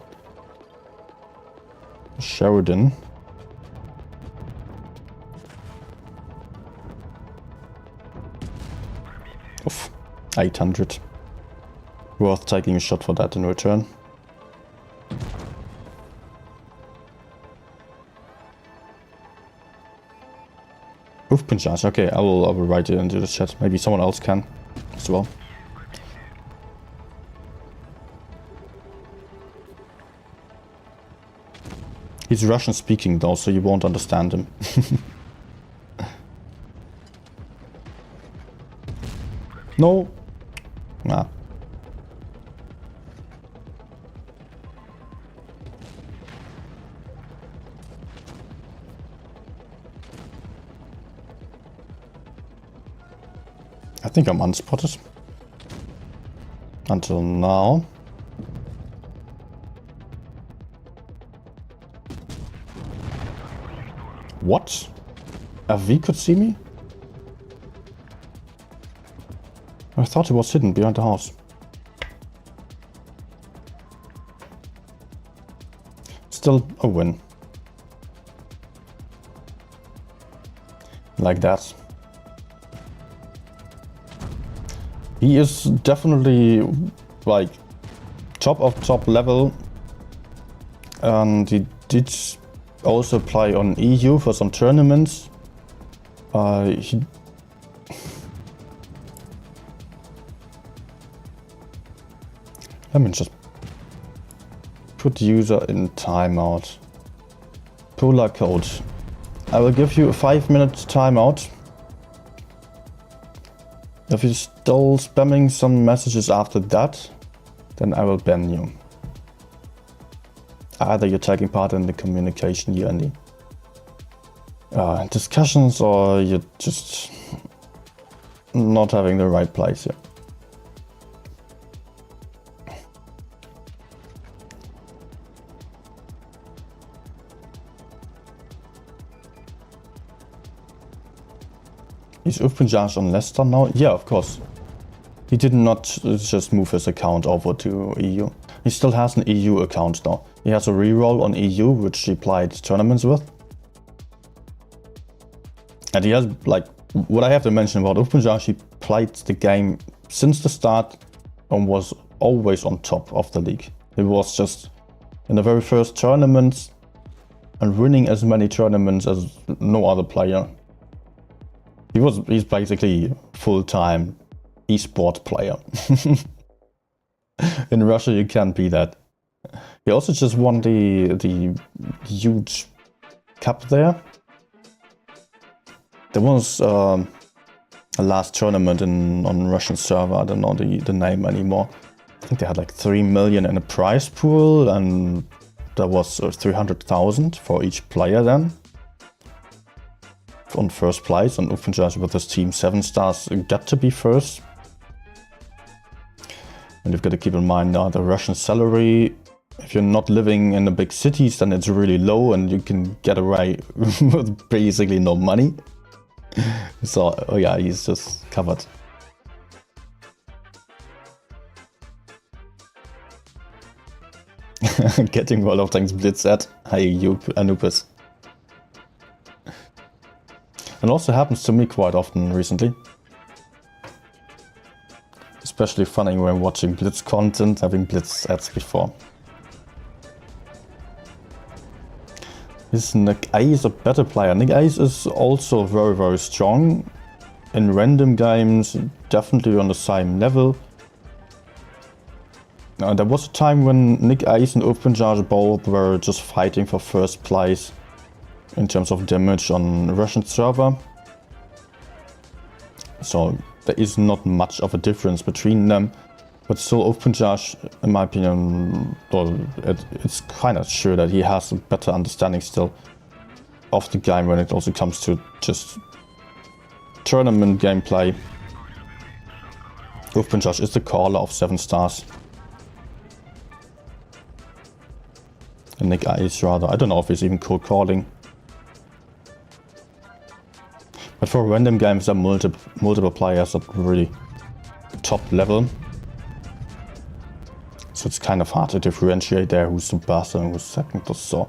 Sheridan. Oof. 800. Worth taking a shot for that in return. Punchy. Okay, I will write it into the chat. Maybe someone else can as well. He's Russian speaking though, so you won't understand him. No. Nah. I think I'm unspotted. Until now. What? A V could see me? I thought he was hidden behind the house. Still a win. Like that. He is definitely like top of top level, and he did also play on EU for some tournaments. Let me just put user in timeout. Polar code. I will give you a 5-minute timeout. If you're still spamming some messages after that, then I will ban you. Either you're taking part in the communication here in the discussions, or you're just not having the right place here. Is punchy on Leicester now? Yeah, of course. He did not just move his account over to EU. He still has an EU account now. He has a reroll on EU, which he played tournaments with. And he has, like, what I have to mention about punchy, he played the game since the start and was always on top of the league. He was just in the very first tournaments and winning as many tournaments as no other player. He's basically full-time esport player. In Russia you can't be that. He also just won the huge cup there. There was a last tournament on Russian server, I don't know the name anymore. I think they had like 3 million in a prize pool, and there was 300,000 for each player then. On first place, and punchy with his team 7 stars got to be first. And you've got to keep in mind now the Russian salary, if you're not living in the big cities, then it's really low and you can get away with basically no money. So, oh yeah, he's just covered. Getting World of Tanks Blitz at. Hey, you Anubis. It also happens to me quite often recently. Especially funny when watching Blitz content, having Blitz ads before. Is Nick Ace a better player? Nick Ace is also very, very strong. In random games, definitely on the same level. There was a time when Nick Ace and punchy both were just fighting for first place in terms of damage on Russian server. So there is not much of a difference between them, but still punchy, in my opinion, well, it's kind of sure that he has a better understanding still of the game when it also comes to just tournament gameplay. Punchy is the caller of 7 stars. And Nick Ace rather, I don't know if he's even cold calling. But for random games, there are multiple players at really top level. So it's kind of hard to differentiate there who's the best and who's second or so.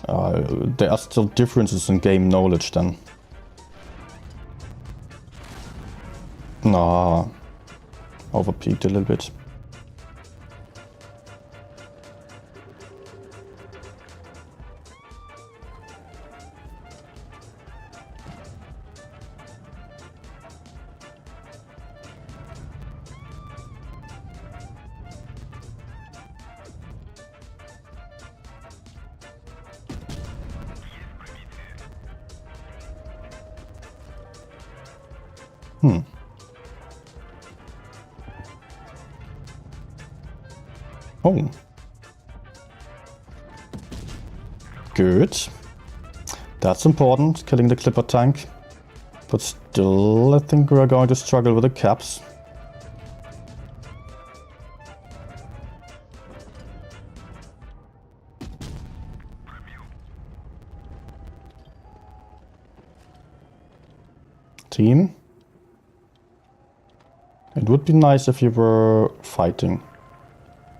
There are still differences in game knowledge then. Nah, overpeaked a little bit. Oh. Good. That's important, killing the clipper tank. But still, I think we're going to struggle with the caps. Team. It would be nice if you were fighting.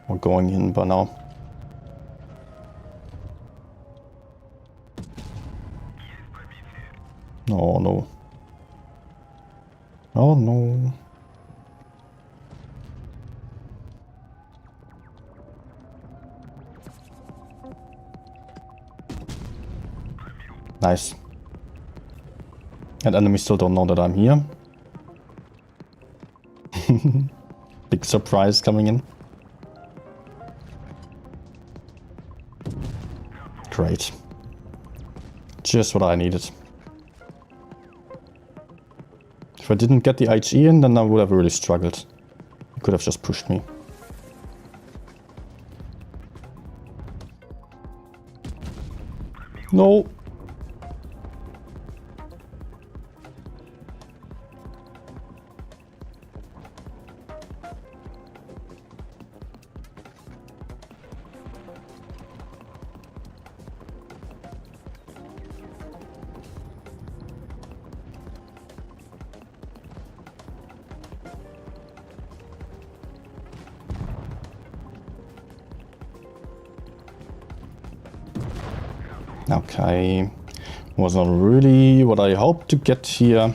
Or going in by now. Oh no. Oh no. Nice. And enemies still don't know that I'm here. Big surprise coming in. Great. Just what I needed. If I didn't get the HE in, then I would have really struggled. He could have just pushed me. No. Okay, was not really what I hoped to get here.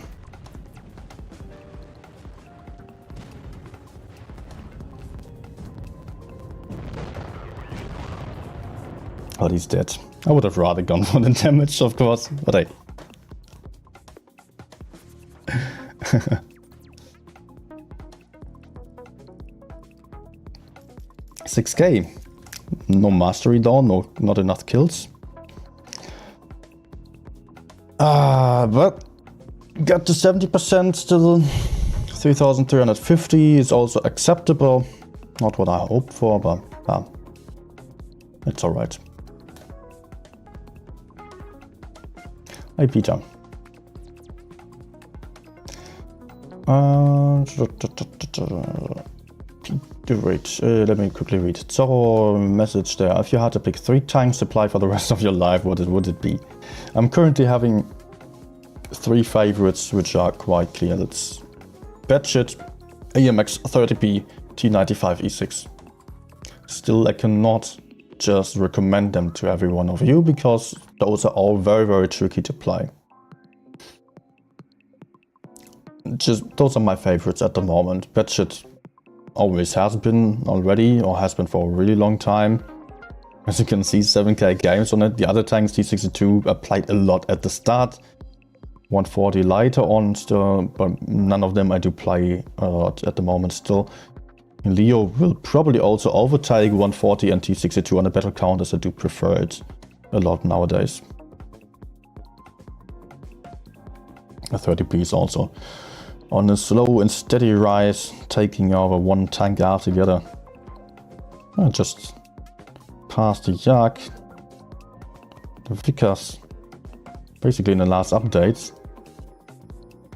But he's dead. I would have rather gone for the damage, of course, but hey. 6k. No mastery down, no, not enough kills. But got to 70%, still 3,350 is also acceptable. Not what I hoped for, but it's alright. Hey, Peter. Wait, let me quickly read. Zorro message there. If you had to pick 3 tanks to play for the rest of your life, what would it be? I'm currently having 3 favorites, which are quite clear. That's Batshit, AMX 30p, T95 E6. Still, I cannot just recommend them to every one of you, because those are all very, very tricky to play. Just, those are my favorites at the moment. Batshit always has been already, or has been for a really long time. As you can see, 7k games on it. The other tanks, T62, I played a lot at the start. 140 later on still, but none of them I do play a lot at the moment still. Leo will probably also overtake 140 and T62 on the battle count, as I do prefer it a lot nowadays. A 30p is also on a slow and steady rise, taking over one tank after the other. I just passed the Yak, the Vickers, basically in the last updates.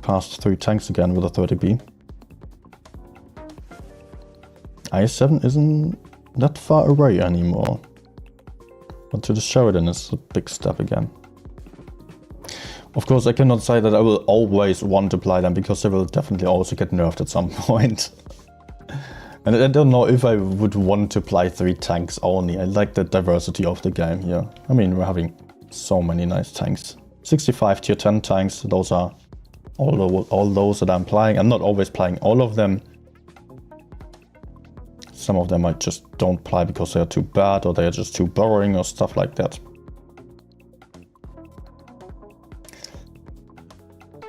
Passed 3 tanks again with a 30p. I7 isn't that far away anymore. But to the Sheridan is a big step again. Of course, I cannot say that I will always want to play them, because they will definitely also get nerfed at some point. And I don't know if I would want to play 3 tanks only. I like the diversity of the game here. I mean, we're having so many nice tanks. 65 tier 10 tanks, those are all those that I'm playing. I'm not always playing all of them. Some of them I just don't play because they are too bad or they are just too boring or stuff like that.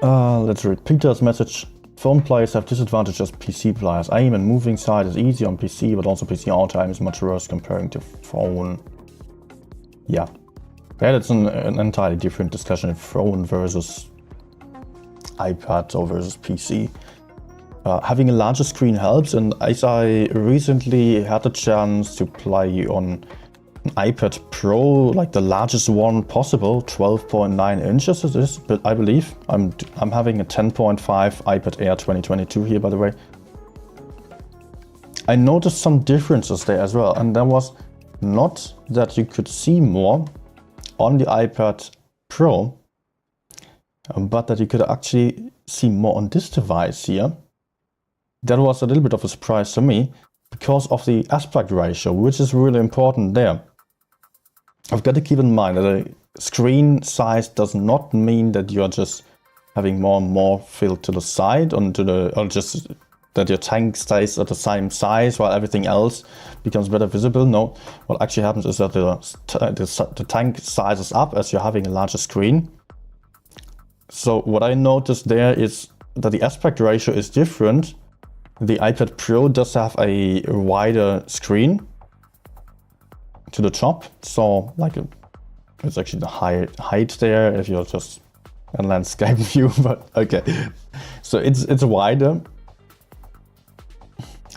Let's read Peter's message. Phone players have disadvantages PC players. Aim and moving side is easy on PC, but also PC auto aim is much worse comparing to phone. Yeah, that's an entirely different discussion. Phone versus iPad or versus PC. Having a larger screen helps, and as I recently had the chance to play on an iPad Pro, like the largest one possible, 12.9 inches it is, but I believe. I'm having a 10.5 iPad Air 2022 here, by the way. I noticed some differences there as well, and there was not that you could see more on the iPad Pro, but that you could actually see more on this device here. That was a little bit of a surprise to me because of the aspect ratio, which is really important there. I've got to keep in mind that a screen size does not mean that you're just having more and more filled to the side or just that your tank stays at the same size while everything else becomes better visible. No, what actually happens is that the tank sizes up as you're having a larger screen. So what I noticed there is that the aspect ratio is different. The iPad Pro does have a wider screen to the top, so like it's actually the height there if you're just a landscape view, but okay. So it's wider.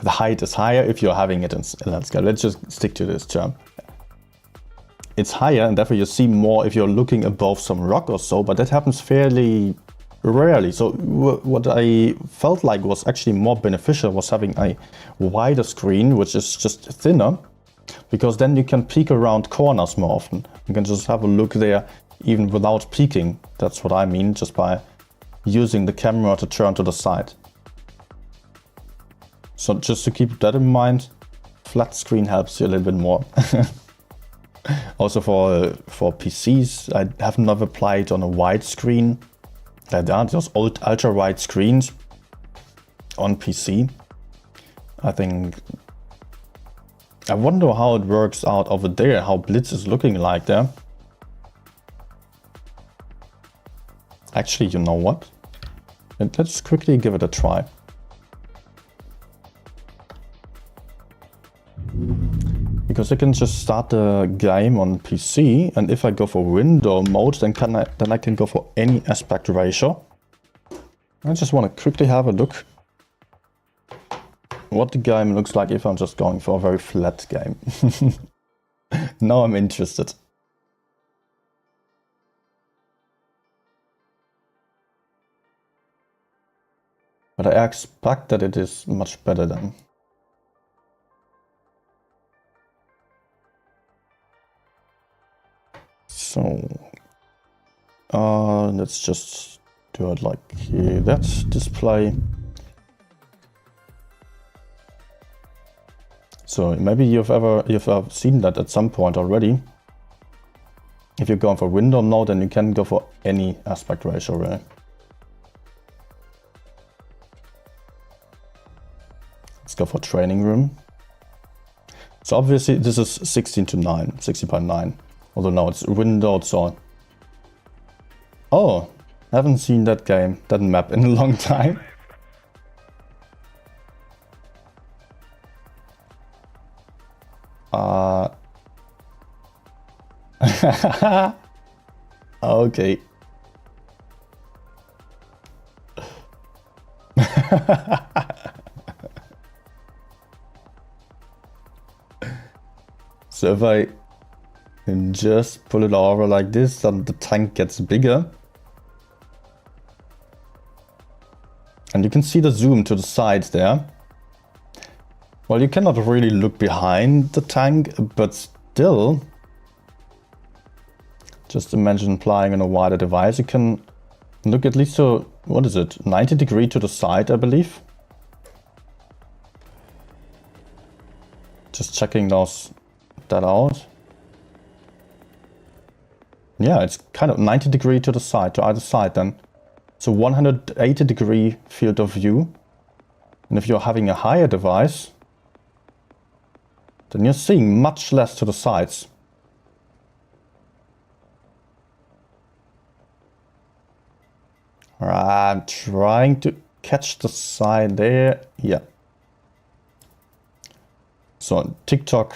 The height is higher if you're having it in landscape. Let's just stick to this term. It's higher and therefore you see more if you're looking above some rock or so, but that happens fairly rarely. So what I felt like was actually more beneficial was having a wider screen, which is just thinner, because then you can peek around corners more often. You can just have a look there even without peeking. That's what I mean, just by using the camera to turn to the side. So just to keep that in mind, flat screen helps you a little bit more. Also for PCs, I have never played on a wide screen. There are those old ultra wide screens on PC. I wonder how it works out over there, how Blitz is looking like there. Actually, you know what? Let's quickly give it a try. Because I can just start the game on PC, and if I go for window mode, then I can go for any aspect ratio. I just want to quickly have a look what the game looks like if I'm just going for a very flat game. Now I'm interested. But I expect that it is much better then. So let's just do it like that. Display. So maybe you've seen that at some point already. If you're going for window mode, then you can go for any aspect ratio, right? Let's go for training room. So obviously this is 16:9. Although now it's windowed, so... Oh, haven't seen that map in a long time. Okay. So if I can just pull it over like this, then the tank gets bigger. And you can see the zoom to the side there. Well, you cannot really look behind the tank, but still, just imagine flying on a wider device. You can look at least to, what is it, 90 degrees to the side, I believe. Just checking that out. Yeah, it's kind of 90 degrees to the side, to either side then. So 180-degree field of view. And if you're having a higher device, then you're seeing much less to the sides. I'm trying to catch the side there. Yeah. So on TikTok,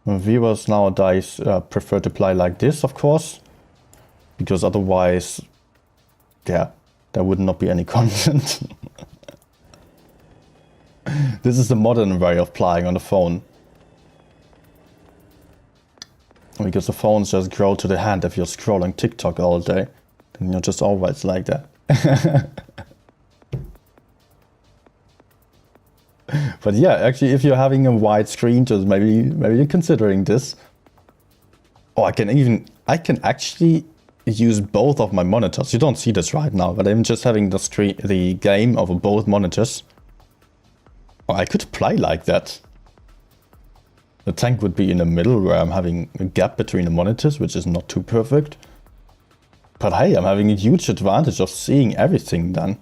viewers nowadays prefer to play like this, of course, because otherwise, yeah, there would not be any content. This is the modern way of playing on the phone. Because the phones just grow to the hand if you're scrolling TikTok all day. Then you're just always like that. But yeah, actually, if you're having a wide screen, just maybe you're considering this. Oh, I can actually use both of my monitors. You don't see this right now, but I'm just having the game over both monitors. Oh, I could play like that. The tank would be in the middle where I'm having a gap between the monitors, which is not too perfect. But hey, I'm having a huge advantage of seeing everything then.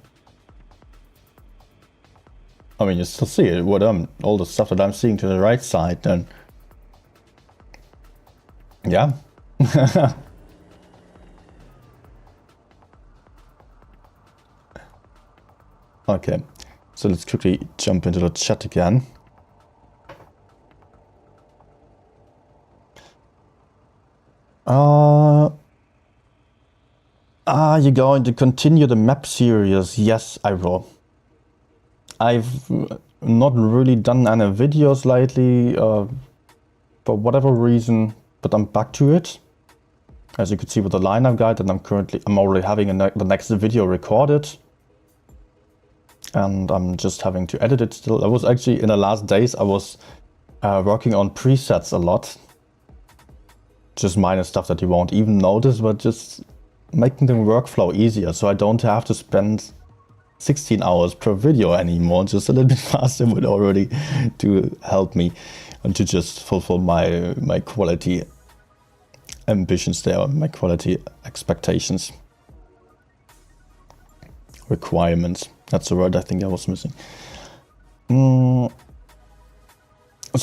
I mean, you still see it, all the stuff that I'm seeing to the right side, then. Yeah. Okay, so let's quickly jump into the chat again. Are you going to continue the map series? Yes, I will. I've not really done any videos lately, for whatever reason, but I'm back to it. As you can see with the lineup guide, and I'm already having the next video recorded. And I'm just having to edit it still. I was actually, in the last days, I was working on presets a lot. Just minor stuff that you won't even notice, but just making the workflow easier, so I don't have to spend 16 hours per video anymore. Just a little bit faster would already to help me and to just fulfill my quality ambitions there, my quality expectations. Requirements. That's the word I think I was missing. So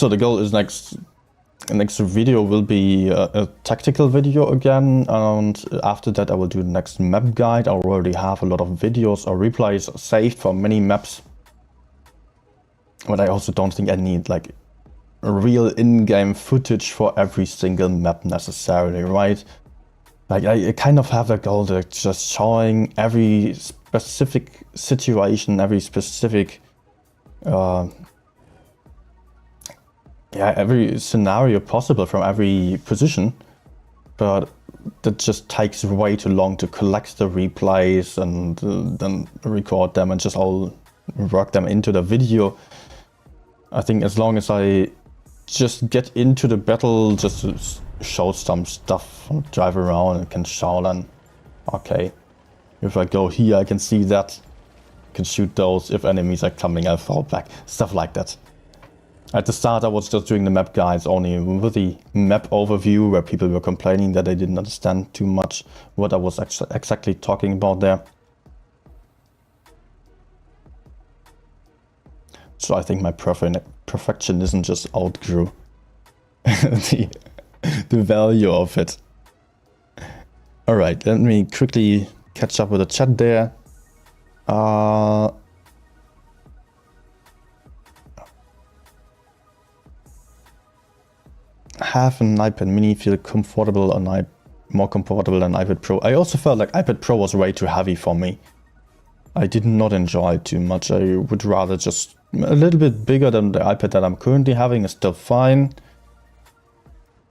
the goal is next video will be a tactical video again, and after that I will do the next map guide. I already have a lot of videos or replays saved for many maps, but I also don't think I need like a real in-game footage for every single map necessarily, right? Like I kind of have a goal to just showing every specific situation, every specific every scenario possible from every position, but that just takes way too long to collect the replays and then record them and just all work them into the video. I think as long as I just get into the battle, just to show some stuff, drive around and can show them, okay, if I go here I can see that, I can shoot those, if enemies are coming I'll fall back, stuff like that. At the start I was just doing the map guides only with the map overview, where people were complaining that they didn't understand too much what I was exactly talking about there. So I think my perfectionism just outgrew the value of it. Alright, let me quickly catch up with the chat there. Have an iPad mini, feel comfortable on more comfortable than iPad Pro. I also felt like iPad Pro was way too heavy for me. I did not enjoy it too much. I would rather just a little bit bigger than the iPad that I'm currently having is still fine.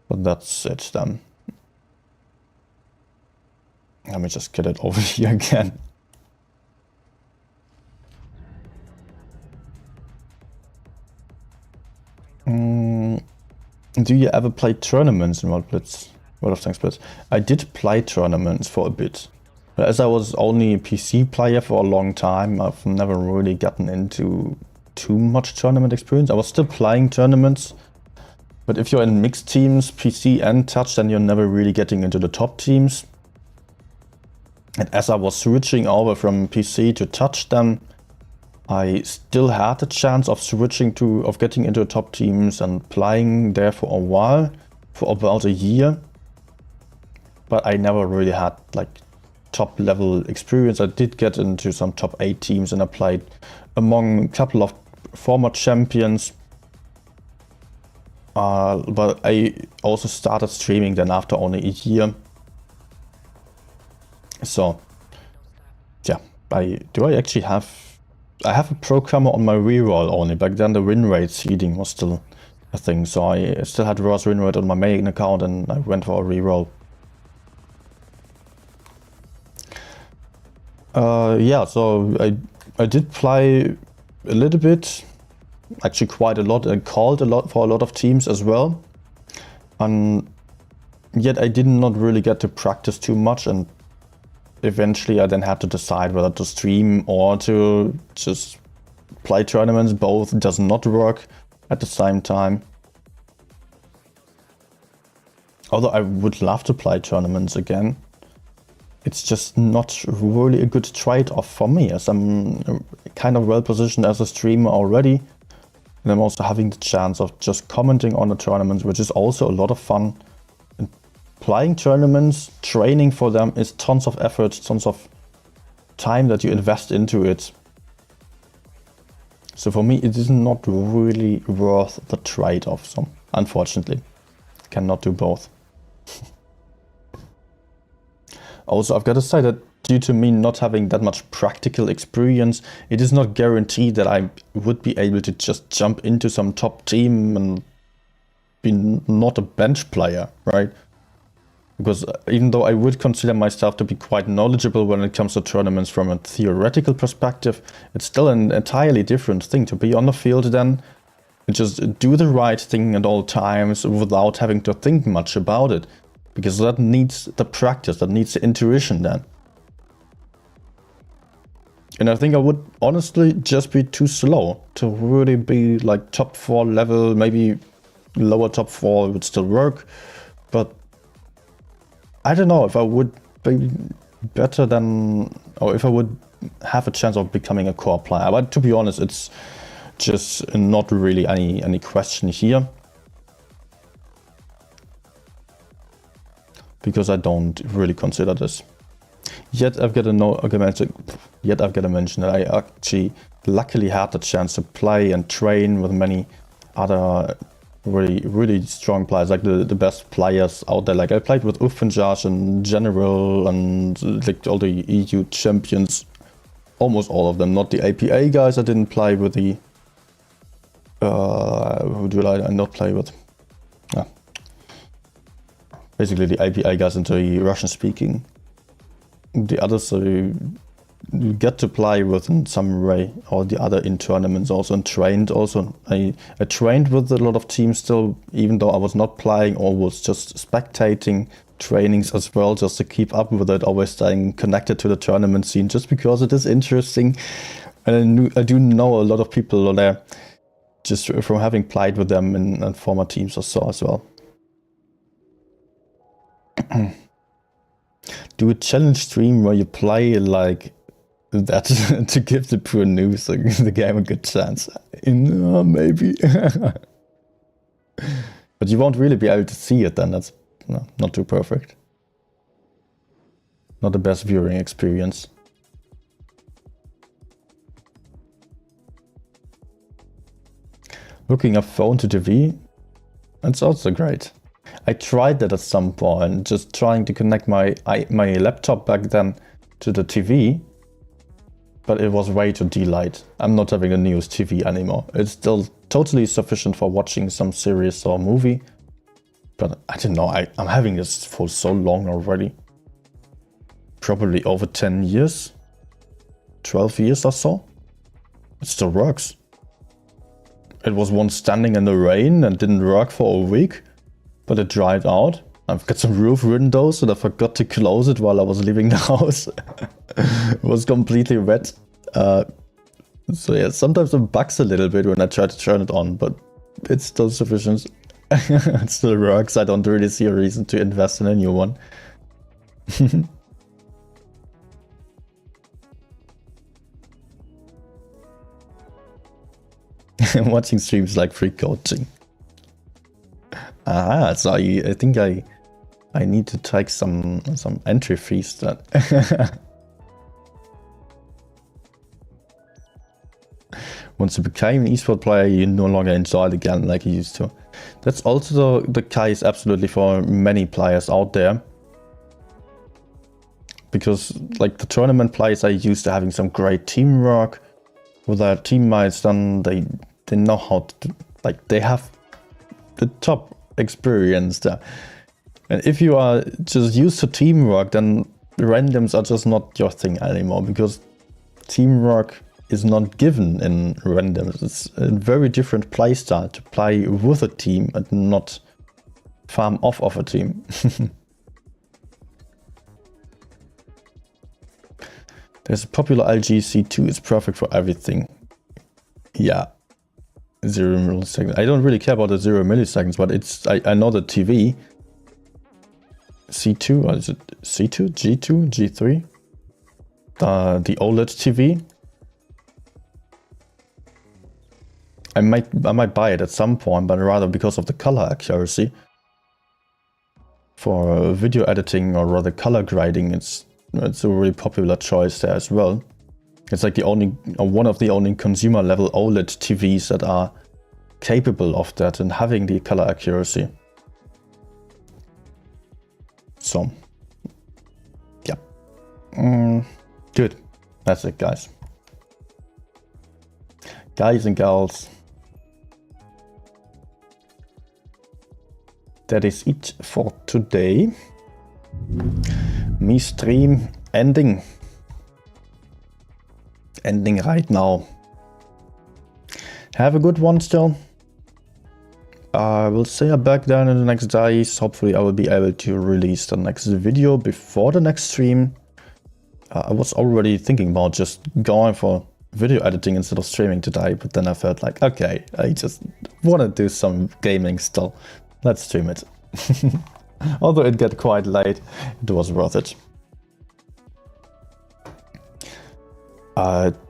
But that's it then. Let me just get it over here again. Do you ever play tournaments in Blitz? World of Tanks Blitz? I did play tournaments for a bit. But as I was only a PC player for a long time, I've never really gotten into too much tournament experience. I was still playing tournaments, but if you're in mixed teams, PC and touch, then you're never really getting into the top teams. And as I was switching over from PC to touch, then I still had the chance of of getting into top teams and playing there for a while, for about a year. But I never really had like top level experience. I did get into some top 8 teams and I played among a couple of former champions. But I also started streaming then after only a year. So yeah, I have a programmer on my reroll only. Back then the win rate seeding was still a thing, so I still had Ross win rate on my main account and I went for a reroll. Yeah, so I did play a little bit, actually quite a lot, and called a lot for a lot of teams as well. And yet I did not really get to practice too much, and eventually I then had to decide whether to stream or to just play tournaments. Both does not work at the same time. Although I would love to play tournaments again, it's just not really a good trade-off for me, as I'm kind of well positioned as a streamer already. And I'm also having the chance of just commenting on the tournaments, which is also a lot of fun. And playing tournaments, training for them is tons of effort, tons of time that you invest into it. So for me, it is not really worth the trade-off, so unfortunately, cannot do both. Also, I've got to say that due to me not having that much practical experience, it is not guaranteed that I would be able to just jump into some top team and be not a bench player, right? Because even though I would consider myself to be quite knowledgeable when it comes to tournaments from a theoretical perspective, it's still an entirely different thing to be on the field then and just do the right thing at all times without having to think much about it. Because that needs the practice, that needs the intuition then. And I think I would honestly just be too slow to really be like top 4 level, maybe lower top 4 would still work. But I don't know if I would be better than, or if I would have a chance of becoming a core player. But to be honest, it's just not really any question here. Because I don't really consider this. Yet I've got to mention that I actually luckily had the chance to play and train with many other really strong players, like the best players out there. Like I played with Uffenjarsch and General and like all the EU champions, almost all of them. Not the APA guys. I didn't play with the who did I not play with? Basically the APA guys and the Russian speaking. The others you get to play with in some way, or the other in tournaments also, and trained also. I trained with a lot of teams still, even though I was not playing or was just spectating trainings as well, just to keep up with it, always staying connected to the tournament scene, just because it is interesting. And I do know a lot of people there, just from having played with them in former teams or so as well. Do a challenge stream where you play like that to give the poor noobs the game a good chance. Maybe. But you won't really be able to see it then. That's not too perfect. Not the best viewing experience. Hooking up phone to TV, that's also great. I tried that at some point, just trying to connect my laptop back then to the TV, but it was way too delight. I'm not having a news TV anymore. It's still totally sufficient for watching some series or movie, but I don't know, I'm having this for so long already. Probably over 10 years, 12 years or so. It still works. It was once standing in the rain and didn't work for a week. But it dried out. I've got some roof windows and I forgot to close it while I was leaving the house. It was completely wet. So yeah, sometimes it bugs a little bit when I try to turn it on, but it's still sufficient. It still works. I don't really see a reason to invest in a new one. Watching streams like free coaching. So I think I need to take some entry fees then. Once you became an esport player, you no longer enjoy the game like you used to. That's also the case absolutely for many players out there. Because like the tournament players are used to having some great teamwork with their teammates, then they know how to, like they have the top experience there. And if you are just used to teamwork, then randoms are just not your thing anymore, because teamwork is not given in randoms. It's a very different playstyle to play with a team and not farm off of a team. There's a popular LG C2, it's perfect for everything. Yeah, 0 milliseconds. I don't really care about the 0 milliseconds, but it's I know the TV. C2, or is it C2, G2, G3? The OLED TV. I might buy it at some point, but rather because of the color accuracy. For video editing or rather color grading, it's a really popular choice there as well. It's like the only, or one of the only consumer level OLED TVs that are capable of that and having the color accuracy. So, yeah. Good. That's it, guys. Guys and girls. That is it for today. Me stream ending. Ending right now. Have a good one still. I will see you back then in the next days. Hopefully I will be able to release the next video before the next stream. I was already thinking about just going for video editing instead of streaming today, but then I felt like, okay, I just want to do some gaming still. Let's stream it. Although it got quite late, it was worth it.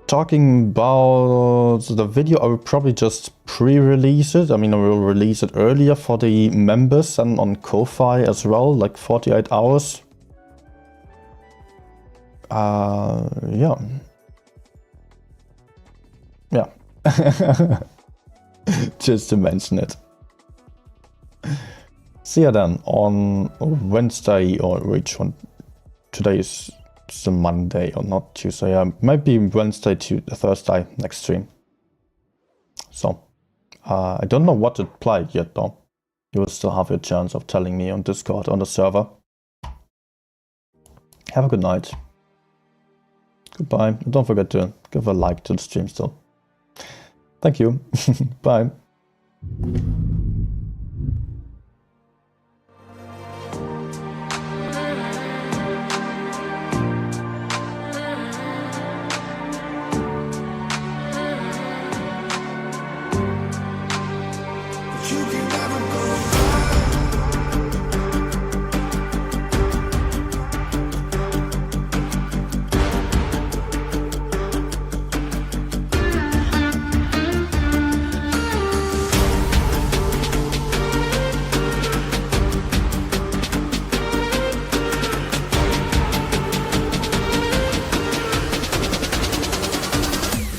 Talking about the video, I will probably just pre-release it. I mean, I will release it earlier for the members and on Ko-Fi as well, like 48 hours. Yeah. Yeah. Just to mention it. See you then on Wednesday, or which one? Today is the Monday or not Tuesday. Yeah, might be Wednesday to Thursday next stream. So I don't know what to play yet though. You will still have your chance of telling me on Discord on the server. Have a good night. Goodbye. And don't forget to give a like to the stream still. Thank you. Bye.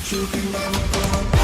You can never go.